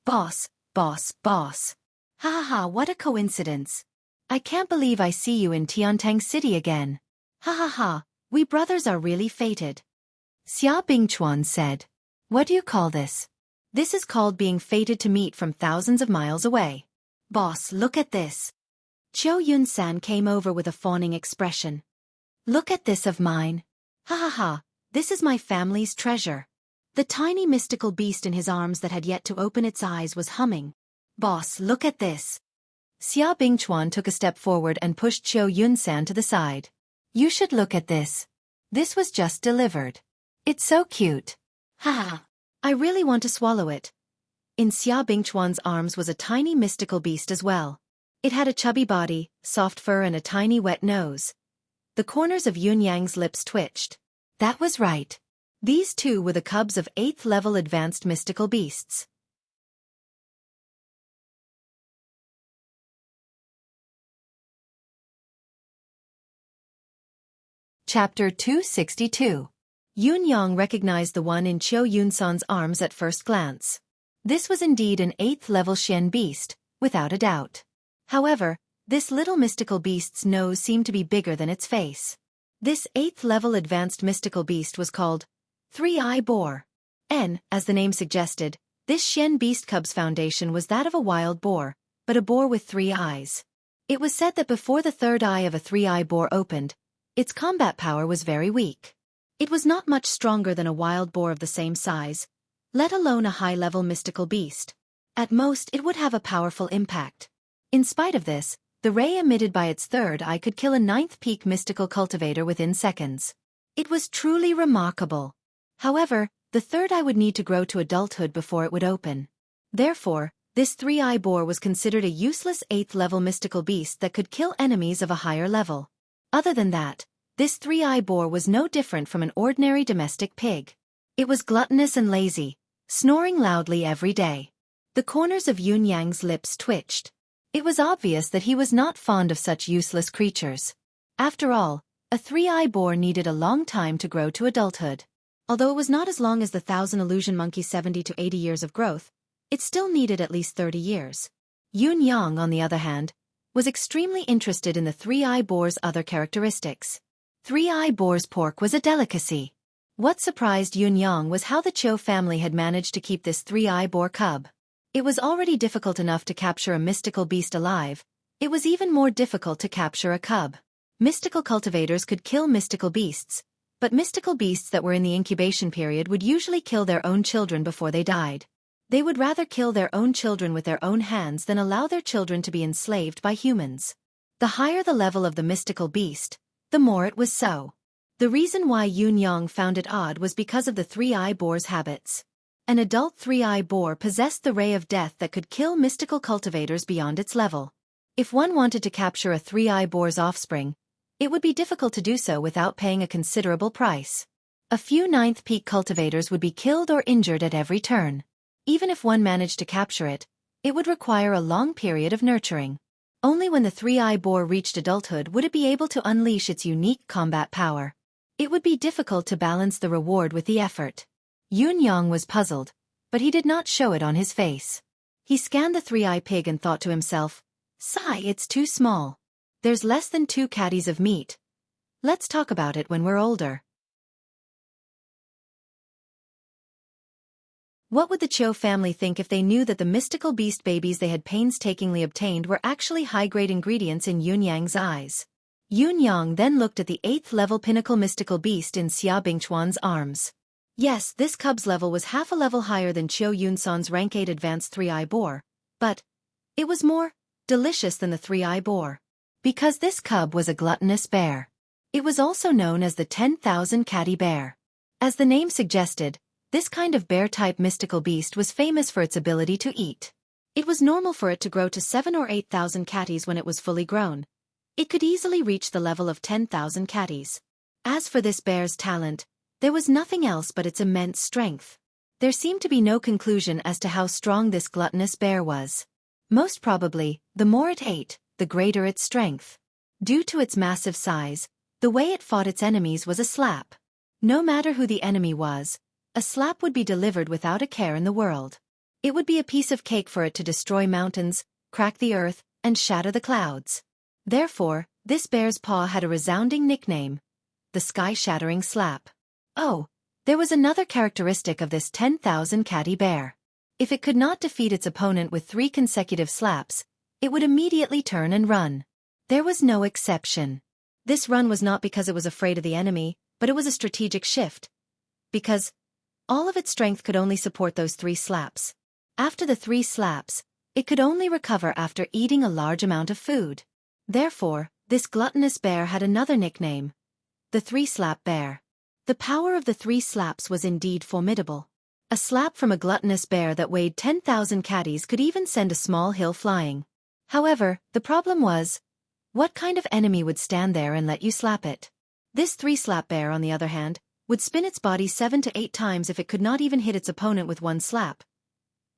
Boss! Ha ha ha, what a coincidence. I can't believe I see you in Tiantang City again. Ha ha ha, we brothers are really fated. Xia Bingchuan said. What do you call this? This is called being fated to meet from thousands of miles away. Boss, look at this. Qiu Yunsan came over with a fawning expression. Look at this of mine. Ha ha ha, this is my family's treasure. The tiny mystical beast in his arms that had yet to open its eyes was humming. Boss, look at this. Xia Bingchuan took a step forward and pushed Qiu Yunsan to the side. You should look at this. This was just delivered. It's so cute. Ha! I really want to swallow it. In Xia Bingchuan's arms was a tiny mystical beast as well. It had a chubby body, soft fur and a tiny wet nose. The corners of Yun Yang's lips twitched. That was right. These two were the cubs of 8th level advanced mystical beasts. Chapter 262. Yun Yang recognized the one in Qiu Yunsan's arms at first glance. This was indeed an 8th level Xian beast, without a doubt. However, this little mystical beast's nose seemed to be bigger than its face. This 8th level advanced mystical beast was called Three-Eye Boar. As the name suggested, this Xian beast cub's foundation was that of a wild boar, but a boar with 3 eyes. It was said that before the third eye of a three-eye boar opened, its combat power was very weak. It was not much stronger than a wild boar of the same size, let alone a high-level mystical beast. At most, it would have a powerful impact. In spite of this, the ray emitted by its third eye could kill a 9th peak mystical cultivator within seconds. It was truly remarkable. However, the third eye would need to grow to adulthood before it would open. Therefore, this three-eye boar was considered a useless 8th level mystical beast that could kill enemies of a higher level. Other than that, this three-eye boar was no different from an ordinary domestic pig. It was gluttonous and lazy, snoring loudly every day. The corners of Yun Yang's lips twitched. It was obvious that he was not fond of such useless creatures. After all, a three-eye boar needed a long time to grow to adulthood. Although it was not as long as the 1,000 illusion monkey's 70 to 80 years of growth, it still needed at least 30 years. Yun Yang, on the other hand, was extremely interested in the three-eye boar's other characteristics. Three-eye boar's pork was a delicacy. What surprised Yun Yang was how the Qiu family had managed to keep this three-eye boar cub. It was already difficult enough to capture a mystical beast alive. It was even more difficult to capture a cub. Mystical cultivators could kill mystical beasts, but mystical beasts that were in the incubation period would usually kill their own children before they died. They would rather kill their own children with their own hands than allow their children to be enslaved by humans. The higher the level of the mystical beast, the more it was so. The reason why Yun Yang found it odd was because of the three-eye boar's habits. An adult three-eye boar possessed the ray of death that could kill mystical cultivators beyond its level. If one wanted to capture a three-eye boar's offspring, it would be difficult to do so without paying a considerable price. A few 9th peak cultivators would be killed or injured at every turn. Even if one managed to capture it, it would require a long period of nurturing. Only when the three-eye boar reached adulthood would it be able to unleash its unique combat power. It would be difficult to balance the reward with the effort. Yun Yang was puzzled, but he did not show it on his face. He scanned the three-eye pig and thought to himself, "Sigh, it's too small. There's less than 2 catties of meat. Let's talk about it when we're older." What would the Qiu family think if they knew that the mystical beast babies they had painstakingly obtained were actually high-grade ingredients in Yun Yang's eyes? Yun Yang then looked at the 8th level pinnacle mystical beast in Xia Bingchuan's arms. Yes, this cub's level was half a level higher than Qiu Yunsan's rank 8 advanced three-eye boar, but it was more delicious than the three-eye boar. Because this cub was a gluttonous bear. It was also known as the 10,000 catty bear. As the name suggested, this kind of bear-type mystical beast was famous for its ability to eat. It was normal for it to grow to 7 or 8,000 catties when it was fully grown. It could easily reach the level of 10,000 catties. As for this bear's talent, there was nothing else but its immense strength. There seemed to be no conclusion as to how strong this gluttonous bear was. Most probably, the more it ate, the greater its strength. Due to its massive size, the way it fought its enemies was a slap. No matter who the enemy was, a slap would be delivered without a care in the world. It would be a piece of cake for it to destroy mountains, crack the earth, and shatter the clouds. Therefore, this bear's paw had a resounding nickname: the sky-shattering slap. Oh, there was another characteristic of this 10,000 catty bear. If it could not defeat its opponent with 3 consecutive slaps, it would immediately turn and run. There was no exception. This run was not because it was afraid of the enemy, but it was a strategic shift. Because all of its strength could only support those 3 slaps. After the 3 slaps, It could only recover after eating a large amount of food. Therefore, this gluttonous bear had another nickname: the three-slap bear. The power of the 3 slaps was indeed formidable. A slap from a gluttonous bear that weighed 10,000 catties could even send a small hill flying. However, the problem was, what kind of enemy would stand there and let you slap it? This 3-slap bear, on the other hand, would spin its body 7 to 8 times if it could not even hit its opponent with one slap.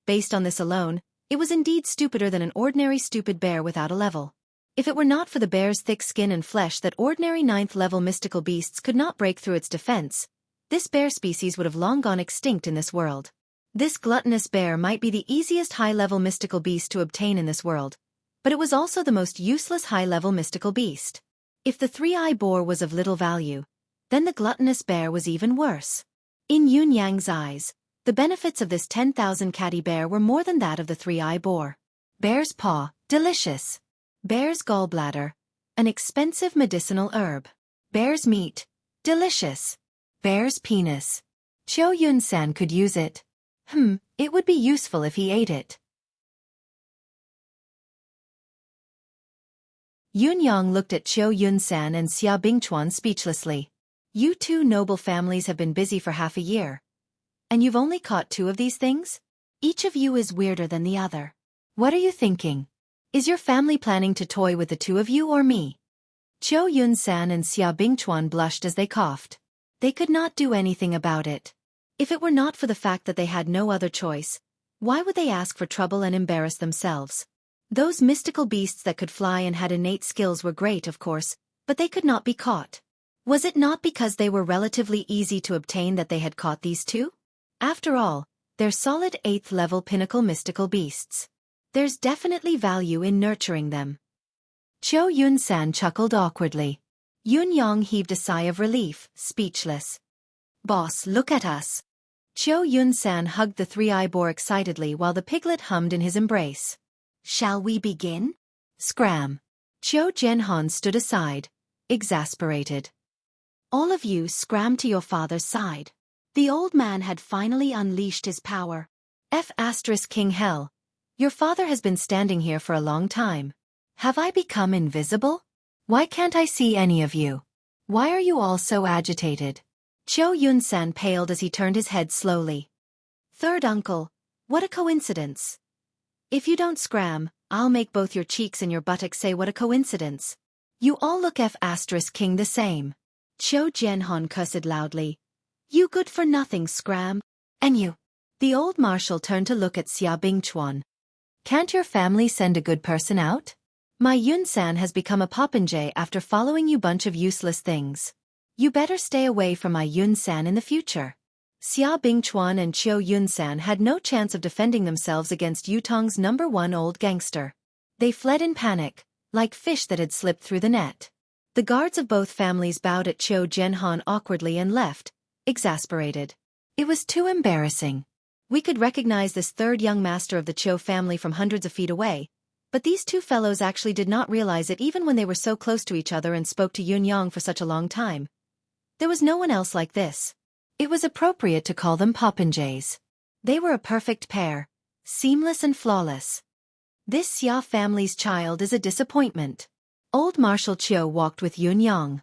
Based on this alone, it was indeed stupider than an ordinary stupid bear without a level. If it were not for the bear's thick skin and flesh that ordinary 9th-level mystical beasts could not break through its defense, this bear species would have long gone extinct in this world. This gluttonous bear might be the easiest high-level mystical beast to obtain in this world, but it was also the most useless high-level mystical beast. If the 3-eye boar was of little value, then the gluttonous bear was even worse. In Yun Yang's eyes, the benefits of this 10,000 catty bear were more than that of the 3-eye boar. Bear's paw, delicious. Bear's gallbladder, an expensive medicinal herb. Bear's meat, delicious. Bear's penis. Qiu Yun-san could use it. It would be useful if he ate it. Yun Yang looked at Qiu Yun-san and Xia Bingchuan speechlessly. You 2 noble families have been busy for half a year. And you've only caught 2 of these things? Each of you is weirder than the other. What are you thinking? Is your family planning to toy with the 2 of you or me? Qiu Yun-san and Xia Bingchuan blushed as they coughed. They could not do anything about it. If it were not for the fact that they had no other choice, why would they ask for trouble and embarrass themselves? Those mystical beasts that could fly and had innate skills were great, of course, but they could not be caught. Was it not because they were relatively easy to obtain that they had caught these 2? After all, they're solid 8th-level pinnacle mystical beasts. There's definitely value in nurturing them. Qiu Yun-san chuckled awkwardly. Yun Yang heaved a sigh of relief, speechless. Boss, look at us. Qiu Yun-san hugged the 3-eye boar excitedly while the piglet hummed in his embrace. Shall we begin? Scram. Qiu Zhenhan stood aside, exasperated. All of you scram to your father's side. The old man had finally unleashed his power. King Hell. Your father has been standing here for a long time. Have I become invisible? Why can't I see any of you? Why are you all so agitated? Qiu Yun-san paled as he turned his head slowly. Third uncle, what a coincidence. If you don't scram, I'll make both your cheeks and your buttocks say what a coincidence. You all look King the same. Qiu Zhenhan cursed loudly. You good-for-nothing scram. And you. The old marshal turned to look at Xia Bingchuan. Can't your family send a good person out? My Yun-san has become a popinjay after following you bunch of useless things. You better stay away from my Yun-san in the future. Xia Bingchuan and Qiu Yun-san had no chance of defending themselves against Yutong's #1 old gangster. They fled in panic, like fish that had slipped through the net. The guards of both families bowed at Qiu Zhenhan awkwardly and left, exasperated. It was too embarrassing. We could recognize this 3rd young master of the Qiu family from hundreds of feet away, but these 2 fellows actually did not realize it even when they were so close to each other and spoke to Yun Yang for such a long time. There was no one else like this. It was appropriate to call them popinjays. They were a perfect pair, seamless and flawless. This Xia family's child is a disappointment. Old Marshal Qiu walked with Yun Yang,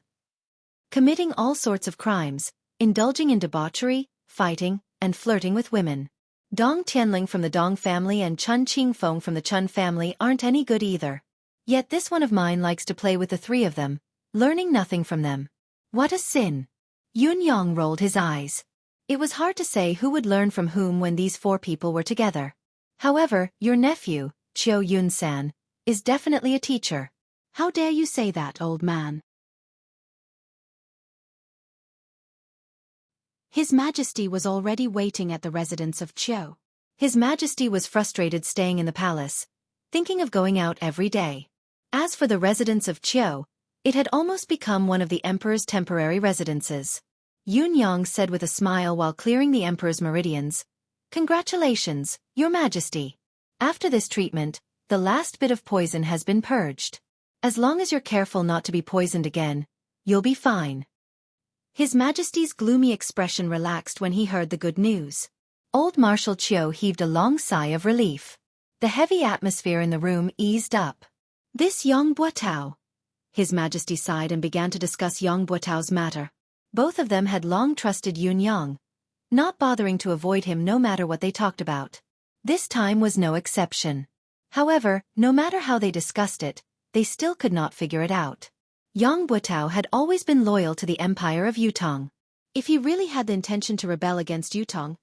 committing all sorts of crimes, indulging in debauchery, fighting, and flirting with women. Dong Tianling from the Dong family and Chun Qingfeng from the Chun family aren't any good either. Yet this one of mine likes to play with the 3 of them, learning nothing from them. What a sin! Yun Yang rolled his eyes. It was hard to say who would learn from whom when these 4 people were together. However, your nephew, Qiu Yun-san, is definitely a teacher. How dare you say that, old man? His Majesty was already waiting at the residence of Qiu. His Majesty was frustrated staying in the palace, thinking of going out every day. As for the residence of Qiu, it had almost become one of the emperor's temporary residences. Yun Yang said with a smile while clearing the emperor's meridians, "Congratulations, your Majesty. After this treatment, the last bit of poison has been purged. As long as you're careful not to be poisoned again, you'll be fine." His Majesty's gloomy expression relaxed when he heard the good news. Old Marshal Qiu heaved a long sigh of relief. The heavy atmosphere in the room eased up. This Yang Buotao. His Majesty sighed and began to discuss Yang Buotao's matter. Both of them had long trusted Yun Yang, not bothering to avoid him no matter what they talked about. This time was no exception. However, no matter how they discussed it, they still could not figure it out. Yang Buotao had always been loyal to the Empire of Yutong. If he really had the intention to rebel against Yutong,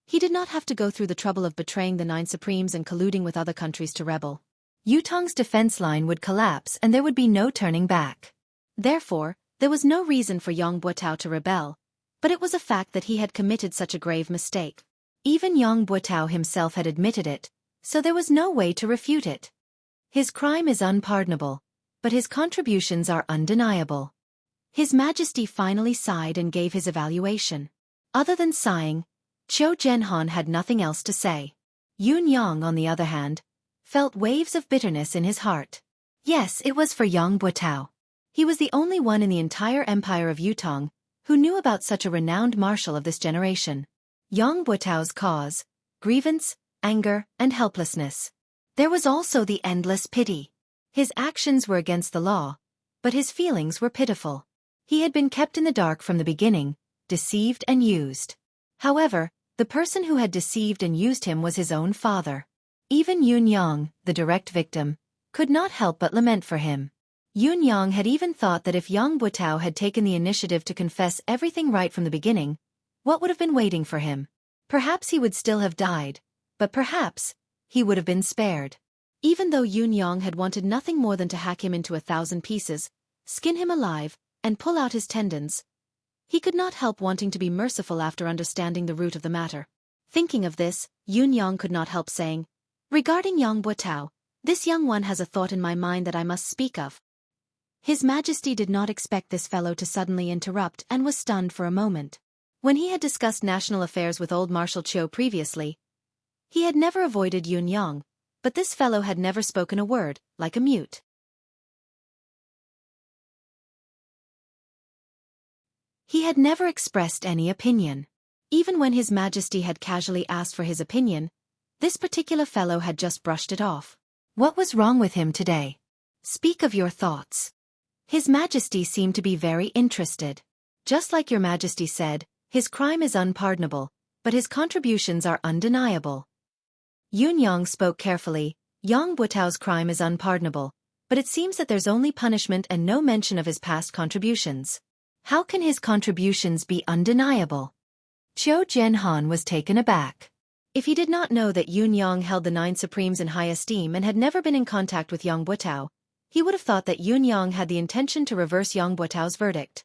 he did not have to go through the trouble of betraying the Nine Supremes and colluding with other countries to rebel. Yutong's defense line would collapse and there would be no turning back. Therefore, there was no reason for Yang Buotao to rebel, but it was a fact that he had committed such a grave mistake. Even Yang Buotao himself had admitted it, so there was no way to refute it. His crime is unpardonable, but his contributions are undeniable. His Majesty finally sighed and gave his evaluation. Other than sighing, Qiu Zhenhan had nothing else to say. Yun Yang, on the other hand, felt waves of bitterness in his heart. Yes, it was for Yang Buotao. He was the only one in the entire Empire of Yutong who knew about such a renowned marshal of this generation. Yang Buotao's cause, grievance, anger, and helplessness. There was also the endless pity. His actions were against the law, but his feelings were pitiful. He had been kept in the dark from the beginning, deceived and used. However, the person who had deceived and used him was his own father. Even Yun Yang, the direct victim, could not help but lament for him. Yun Yang had even thought that if Yang Buotao had taken the initiative to confess everything right from the beginning, what would have been waiting for him? Perhaps he would still have died, but perhaps he would have been spared. Even though Yun Yang had wanted nothing more than to hack him into 1,000 pieces, skin him alive, and pull out his tendons, he could not help wanting to be merciful after understanding the root of the matter. Thinking of this, Yun Yang could not help saying, "Regarding Yang Buotao, this young one has a thought in my mind that I must speak of." His Majesty did not expect this fellow to suddenly interrupt and was stunned for a moment. When he had discussed national affairs with old Marshal Qiu previously, he had never avoided Yun Yang, but this fellow had never spoken a word, like a mute. He had never expressed any opinion. Even when His Majesty had casually asked for his opinion, this particular fellow had just brushed it off. What was wrong with him today? Speak of your thoughts. His Majesty seemed to be very interested. Just like Your Majesty said, his crime is unpardonable, but his contributions are undeniable. Yun Yang spoke carefully. Yang Buotao's crime is unpardonable, but it seems that there's only punishment and no mention of his past contributions. How can his contributions be undeniable? Qiu Zhenhan was taken aback. If he did not know that Yun Yang held the Nine Supremes in high esteem and had never been in contact with Yang Buotao, he would have thought that Yun Yang had the intention to reverse Yang Buotao's verdict.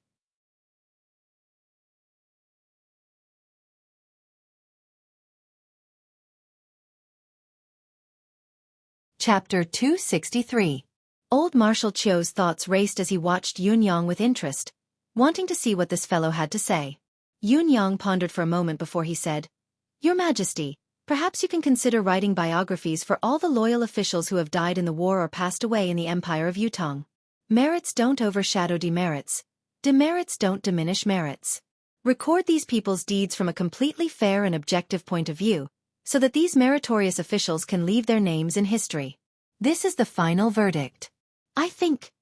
Chapter 263. Old Marshal Qiu's thoughts raced as he watched Yun Yang with interest, wanting to see what this fellow had to say. Yun Yang pondered for a moment before he said, "Your Majesty, perhaps you can consider writing biographies for all the loyal officials who have died in the war or passed away in the Empire of Yutong. Merits don't overshadow demerits. Demerits don't diminish merits. Record these people's deeds from a completely fair and objective point of view, so that these meritorious officials can leave their names in history. This is the final verdict. I think."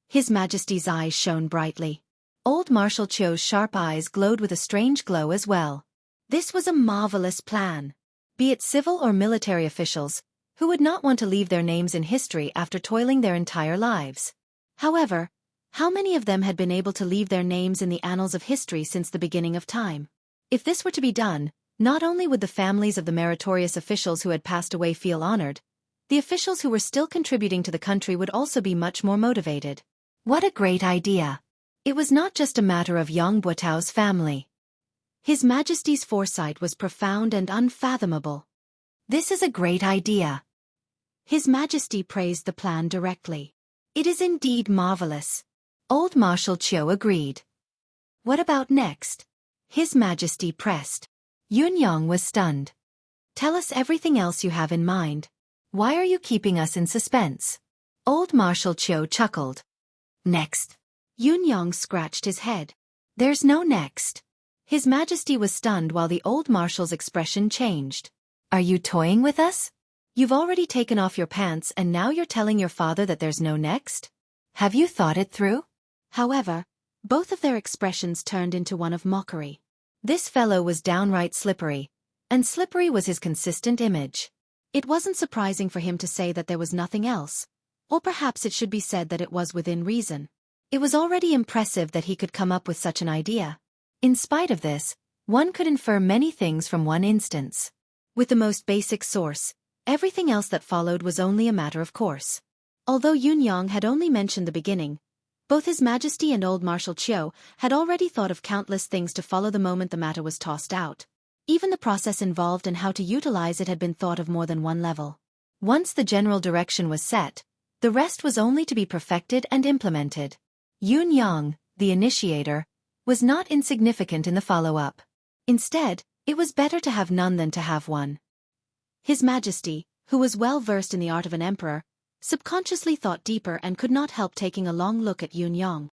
His Majesty's eyes shone brightly. Old Marshal Qiu's sharp eyes glowed with a strange glow as well. This was a marvelous plan. Be it civil or military officials, who would not want to leave their names in history after toiling their entire lives? However, how many of them had been able to leave their names in the annals of history since the beginning of time? If this were to be done, not only would the families of the meritorious officials who had passed away feel honored, the officials who were still contributing to the country would also be much more motivated. What a great idea! It was not just a matter of Yang Buotao's family. His Majesty's foresight was profound and unfathomable. This is a great idea. His Majesty praised the plan directly. It is indeed marvelous. Old Marshal Qiu agreed. What about next? His Majesty pressed. Yun Yang was stunned. Tell us everything else you have in mind. Why are you keeping us in suspense? Old Marshal Qiu chuckled. Next. Yun Yang scratched his head. There's no next. His Majesty was stunned while the old Marshal's expression changed. Are you toying with us? You've already taken off your pants and now you're telling your father that there's no next? Have you thought it through? However, both of their expressions turned into one of mockery. This fellow was downright slippery, and slippery was his consistent image. It wasn't surprising for him to say that there was nothing else, or perhaps it should be said that it was within reason. It was already impressive that he could come up with such an idea. In spite of this, one could infer many things from one instance. With the most basic source, everything else that followed was only a matter of course. Although Yunyang had only mentioned the beginning, both His Majesty and old Marshal Qiu had already thought of countless things to follow the moment the matter was tossed out. Even the process involved and how to utilize it had been thought of more than one level. Once the general direction was set, the rest was only to be perfected and implemented. Yunyang, the initiator, was not insignificant in the follow-up. Instead, it was better to have none than to have one. His Majesty, who was well versed in the art of an emperor, subconsciously thought deeper and could not help taking a long look at Yunyang.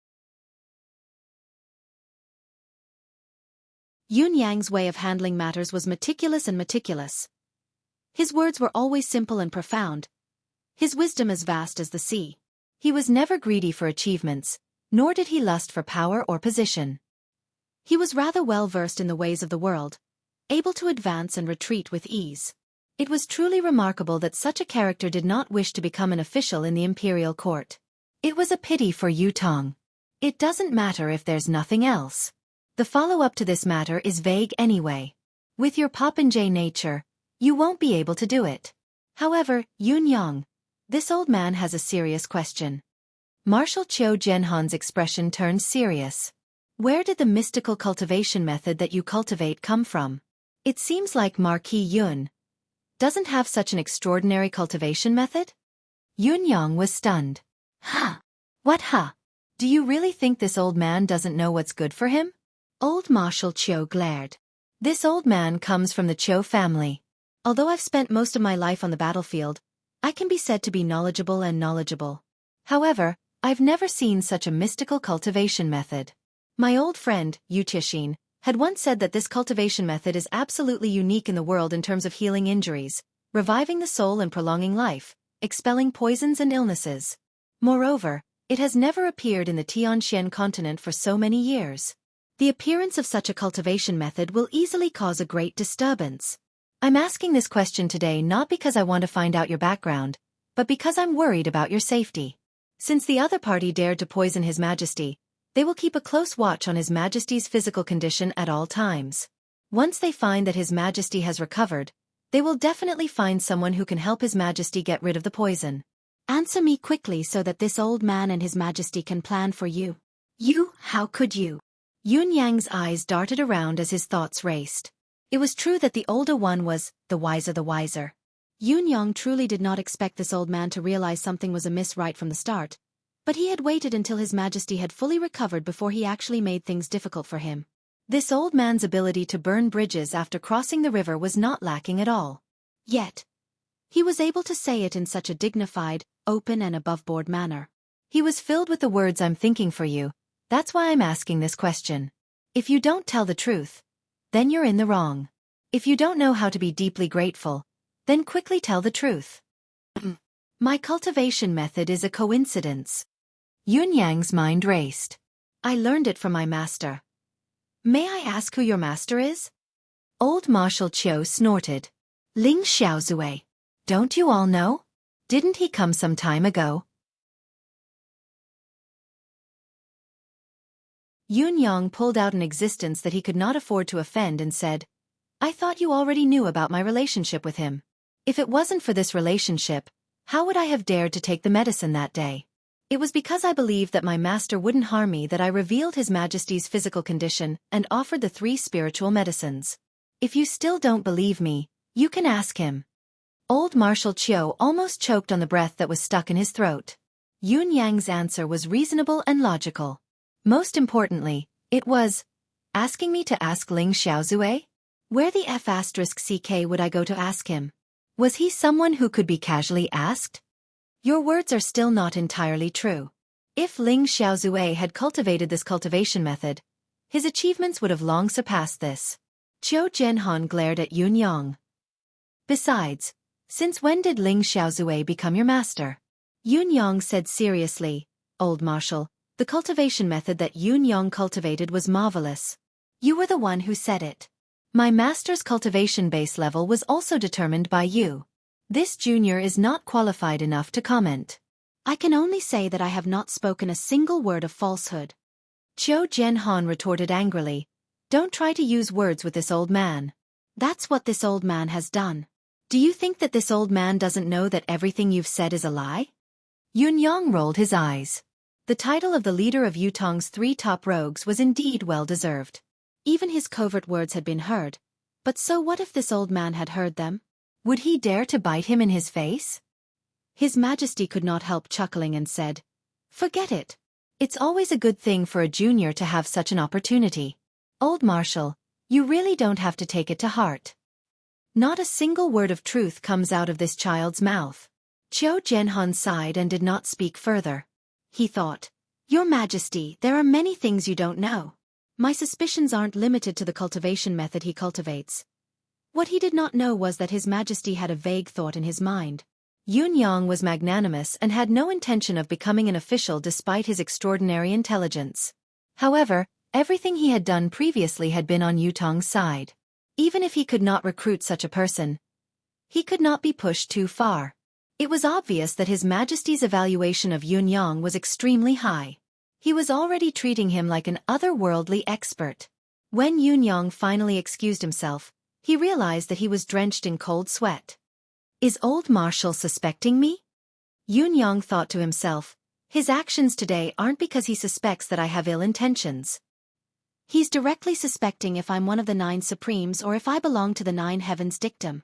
Yunyang's way of handling matters was meticulous and meticulous. His words were always simple and profound, his wisdom as vast as the sea. He was never greedy for achievements, nor did he lust for power or position. He was rather well versed in the ways of the world, able to advance and retreat with ease. It was truly remarkable that such a character did not wish to become an official in the imperial court. It was a pity for Yutong. It doesn't matter if there's nothing else. The follow-up to this matter is vague anyway. With your popinjay nature, you won't be able to do it. However, Yunyang, this old man has a serious question. Marshal Qiu Zhenhan's expression turned serious. Where did the mystical cultivation method that you cultivate come from? It seems like Marquis Yun doesn't have such an extraordinary cultivation method? Yunyang was stunned. Huh? What huh? Do you really think this old man doesn't know what's good for him? Old Marshal Qiu glared. This old man comes from the Qiu family. Although I've spent most of my life on the battlefield, I can be said to be knowledgeable. However, I've never seen such a mystical cultivation method. My old friend, Yu Tixin, had once said that this cultivation method is absolutely unique in the world in terms of healing injuries, reviving the soul and prolonging life, expelling poisons and illnesses. Moreover, it has never appeared in the Tianxian continent for so many years. The appearance of such a cultivation method will easily cause a great disturbance. I'm asking this question today not because I want to find out your background, but because I'm worried about your safety. Since the other party dared to poison His Majesty, they will keep a close watch on His Majesty's physical condition at all times. Once they find that His Majesty has recovered, they will definitely find someone who can help His Majesty get rid of the poison. Answer me quickly so that this old man and His Majesty can plan for you. You, how could you? Yunyang's eyes darted around as his thoughts raced. It was true that the older one was the wiser. Yunyang truly did not expect this old man to realize something was amiss right from the start, but he had waited until His Majesty had fully recovered before he actually made things difficult for him. This old man's ability to burn bridges after crossing the river was not lacking at all. Yet, he was able to say it in such a dignified, open and above-board manner. He was filled with the words "I'm thinking for you, that's why I'm asking this question. If you don't tell the truth, then you're in the wrong. If you don't know how to be deeply grateful, then quickly tell the truth." My cultivation method is a coincidence. Yunyang's mind raced. I learned it from my master. May I ask who your master is? Old Marshal Qiu snorted. Ling Xiaozue. Don't you all know? Didn't he come some time ago? Yunyang pulled out an existence that he could not afford to offend and said, I thought you already knew about my relationship with him. If it wasn't for this relationship, how would I have dared to take the medicine that day? It was because I believed that my master wouldn't harm me that I revealed His Majesty's physical condition and offered the 3 spiritual medicines. If you still don't believe me, you can ask him. Old Marshal Qiu almost choked on the breath that was stuck in his throat. Yunyang's answer was reasonable and logical. Most importantly, it was, asking me to ask Ling Xiaozue? Where the F***ck would I go to ask him? Was he someone who could be casually asked? Your words are still not entirely true. If Ling Xiaozue had cultivated this cultivation method, his achievements would have long surpassed this. Qiu Zhenhan glared at Yunyang. Besides, Since when did Ling Xiaozue become your master? Yun Yong said seriously, Old Marshal, the cultivation method that Yun Yong cultivated was marvelous. You were the one who said it. My master's cultivation base level was also determined by you. This junior is not qualified enough to comment. I can only say that I have not spoken a single word of falsehood. Qiu Jianhan retorted angrily, don't try to use words with this old man. That's what this old man has done. Do you think that this old man doesn't know that everything you've said is a lie? Yun Yang rolled his eyes. The title of the leader of Yutong's 3 top rogues was indeed well-deserved. Even his covert words had been heard. But so what if this old man had heard them? Would he dare to bite him in his face? His Majesty could not help chuckling and said, forget it. It's always a good thing for a junior to have such an opportunity. Old Marshal, you really don't have to take it to heart. Not a single word of truth comes out of this child's mouth. Qiu Jianhan sighed and did not speak further. He thought, Your Majesty, there are many things you don't know. My suspicions aren't limited to the cultivation method he cultivates. What he did not know was that His Majesty had a vague thought in his mind. Yun Yang was magnanimous and had no intention of becoming an official despite his extraordinary intelligence. However, everything he had done previously had been on Yutong's side. Even if he could not recruit such a person, he could not be pushed too far. It was obvious that His Majesty's evaluation of Yun Yang was extremely high. He was already treating him like an otherworldly expert. When Yun Yang finally excused himself, he realized that he was drenched in cold sweat. Is Old Marshal suspecting me? Yun Yang thought to himself, his actions today aren't because he suspects that I have ill intentions. He's directly suspecting if I'm one of the 9 Supremes or if I belong to the 9 Heavens dictum.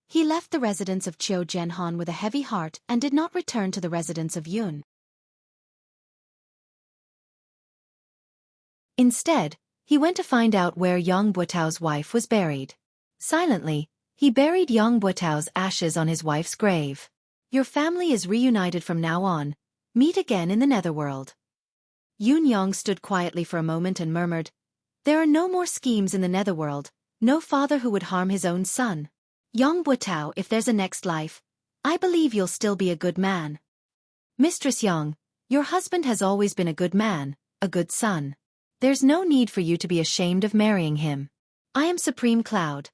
He left the residence of Qiu Jianhan with a heavy heart and did not return to the residence of Yun. Instead, he went to find out where Yang Buotao's wife was buried. Silently, he buried Yang Buotao's ashes on his wife's grave. Your family is reunited from now on. Meet again in the netherworld. Yun Yang stood quietly for a moment and murmured, there are no more schemes in the netherworld, no father who would harm his own son. Yang Buotao, if there's a next life, I believe you'll still be a good man. Mistress Yang, your husband has always been a good man, a good son. There's no need for you to be ashamed of marrying him. I am Supreme Cloud.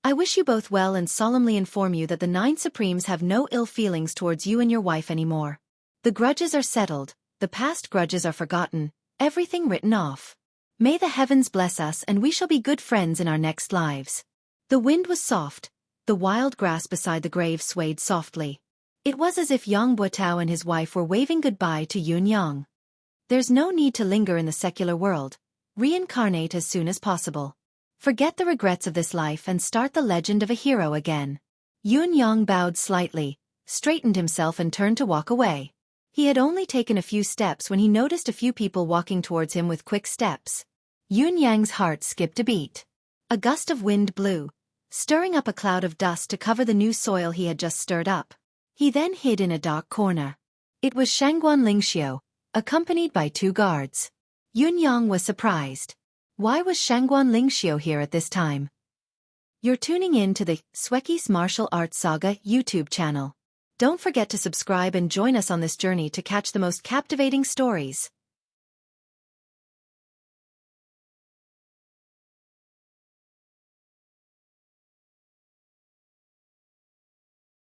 I wish you both well and solemnly inform you that the 9 Supremes have no ill feelings towards you and your wife anymore. The grudges are settled, the past grudges are forgotten, everything written off. May the heavens bless us and we shall be good friends in our next lives. The wind was soft. The wild grass beside the grave swayed softly. It was as if Yang Buotao and his wife were waving goodbye to Yun Yang. There's no need to linger in the secular world. Reincarnate as soon as possible. Forget the regrets of this life and start the legend of a hero again. Yun Yang bowed slightly, straightened himself and turned to walk away. He had only taken a few steps when he noticed a few people walking towards him with quick steps. Yun Yang's heart skipped a beat. A gust of wind blew, stirring up a cloud of dust to cover the new soil he had just stirred up. He then hid in a dark corner. It was Shangguan Lingxiu, accompanied by 2 guards. Yun Yang was surprised. Why was Shangguan Lingxiu here at this time? You're tuning in to the Xueqi's Martial Arts Saga YouTube channel. Don't forget to subscribe and join us on this journey to catch the most captivating stories.